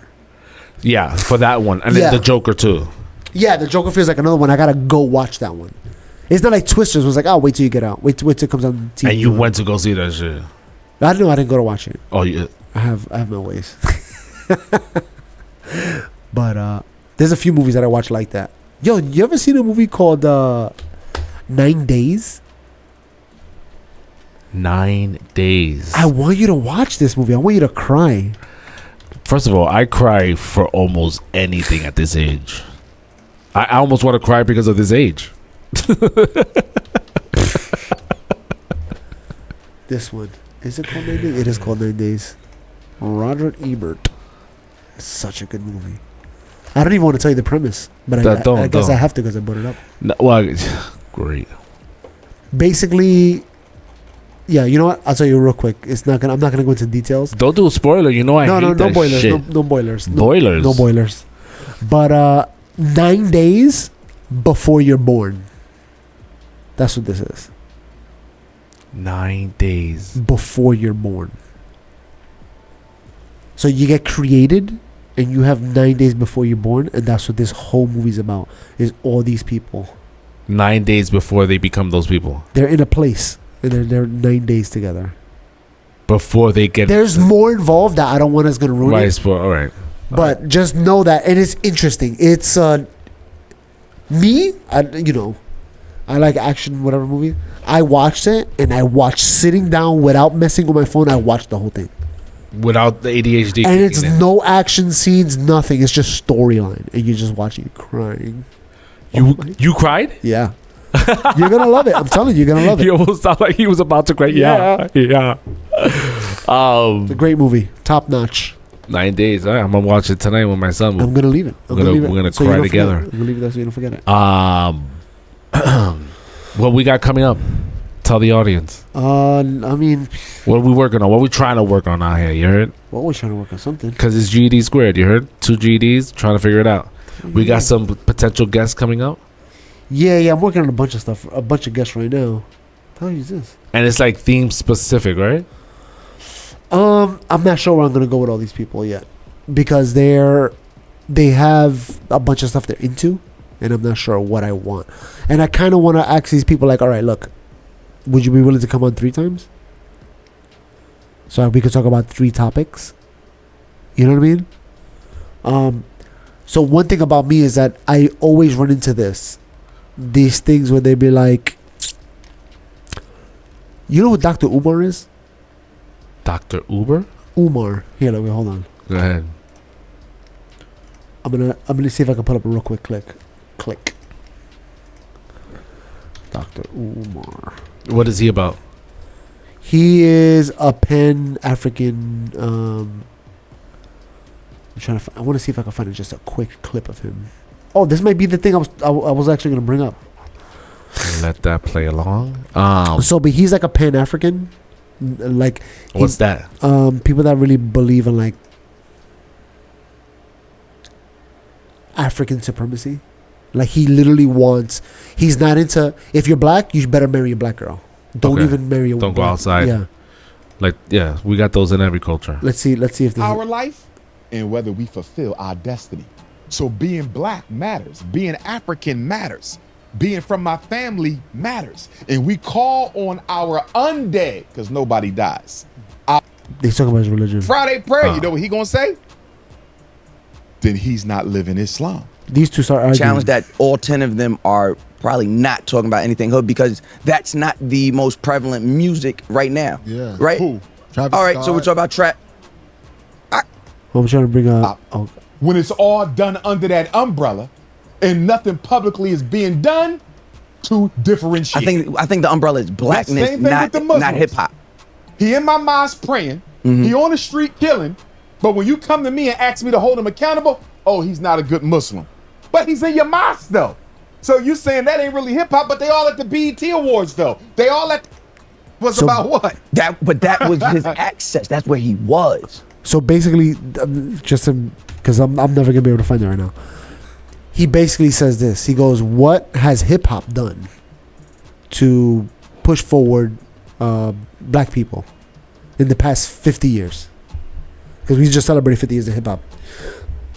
Yeah, for that one, and Yeah. then the Joker too. Yeah, the Joker feels like another one. I gotta go watch that one. It's not like Twisters was like, oh, wait till you get out. Wait till it comes on TV. And you went to go see that shit. I know I didn't go to watch it. Oh yeah. I have my ways. But there's a few movies that I watch like that. Yo, you ever seen a movie called 9 Days? 9 days. I want you to watch this movie. I want you to cry. First of all, I cry for almost anything at this age. I almost want to cry because of this age. This one. Is it called 9 Days? It is called 9 Days. Roger Ebert. Such a good movie. I don't even want to tell you the premise, but I guess I have to because I brought it up. No, well, great. Basically, yeah, you know what? I'll tell you real quick. I'm not gonna go into details. Don't do a spoiler. You know I hate No that boilers. shit. No boilers. Boilers? No boilers. But 9 days before you're born. That's what this is. 9 days. Before you're born. So you get created and you have 9 days before you're born, and that's what this whole movie's about. Is all these people. 9 days before they become those people. They're in a place and they're 9 days together. Before they get. There's more involved that I don't want us gonna ruin Right. it. All right. But just know that, and it's interesting. It's I like action, whatever movie. I watched it, and I watched sitting down without messing with my phone. I watched the whole thing, Without the ADHD. and it's kicking in. no action scenes, nothing. It's just storyline, and you're just watching it crying. You cried? Yeah, you're gonna love it. I'm telling you, you're gonna love He it. almost sounded like he was about to cry. Yeah. It's a great movie, top notch. 9 days. All right, I'm gonna watch it tonight with my son. I'm gonna leave it. We're gonna So you cry don't together. forget. I'm gonna leave it there so you don't forget it. What we got coming up? Tell the audience. I mean, What are we working on? What are we trying to work on out here? You heard? We're always trying to work on something. Because it's GED squared. You heard? 2 GEDs, trying to figure it out. We got some potential guests coming up. Yeah, I'm working on a bunch of stuff, a bunch of guests right now. What the hell is this? And it's like theme specific, right? I'm not sure where I'm gonna go with all these people yet, because they have a bunch of stuff they're into, and I'm not sure what I want. And I kind of want to ask these people, like, all right, look, would you be willing to come on 3 times? So we could talk about 3 topics. You know what I mean? So one thing about me is that I always run into these things where they be like, you know who Dr. Umar is? Dr. Uber? Umar. Here, let me hold on. Go ahead. I'm gonna see if I can put up a real quick click. Dr. Umar. What is he about? He is a Pan-African. I'm trying to. I want to see if I can find just a quick clip of him. Oh, this might be the thing I was actually gonna bring up. Let that play along. But he's like a Pan-African. Like, What's that? People that really believe in like African supremacy. Like, he literally wants. He's not into. If you're black, you better marry a black girl. Don't Okay. even marry a. Don't go outside. Yeah. Like, yeah, we got those in every culture. Let's see if this. Our life and whether we fulfill our destiny. So being black matters. Being African matters. Being from my family matters. And we call on our undead because nobody dies. They talk about his religion. Friday prayer, you know what he gonna say? Then he's not living Islam. These two start arguing. Challenge that all 10 of them are probably not talking about anything hood, because that's not the most prevalent music right now. Yeah. Right? Who? Travis All right, Scott. so we're talking about trap. I'm trying to bring up. When it's all done under that umbrella and nothing publicly is being done to differentiate. I think the umbrella is blackness, Same thing not with the Muslims. not hip hop. He in my mosque praying. He on the street killing. But when you come to me and ask me to hold him accountable, oh, he's not a good Muslim. But he's in your mosque though. So you saying that ain't really hip hop, but they all at the BET Awards though. They all at was about what? But that was his access. That's where he was. So basically, just because I'm never gonna be able to find it right now. He basically says this. He goes, "What has hip hop done to push forward black people in the past 50 years?" Because we just celebrated 50 years of hip hop.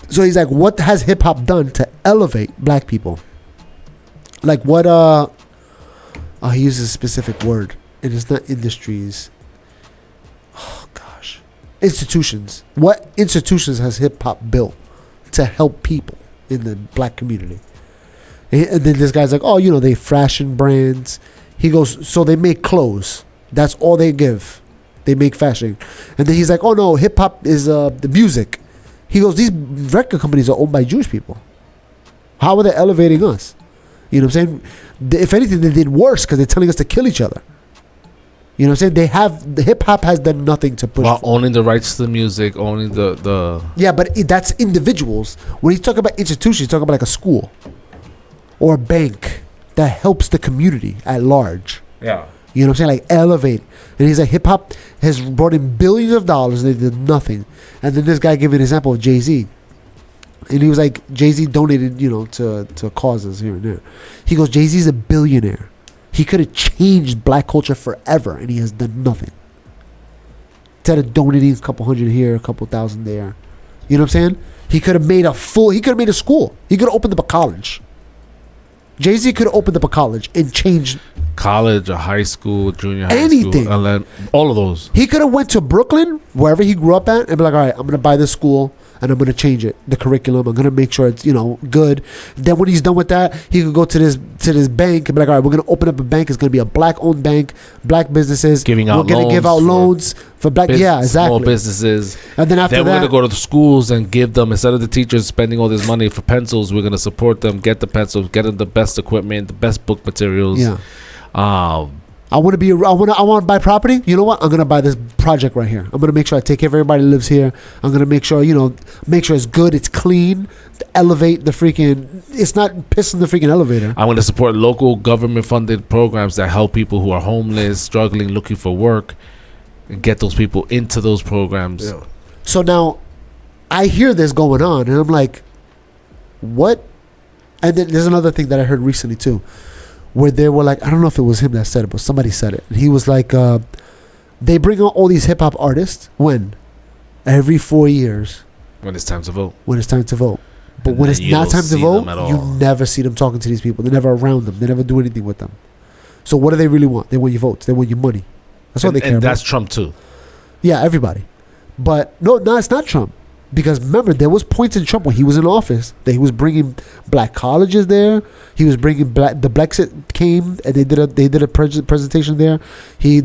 So he's like, "What has hip hop done to elevate black people?" Like what? He uses a specific word, and it's not industries. Oh gosh, institutions. What institutions has hip hop built to help people in the black community? And then this guy's like, "Oh, you know, they fashion brands." He goes, "So they make clothes. That's all they give. They make fashion." And then he's like, "Oh no, hip hop is the music." He goes, "These record companies are owned by Jewish people. How are they elevating us?" You know what I'm saying? If anything, they did worse because they're telling us to kill each other. You know what I'm saying? The hip hop has done nothing to push. While owning the rights to the music, owning the Yeah, but that's individuals. When he's talking about institutions, he's talking about like a school or a bank that helps the community at large. yeah. You know what I'm saying? Like elevate. And he's like, hip hop has brought in billions of dollars and they did nothing. And then this guy gave an example of Jay-Z. And he was like, Jay-Z donated, you know, to causes here and there. He goes, Jay-Z's a billionaire. He could have changed black culture forever, and he has done nothing. Instead of donating a couple hundred here, a couple thousand there. You know what I'm saying? He could have made a school. He could have opened up a college. Jay-Z could have opened up a college and changed College, a high school, junior high anything. school, and then all of those. He could have went to Brooklyn, wherever he grew up at, and be like, all right, I'm going to buy this school and I'm going to change it, the curriculum. I'm going to make sure it's, you know, good. Then when he's done with that, he could go to this bank and be like, all right, we're going to open up a bank. It's going to be a black-owned bank, black businesses. Giving out We're going to give out loans for black. Yeah, exactly. Small businesses. And then after we're that, going to go to the schools and give them, instead of the teachers spending all this money for pencils, we're going to support them, get the pencils, get them the best equipment, the best book materials. yeah. I want to buy property. You know what? I'm going to buy this project right here. I'm going to make sure I take care of everybody who lives here. I'm going to make sure, make sure it's good, it's clean, elevate the freaking, it's not pissing the freaking elevator. I'm going to support local government funded programs that help people who are homeless, struggling, looking for work, and get those people into those programs. Yeah. So now I hear this going on, and I'm like, what? And then there's another thing that I heard recently too, where they were like, I don't know if it was him that said it, but somebody said it. And he was like, they bring out all these hip hop artists when? Every 4 years. When it's time to vote. When it's time to vote. But And when then it's you not don't time to see vote, them at you all. never see them talking to these people. They're never around them. They never do anything with them. So what do they really want? They want your votes. They want your money. That's what they care And about. that's Trump too. Yeah, everybody. But no, it's not Trump. Because remember, there was points in Trump when he was in office that he was bringing black colleges there. He was bringing the Brexit came and they did a presentation there. He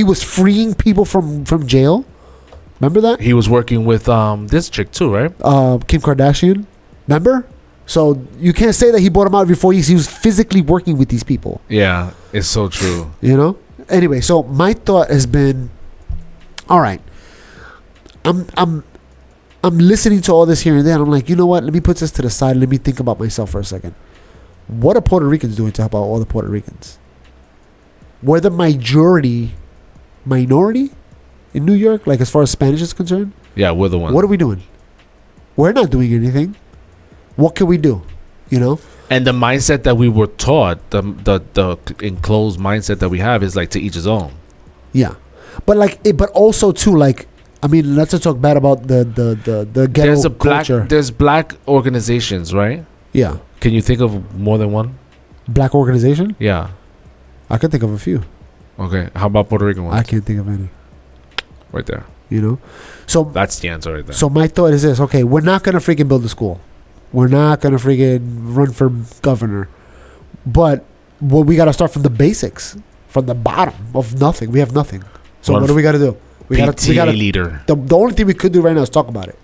was freeing people from jail. Remember that? He was working with this chick too, right? Kim Kardashian. Remember? So you can't say that he bought them out every 4 years. He was physically working with these people. Yeah, it's so true. You know? Anyway, so my thought has been, all right, I'm listening to all this here and there, and I'm like, you know what? Let me put this to the side. Let me think about myself for a second. What are Puerto Ricans doing to help out all the Puerto Ricans? We're the minority in New York, like as far as Spanish is concerned. Yeah, we're the ones. What are we doing? We're not doing anything. What can we do? You know? And the mindset that we were taught, the enclosed mindset that we have is like to each his own. Yeah, but but also too, like, I mean, let's not talk bad about the ghetto culture. There's black organizations, right? Yeah. Can you think of more than one? Black organization? Yeah. I can think of a few. Okay. How about Puerto Rican ones? I can't think of any. Right there. You know? So that's the answer right there. So my thought is this: okay, we're not gonna freaking build a school. We're not gonna freaking run for governor. But we gotta start from the basics, from the bottom of nothing. We have nothing. So what do we gotta do? We gotta leader. The only thing we could do right now is talk about it.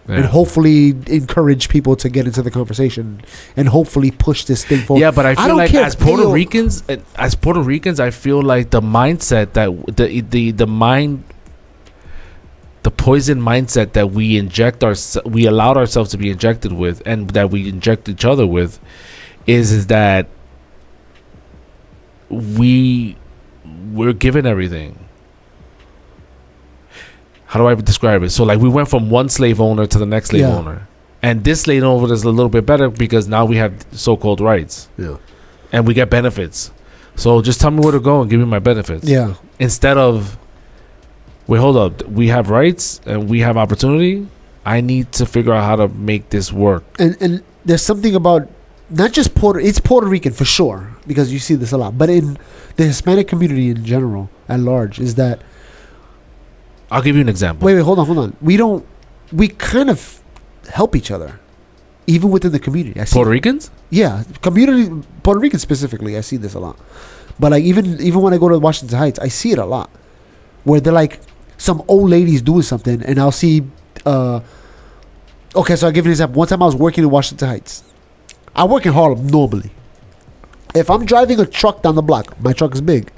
Yeah. And hopefully encourage people to get into the conversation and hopefully push this thing forward. Yeah, but I feel like as Puerto Ricans, I feel like the mindset that the poison mindset that we allowed ourselves to be injected with, and that we inject each other with, is that we're given everything. How do I describe it? So like we went from one slave owner to the next slave owner. And this slave owner is a little bit better because now we have so-called rights. Yeah. And we get benefits. So just tell me where to go and give me my benefits. Yeah. Instead of, wait, hold up. We have rights and we have opportunity. I need to figure out how to make this work. And there's something about not just it's Puerto Rican for sure, because you see this a lot. But in the Hispanic community in general, at large, is that I'll give you an example. Wait, hold on. We kind of help each other, even within the community. Puerto Ricans? Yeah, community, Puerto Ricans specifically. I see this a lot. But like even when I go to Washington Heights, I see it a lot, where they're like some old ladies doing something, and I'll see. Okay, so I'll give you an example. One time I was working in Washington Heights. I work in Harlem normally. If I'm driving a truck down the block, my truck is big,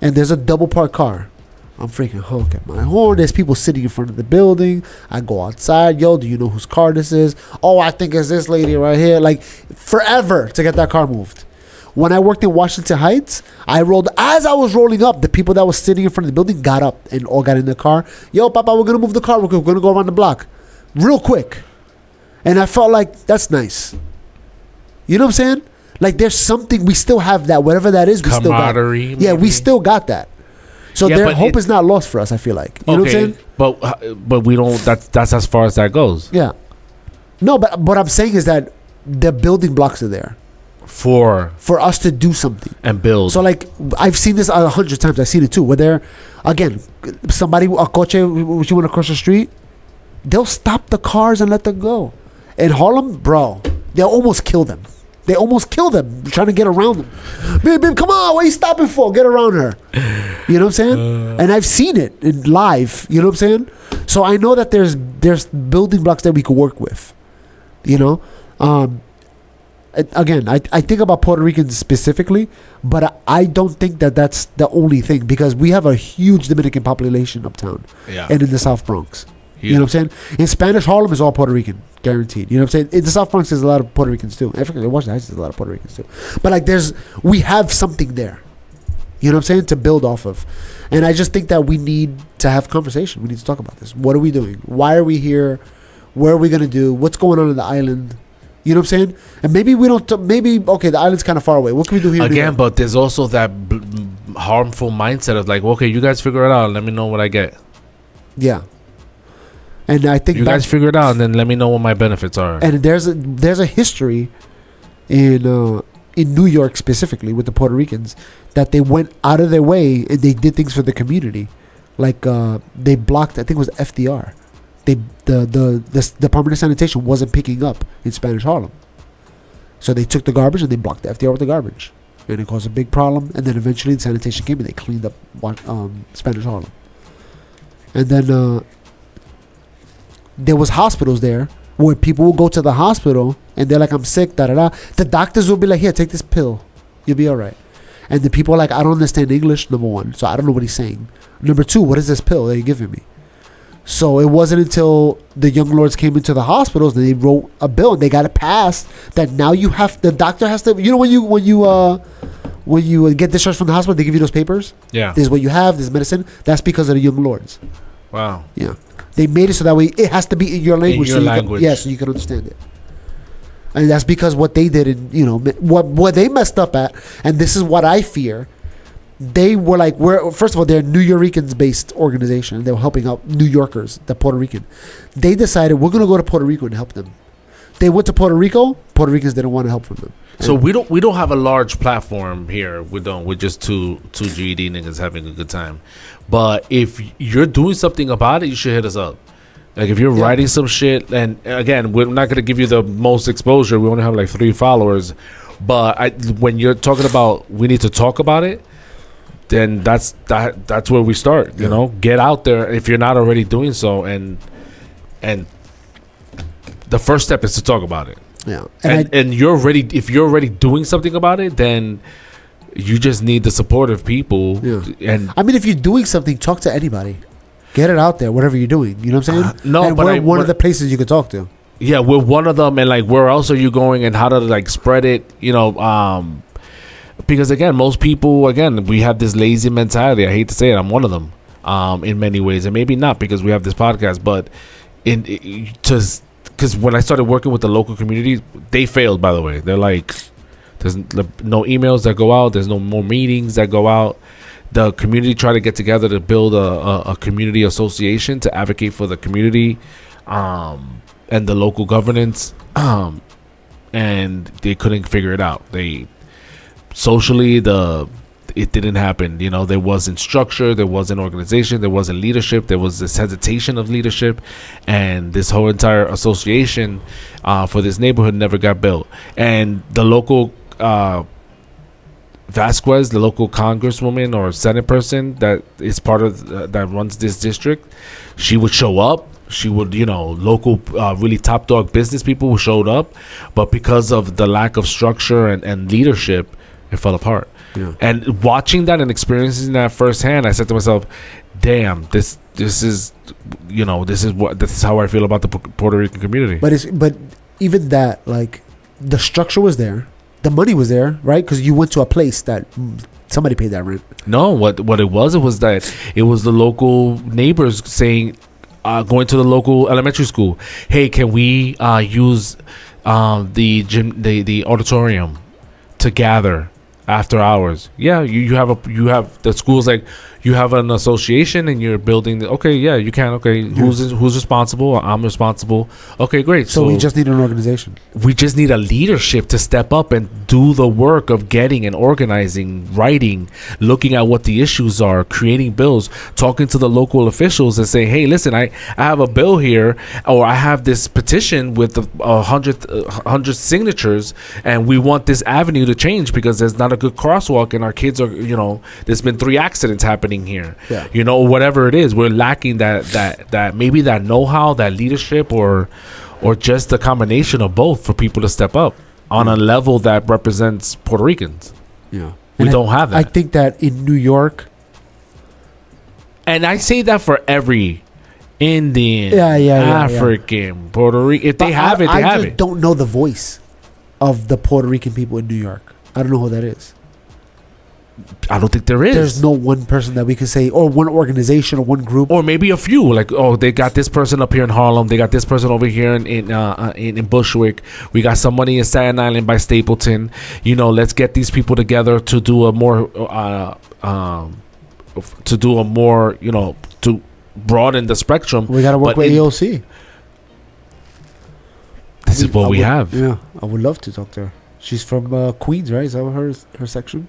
and there's a double parked car, I'm freaking honking my horn. There's people sitting in front of the building. I go outside. Yo, do you know whose car this is? Oh, I think it's this lady right here. Like, forever to get that car moved. When I worked in Washington Heights, as I was rolling up, the people that was sitting in front of the building got up and all got in the car. Yo, Papa, we're going to move the car. We're going to go around the block real quick. And I felt like that's nice. You know what I'm saying? Like, there's something, we still have that. Whatever that is, we still got it. Yeah, we still got that. So their hope is not lost for us, I feel like. You know what I'm saying? But we don't, that's as far as that goes. Yeah. No, but what I'm saying is that the building blocks are there. For us to do something. And build. So like, I've seen this 100 times. I've seen it too. Where they're, again, a coche, which you want to cross the street, they'll stop the cars and let them go. In Harlem, bro, they'll almost kill them. They almost kill them trying to get around them. Babe, come on, what are you stopping for? Get around her. You know what I'm saying? And I've seen it in live. You know what I'm saying? So I know that there's building blocks that we could work with. You know? Again, I think about Puerto Ricans specifically, but I don't think that that's the only thing, because we have a huge Dominican population uptown and in the South Bronx. You know what I'm saying? In Spanish Harlem is all Puerto Rican, guaranteed. You know what I'm saying? In the South Bronx there's a lot of Puerto Ricans too. In Washington Heights there's a lot of Puerto Ricans too. But like we have something there. You know what I'm saying? To build off of. And I just think that we need to have conversation. We need to talk about this. What are we doing? Why are we here? Where are we going to do? What's going on the island? You know what I'm saying? And maybe we don't, okay, the island's kind of far away. What can we do here? Again, but there's also that harmful mindset of like, okay, you guys figure it out. Let me know what I get. Yeah. And I think you guys figure it out, and then let me know what my benefits are. And there's a history in New York specifically with the Puerto Ricans that they went out of their way and they did things for the community, like they blocked. I think it was FDR. The Department of Sanitation wasn't picking up in Spanish Harlem, so they took the garbage and they blocked the FDR with the garbage, and it caused a big problem. And then eventually the sanitation came and they cleaned up Spanish Harlem, and then there was hospitals there where people will go to the hospital and they're like, I'm sick, da-da-da. The doctors will be like, here, take this pill. You'll be all right. And the people are like, I don't understand English, number one, so I don't know what he's saying. Number two, what is this pill that you're giving me? So it wasn't until the young lords came into the hospitals that they wrote a bill and they got it passed that now the doctor has to, you know, when you get discharged from the hospital, they give you those papers? Yeah. This is what you have, this is medicine. That's because of the young lords. Wow. Yeah. They made it so that way it has to be in your language. In your language. So you can understand it. And that's because what they did, and what they messed up at, and this is what I fear. They were like, first of all, they're a New Yorkans based organization. They were helping out New Yorkers, the Puerto Rican. They decided we're going to go to Puerto Rico and help them. They went to Puerto Rico. Puerto Ricans didn't want to help from them. So we don't have a large platform here. We don't. We're just two GED niggas having a good time. But if you're doing something about it, you should hit us up. Like if you're writing some shit, and again, we're not gonna give you the most exposure. We only have like 3 followers. But when you're talking about we need to talk about it, then that's where we start. You know, get out there if you're not already doing so, and the first step is to talk about it. Yeah, and if you're already doing something about it, then you just need the support of people. Yeah. And I mean, if you're doing something, talk to anybody. Get it out there, whatever you're doing. You know what I'm saying? No, and but we're one of the places you could talk to. Yeah, we're one of them, and like, where else are you going, and how to like spread it? You know, because again, most people, we have this lazy mentality. I hate to say it, I'm one of them, in many ways, and maybe not because we have this podcast, but because when I started working with the local community, they failed. By the way, they're like, there's no emails that go out. There's no more meetings that go out. The community tried to get together to build a community association to advocate for the community and the local governance, and they couldn't figure it out. Socially, it didn't happen. You know, there wasn't structure, there wasn't organization, there wasn't leadership, there was this hesitation of leadership, and this whole entire association for this neighborhood never got built. And the local Vasquez, the local congresswoman or senate person that is part of that runs this district, she would show up. She would, local really top dog business people who showed up, but because of the lack of structure and leadership, it fell apart. Yeah. And watching that and experiencing that firsthand, I said to myself, "Damn, this is how I feel about the Puerto Rican community." But even that, like, the structure was there. The money was there, right? Because you went to a place that somebody paid that rent. No, what it was that it was the local neighbors saying, going to the local elementary school, hey, can we use the gym, the auditorium to gather after hours? Yeah, you have the school's like, you have an association and you're building. Okay, yeah, you can. Okay, yeah. Who's responsible? I'm responsible. Okay, great. So we just need an organization. We just need a leadership to step up and do the work of getting and organizing, writing, looking at what the issues are, creating bills, talking to the local officials and saying, hey, listen, I have a bill here, or I have this petition with 100 signatures, and we want this avenue to change because there's not a good crosswalk and our kids are, there's been 3 accidents happening here. Yeah. Whatever it is, we're lacking that maybe that know-how, that leadership, or just a combination of both for people to step up on a level that represents Puerto Ricans. Yeah. We don't have that. I think that in New York, and I say that for every Indian, African, Puerto Rican, if they have it, they have it. I just don't know the voice of the Puerto Rican people in New York. I don't know who that is. I don't think there is. There's no one person that we can say, or one organization, or one group. Or maybe a few, like, oh, they got this person up here in Harlem, they got this person over here in Bushwick, we got somebody in Staten Island by Stapleton. You know, let's get these people together to do a more you know, to broaden the spectrum. We got to work But with AOC. This is what we have. Yeah, I would love to talk to her. She's from Queens, right? Is that her section?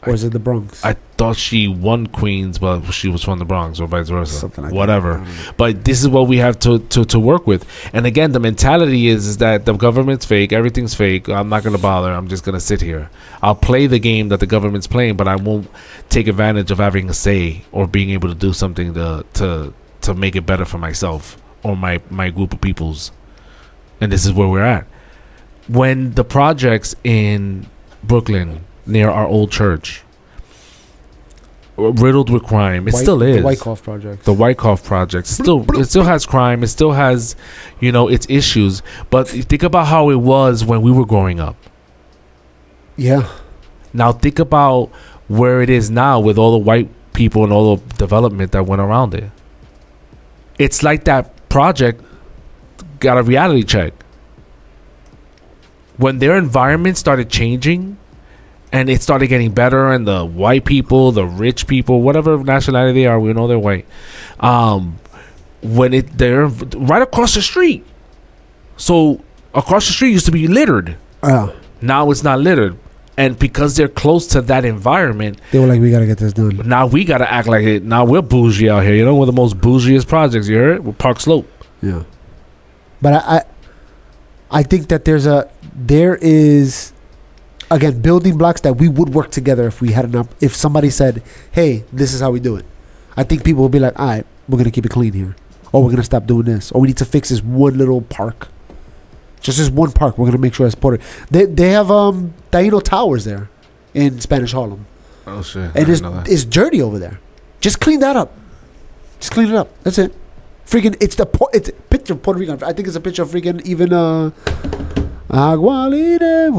Or is it the Bronx? I thought she won Queens, but she was from the Bronx, or vice versa. Something like Whatever. that. But this is what we have to work with. And again, the mentality is that the government's fake, everything's fake. I'm not going to bother. I'm just going to sit here. I'll play the game that the government's playing, but I won't take advantage of having a say or being able to do something to make it better for myself or my group of peoples. And this is where we're at. When the projects in Brooklyn near our old church riddled with crime, it still is. The Wyckoff Project. The Wyckoff Project it still has crime. It still has, you know, its issues. But think about how it was when we were growing up. Yeah. Now think about where it is now with all the white people and all the development that went around it. It's like that project got a reality check. When their environment started changing and it started getting better, and the white people, the rich people, whatever nationality they are, we know they're white. When they're right across the street. So across the street used to be littered. Now it's not littered. And because they're close to that environment, they were like, we got to get this done. Now we got to act like it. Now we're bougie out here. You know, one of the most bougiest projects, you heard? With Park Slope. Yeah. But I think that there is, again, building blocks that we would work together if we had if somebody said, hey, this is how we do it. I think people will be like, all right, we're going to keep it clean here. Or we're going to stop doing this. Or we need to fix this one little park. Just this one park. We're going to make sure it's ported. They have Taino Towers there in Spanish Harlem. Oh, shit. And it's dirty over there. Just clean that up. Just clean it up. That's it. Freaking, it's a picture of Puerto Rican. I think it's a picture of freaking even Agualide.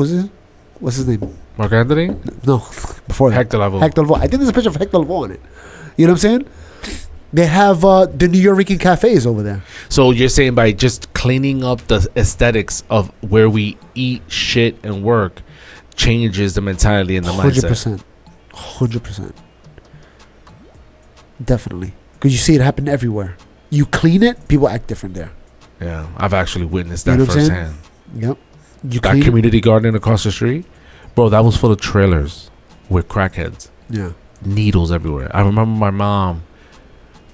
What's his name? Mark Anthony? No, before that. Hector Lavoe. I think there's a picture of Hector Lavoe on it. You know what I'm saying? They have the New York cafes over there. So you're saying by just cleaning up the aesthetics of where we eat, shit, and work changes the mentality and the mindset. 100%. Definitely. Because you see it happen everywhere. You clean it, people act different there. Yeah, I've actually witnessed that what I'm saying? firsthand. Yep. That community garden across the street, bro, that was full of trailers with crackheads. Yeah. Needles everywhere. I remember my mom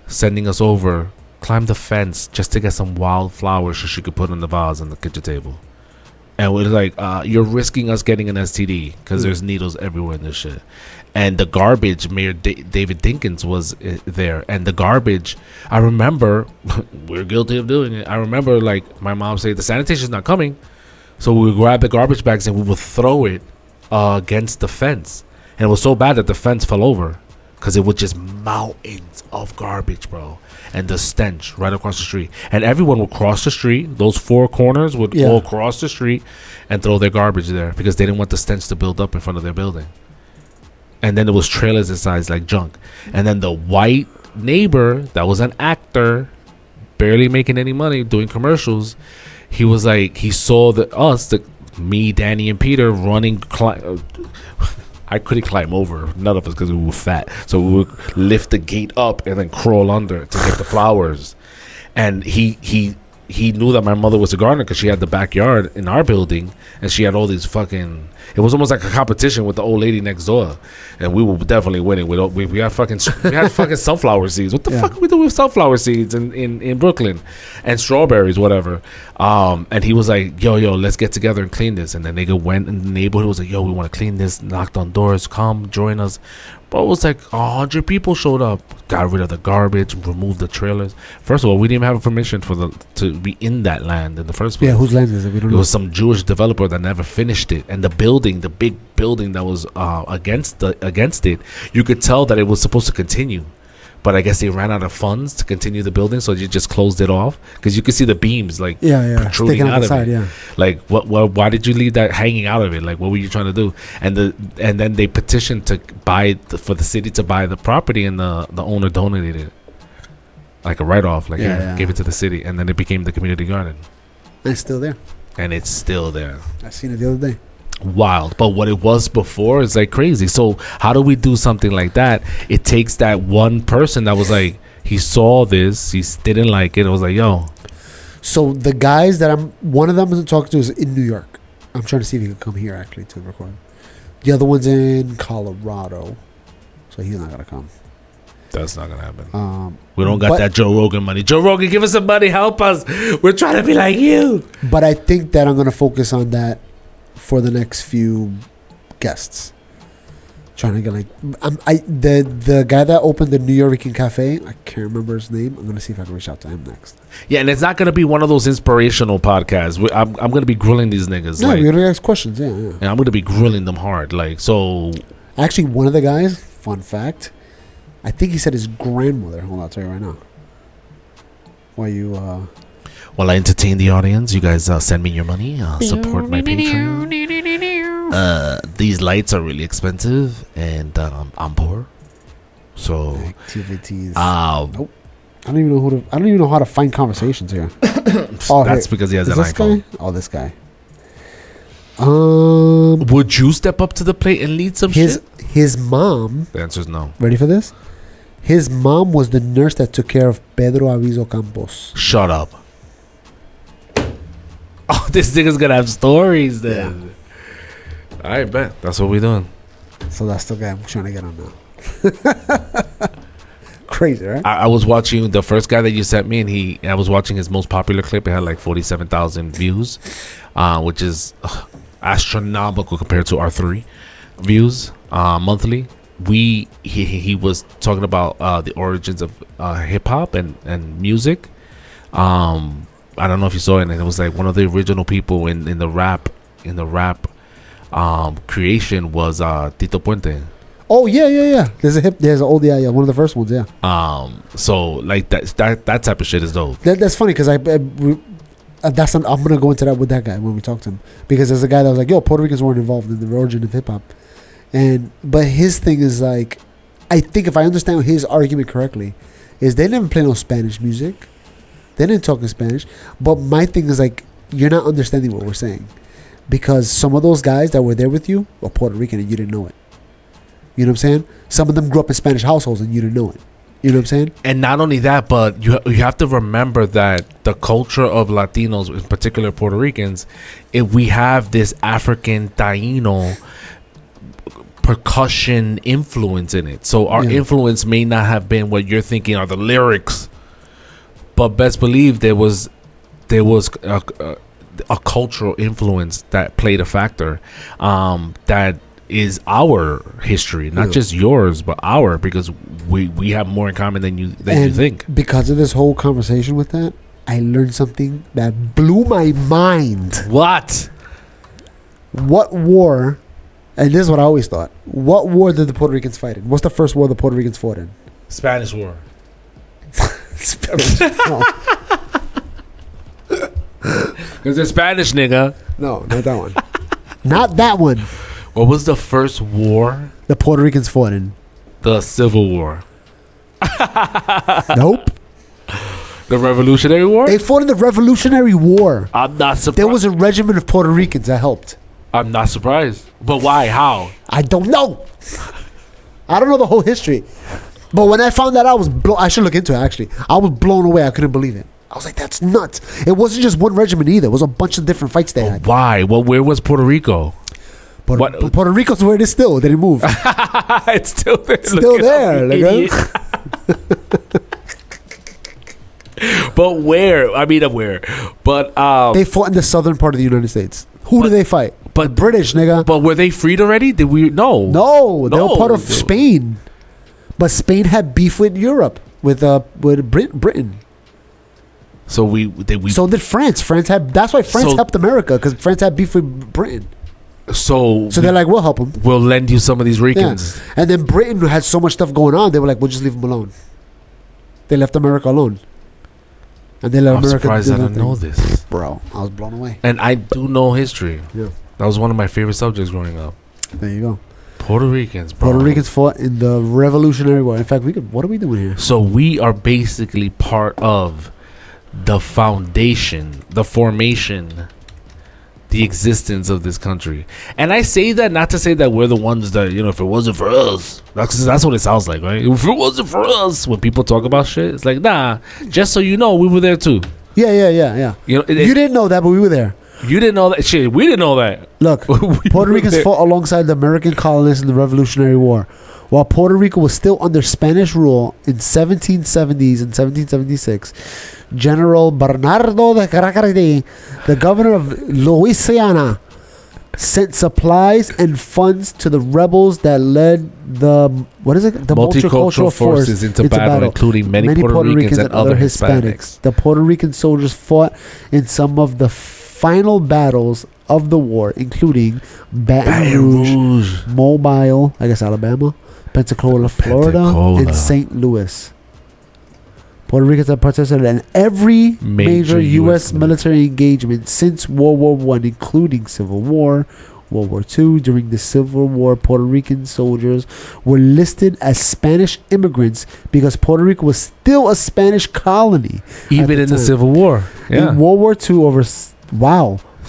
sending us over, climb the fence just to get some wild flowers so she could put on the vase on the kitchen table. And we're like, you're risking us getting an STD because there's needles everywhere in this shit. And the garbage, Mayor David Dinkins was there. And the garbage, I remember, we're guilty of doing it. I remember, like, my mom saying, the sanitation's not coming. So we would grab the garbage bags and we would throw it against the fence. And it was so bad that the fence fell over because it was just mountains of garbage, bro. And the stench right across the street. And everyone would cross the street. Those four corners would all cross the street and throw their garbage there because they didn't want the stench to build up in front of their building. And then there was trailers inside like junk. And then the white neighbor that was an actor, barely making any money, doing commercials, he was like, he saw me, Danny, and Peter running. I couldn't climb over, none of us, because we were fat. So we would lift the gate up and then crawl under to get the flowers. And he knew that my mother was a gardener because she had the backyard in our building, and she had all these fucking. It was almost like a competition with the old lady next door, and we were definitely winning. We had fucking sunflower seeds. What the fuck are we doing with sunflower seeds in Brooklyn, and strawberries, whatever. And he was like, yo, let's get together and clean this. And then they went in the neighborhood, was like, yo, we want to clean this. Knocked on doors, come join us. But it was like 100 people showed up, got rid of the garbage, removed the trailers. First of all, we didn't even have permission to be in that land in the first place. Yeah, whose land is it? We don't know. It was some Jewish developer that never finished it, and the big building that was against it, you could tell that it was supposed to continue, but I guess they ran out of funds to continue the building, so you just closed it off because you could see the beams like protruding Sticking out out the of side, it. yeah. Like what? Why did you leave that hanging out of it? Like what were you trying to do? And then they petitioned to for the city to buy the property, and the owner donated it, like a write off, like gave it to the city, and then it became the community garden, And it's still there. and it's still there. I seen it the other day. Wild. But what it was before is like crazy. So how do we do something like that? It takes that one person that was like, he saw this, he didn't like it. It was like, yo, So the guys that one of them I'm talking to is in New York. I'm trying to see if he can come here actually to record. The other one's in Colorado, so he's not gonna come. that's not gonna happen. We We don't got that Joe Rogan money. Joe Rogan, give us some money, help us. We're trying to be like you. But I think that I'm gonna focus on that for the next few guests. Trying to get like the guy that opened the New York Cafe. I can't remember his name. I'm gonna see if I can reach out to him next. Yeah, and it's not gonna be one of those inspirational podcasts. I'm gonna be grilling these niggas. No, like, we're gonna ask questions. Yeah. and I'm gonna be grilling them hard. Like, so Actually, one of the guys. Fun fact. I think he said his grandmother. Hold on, I'll tell you right now. While you while I entertain the audience, you guys send me your money. Support my Patreon. These lights are really expensive, and I'm poor. So activities. nope. I don't even know how to find conversations here. That's because he has an this iPhone. guy? Oh, this guy. Would you step up to the plate and lead some shit? His mom. The answer is no. Ready for this? His mom was the nurse that took care of Pedro Aviso Campos. Shut up. Oh, this nigga's gonna have stories then. I bet. That's what we're doing. So that's the guy I'm trying to get on now. Crazy, right? I was watching the first guy that you sent me, and I was watching his most popular clip. It had like 47,000 views, which is astronomical compared to our 3 views monthly. He was talking about the origins of hip hop and music. I don't know if you saw it, and it was like one of the original people in the rap creation was Tito Puente. Oh yeah. There's an old one of the first ones, yeah. So like that type of shit is dope. That's funny because I'm gonna go into that with that guy when we talk to him, because there's a guy that was like, yo, Puerto Ricans weren't involved in the origin of hip hop, but his thing is like, I think if I understand his argument correctly, is they didn't play no Spanish music, they didn't talk in Spanish, but my thing is like, you're not understanding what we're saying, because some of those guys that were there with you were Puerto Rican and you didn't know it. You know what I'm saying? Some of them grew up in Spanish households and you didn't know it. You know what I'm saying? And not only that, but you have to remember that the culture of Latinos, in particular Puerto Ricans, if we have this African Taino percussion influence in it. So our influence may not have been what you're thinking are the lyrics, but best believe there was a cultural influence that played a factor that is our history, not just yours, but our, because we have more in common than you think. Because of this whole conversation with that, I learned something that blew my mind. What war? And this is what I always thought. What war did the Puerto Ricans fight in? What's the first war the Puerto Ricans fought in? Spanish War. No. Because they're Spanish, nigga. No, not that one. Not that one. What was the first war the Puerto Ricans fought in? The Civil War. Nope. The Revolutionary War? They fought in the Revolutionary War. I'm not surprised. There was a regiment of Puerto Ricans that helped. I'm not surprised. But why? How? I don't know. I don't know the whole history. But when I found that, I should look into it, actually. I was blown away. I couldn't believe it. I was like, that's nuts. It wasn't just one regiment either. It was a bunch of different fights they had. Why? Well, where was Puerto Rico? Puerto Rico's where it is still. They didn't move. It's still there. Still there. But where? I mean, where? But they fought in the southern part of the United States. Who did they fight? But British, nigga. But were they freed already? Did we? No. No, they were part of Spain. But Spain had beef with Europe, with Britain. So So did France. That's why France helped America, because France had beef with Britain. So they're like, we'll help them. We'll lend you some of these Ricans. Yeah. And then Britain had so much stuff going on, they were like, we'll just leave them alone. They left America alone. And they let I'm America surprised do I their didn't know thing. this. Bro, I was blown away. And I do know history. Yeah. That was one of my favorite subjects growing up. There you go. Puerto Ricans, bro. Puerto Ricans fought in the Revolutionary War. In fact, what are we doing here? So we are basically part of the foundation, the formation, the existence of this country. And I say that not to say that we're the ones that, if it wasn't for us, that's what it sounds like, right? If it wasn't for us, when people talk about shit, it's like, nah, just so you know, we were there too. Yeah. You Didn't know that, but we were there. You didn't know that shit. We didn't know that. Look, Puerto Ricans fought alongside the American colonists in the Revolutionary War. While Puerto Rico was still under Spanish rule in 1770s and 1776, General Bernardo de Caracari, the governor of Louisiana, sent supplies and funds to the rebels that led the multicultural forces into battle, including many Puerto Ricans and other Hispanics. The Puerto Rican soldiers fought in some of the final battles of the war, including Baton Rouge, Mobile, I guess Alabama, Pensacola, Florida, and St. Louis. Puerto Ricans have participated in every major U.S. military engagement since World War I, including Civil War, World War II. During the Civil War, Puerto Rican soldiers were listed as Spanish immigrants because Puerto Rico was still a Spanish colony. Even in the Civil War. Yeah. In World War II,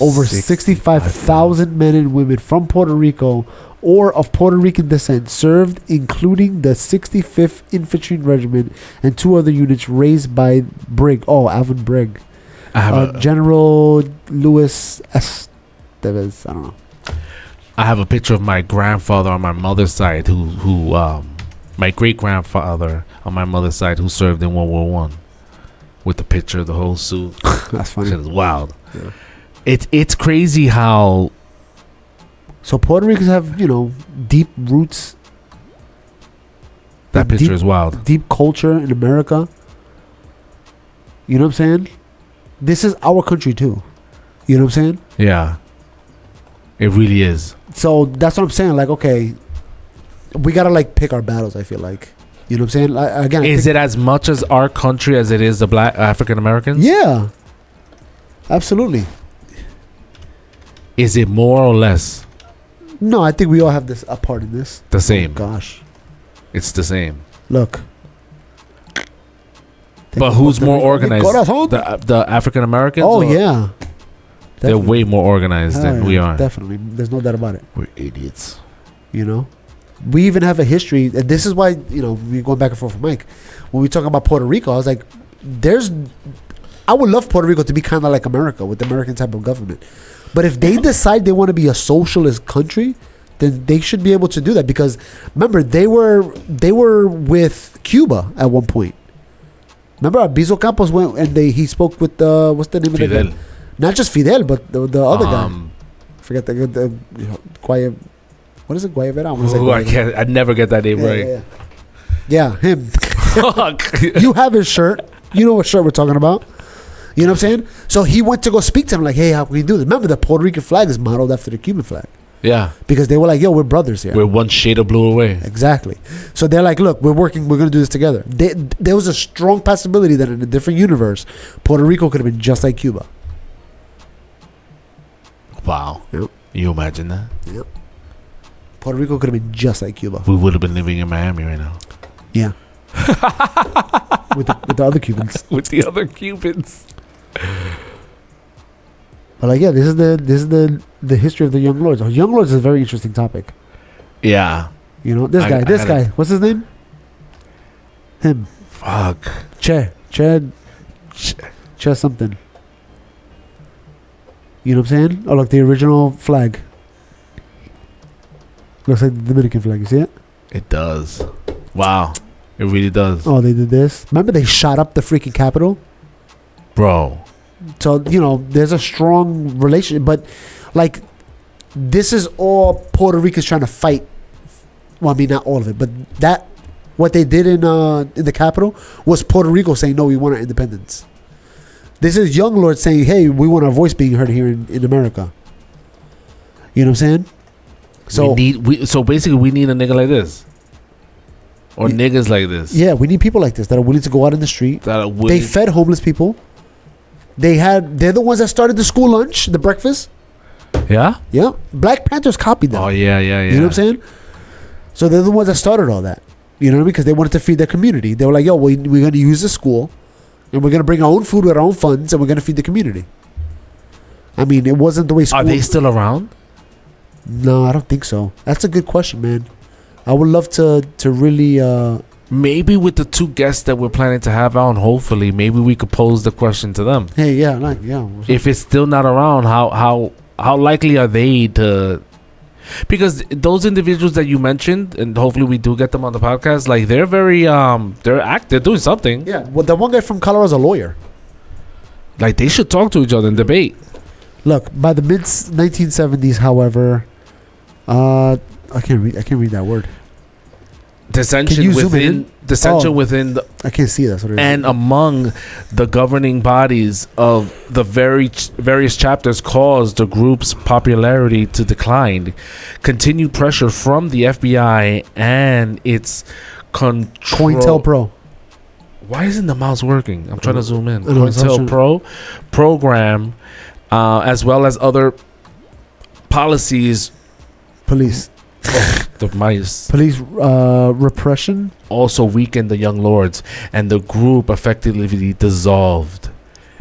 over 65,000 men and women from Puerto Rico or of Puerto Rican descent served, including the 65th Infantry Regiment and two other units raised by Alvin Brigg. General Luis Estevez. I don't know. I have a picture of my grandfather on my mother's side who my great grandfather on my mother's side who served in World War One, with the picture of the whole suit. That's funny. Shit is wild. Yeah. It's crazy how. So Puerto Ricans have deep roots. That picture is wild. Deep culture in America. You know what I'm saying? This is our country too. You know what I'm saying? Yeah. It really is. So that's what I'm saying. Like, okay, we gotta pick our battles. I feel like, you know what I'm saying? Again, is it as much as our country as it is the Black African Americans? Yeah, absolutely. Is it more or less? No, I think we all have a part in this. The same. Oh, gosh, it's the same. Look. But who's more organized? The African Americans? Oh, yeah. They're Definitely. way more organized than we are. Definitely. There's no doubt about it. We're idiots. We even have a history. And this is why, we're going back and forth with Mike. When we talk about Puerto Rico, I was like, I would love Puerto Rico to be kind of like America with the American type of government. But if they decide they want to be a socialist country, then they should be able to do that. Because remember, they were with Cuba at one point. Remember, Abizo Campos went and he spoke with what's the name Fidel. of the guy? Not just Fidel, but the other guy. Forget the Guayav. What is it? Guayavera? I never get that name right. Yeah, him. You have his shirt. You know what shirt we're talking about. You know what I'm saying? So he went to go speak to him like, hey, how can we do this? Remember, the Puerto Rican flag is modeled after the Cuban flag. Yeah. Because they were like, yo, we're brothers here. We're one shade of blue away. Exactly. So they're like, look, we're going to do this together. There was a strong possibility that in a different universe, Puerto Rico could have been just like Cuba. Wow. Yep. You imagine that? Yep. Puerto Rico could have been just like Cuba. We would have been living in Miami right now. Yeah. with the other Cubans. With the other Cubans. But this is the history of the Young Lords. Young Lords is a very interesting topic. Yeah. This guy. What's his name? Him. Fuck. Che something. You know what I'm saying? Oh, look, the original flag. Looks like the Dominican flag. You see it? It does. Wow. It really does. Oh, they did this. Remember they shot up the freaking Capitol? Bro. So, there's a strong relationship. But, this is all Puerto Ricans trying to fight. Well, I mean, not all of it. But what they did in the Capitol was Puerto Rico saying, no, we want our independence. This is Young Lord saying, hey, we want our voice being heard here in America. You know what I'm saying? So so basically we need a nigga like this. or niggas like this. Yeah, we need people like this that are willing to go out in the street. That are They willing. fed homeless people. They're the ones that started the school lunch, the breakfast. Yeah. Yeah, Black Panthers copied them. Oh yeah. You know what I'm saying? So they're the ones that started all that. You know what I mean? Because they wanted to feed their community. They were like, yo, we're going to use the school and we're going to bring our own food with our own funds and we're going to feed the community. I mean, it wasn't the way school... Are they still around? No, I don't think so. That's a good question, man. I would love to really... Maybe with the 2 guests that we're planning to have on, hopefully, maybe we could pose the question to them. Hey, yeah. If it's still not around, how likely are they to... Because those individuals that you mentioned, and hopefully we do get them on the podcast, like they're very they're doing something. Yeah, well, the one guy from Colorado's a lawyer. Like they should talk to each other and debate. Look, by the mid 1970s, however, I can't read that word. Dissension within I can't see that. and among the governing bodies of the various chapters caused the group's popularity to decline. Continued pressure from the FBI and its control. COINTELPRO. Why isn't the mouse working? I'm trying to zoom in. I know, it's COINTELPRO program, as well as other policies. Police. The mice. Police repression Also weakened the Young Lords, and the group effectively dissolved.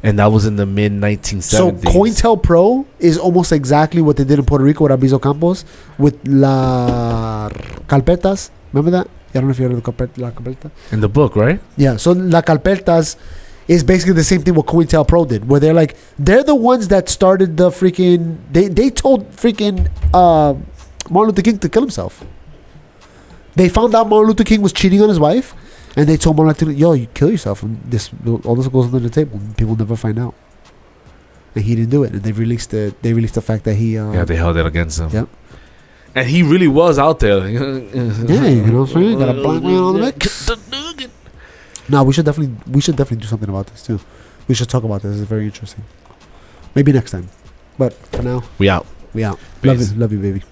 And that was in the mid 1970s. So COINTELPRO is almost exactly what they did in Puerto Rico with Aviso Campos with La Carpetas. Remember that? I don't know if you heard of La Carpeta. In the book, right? Yeah, so La Carpetas is basically the same thing what COINTELPRO did, where they're the ones that started the freaking... They told freaking... Martin Luther King to kill himself. They found out Martin Luther King was cheating on his wife, and they told Martin Luther King, yo, you kill yourself, and all this goes under the table, and people never find out. And he didn't do it, and they released the fact that he... they held it against him. Yep. And he really was out there. Yeah, you know what I'm saying? Got a black man on the mix. No, we should definitely do something about this, too. We should talk about this. It's very interesting. Maybe next time. But for now... We out. Love Peace. you, baby.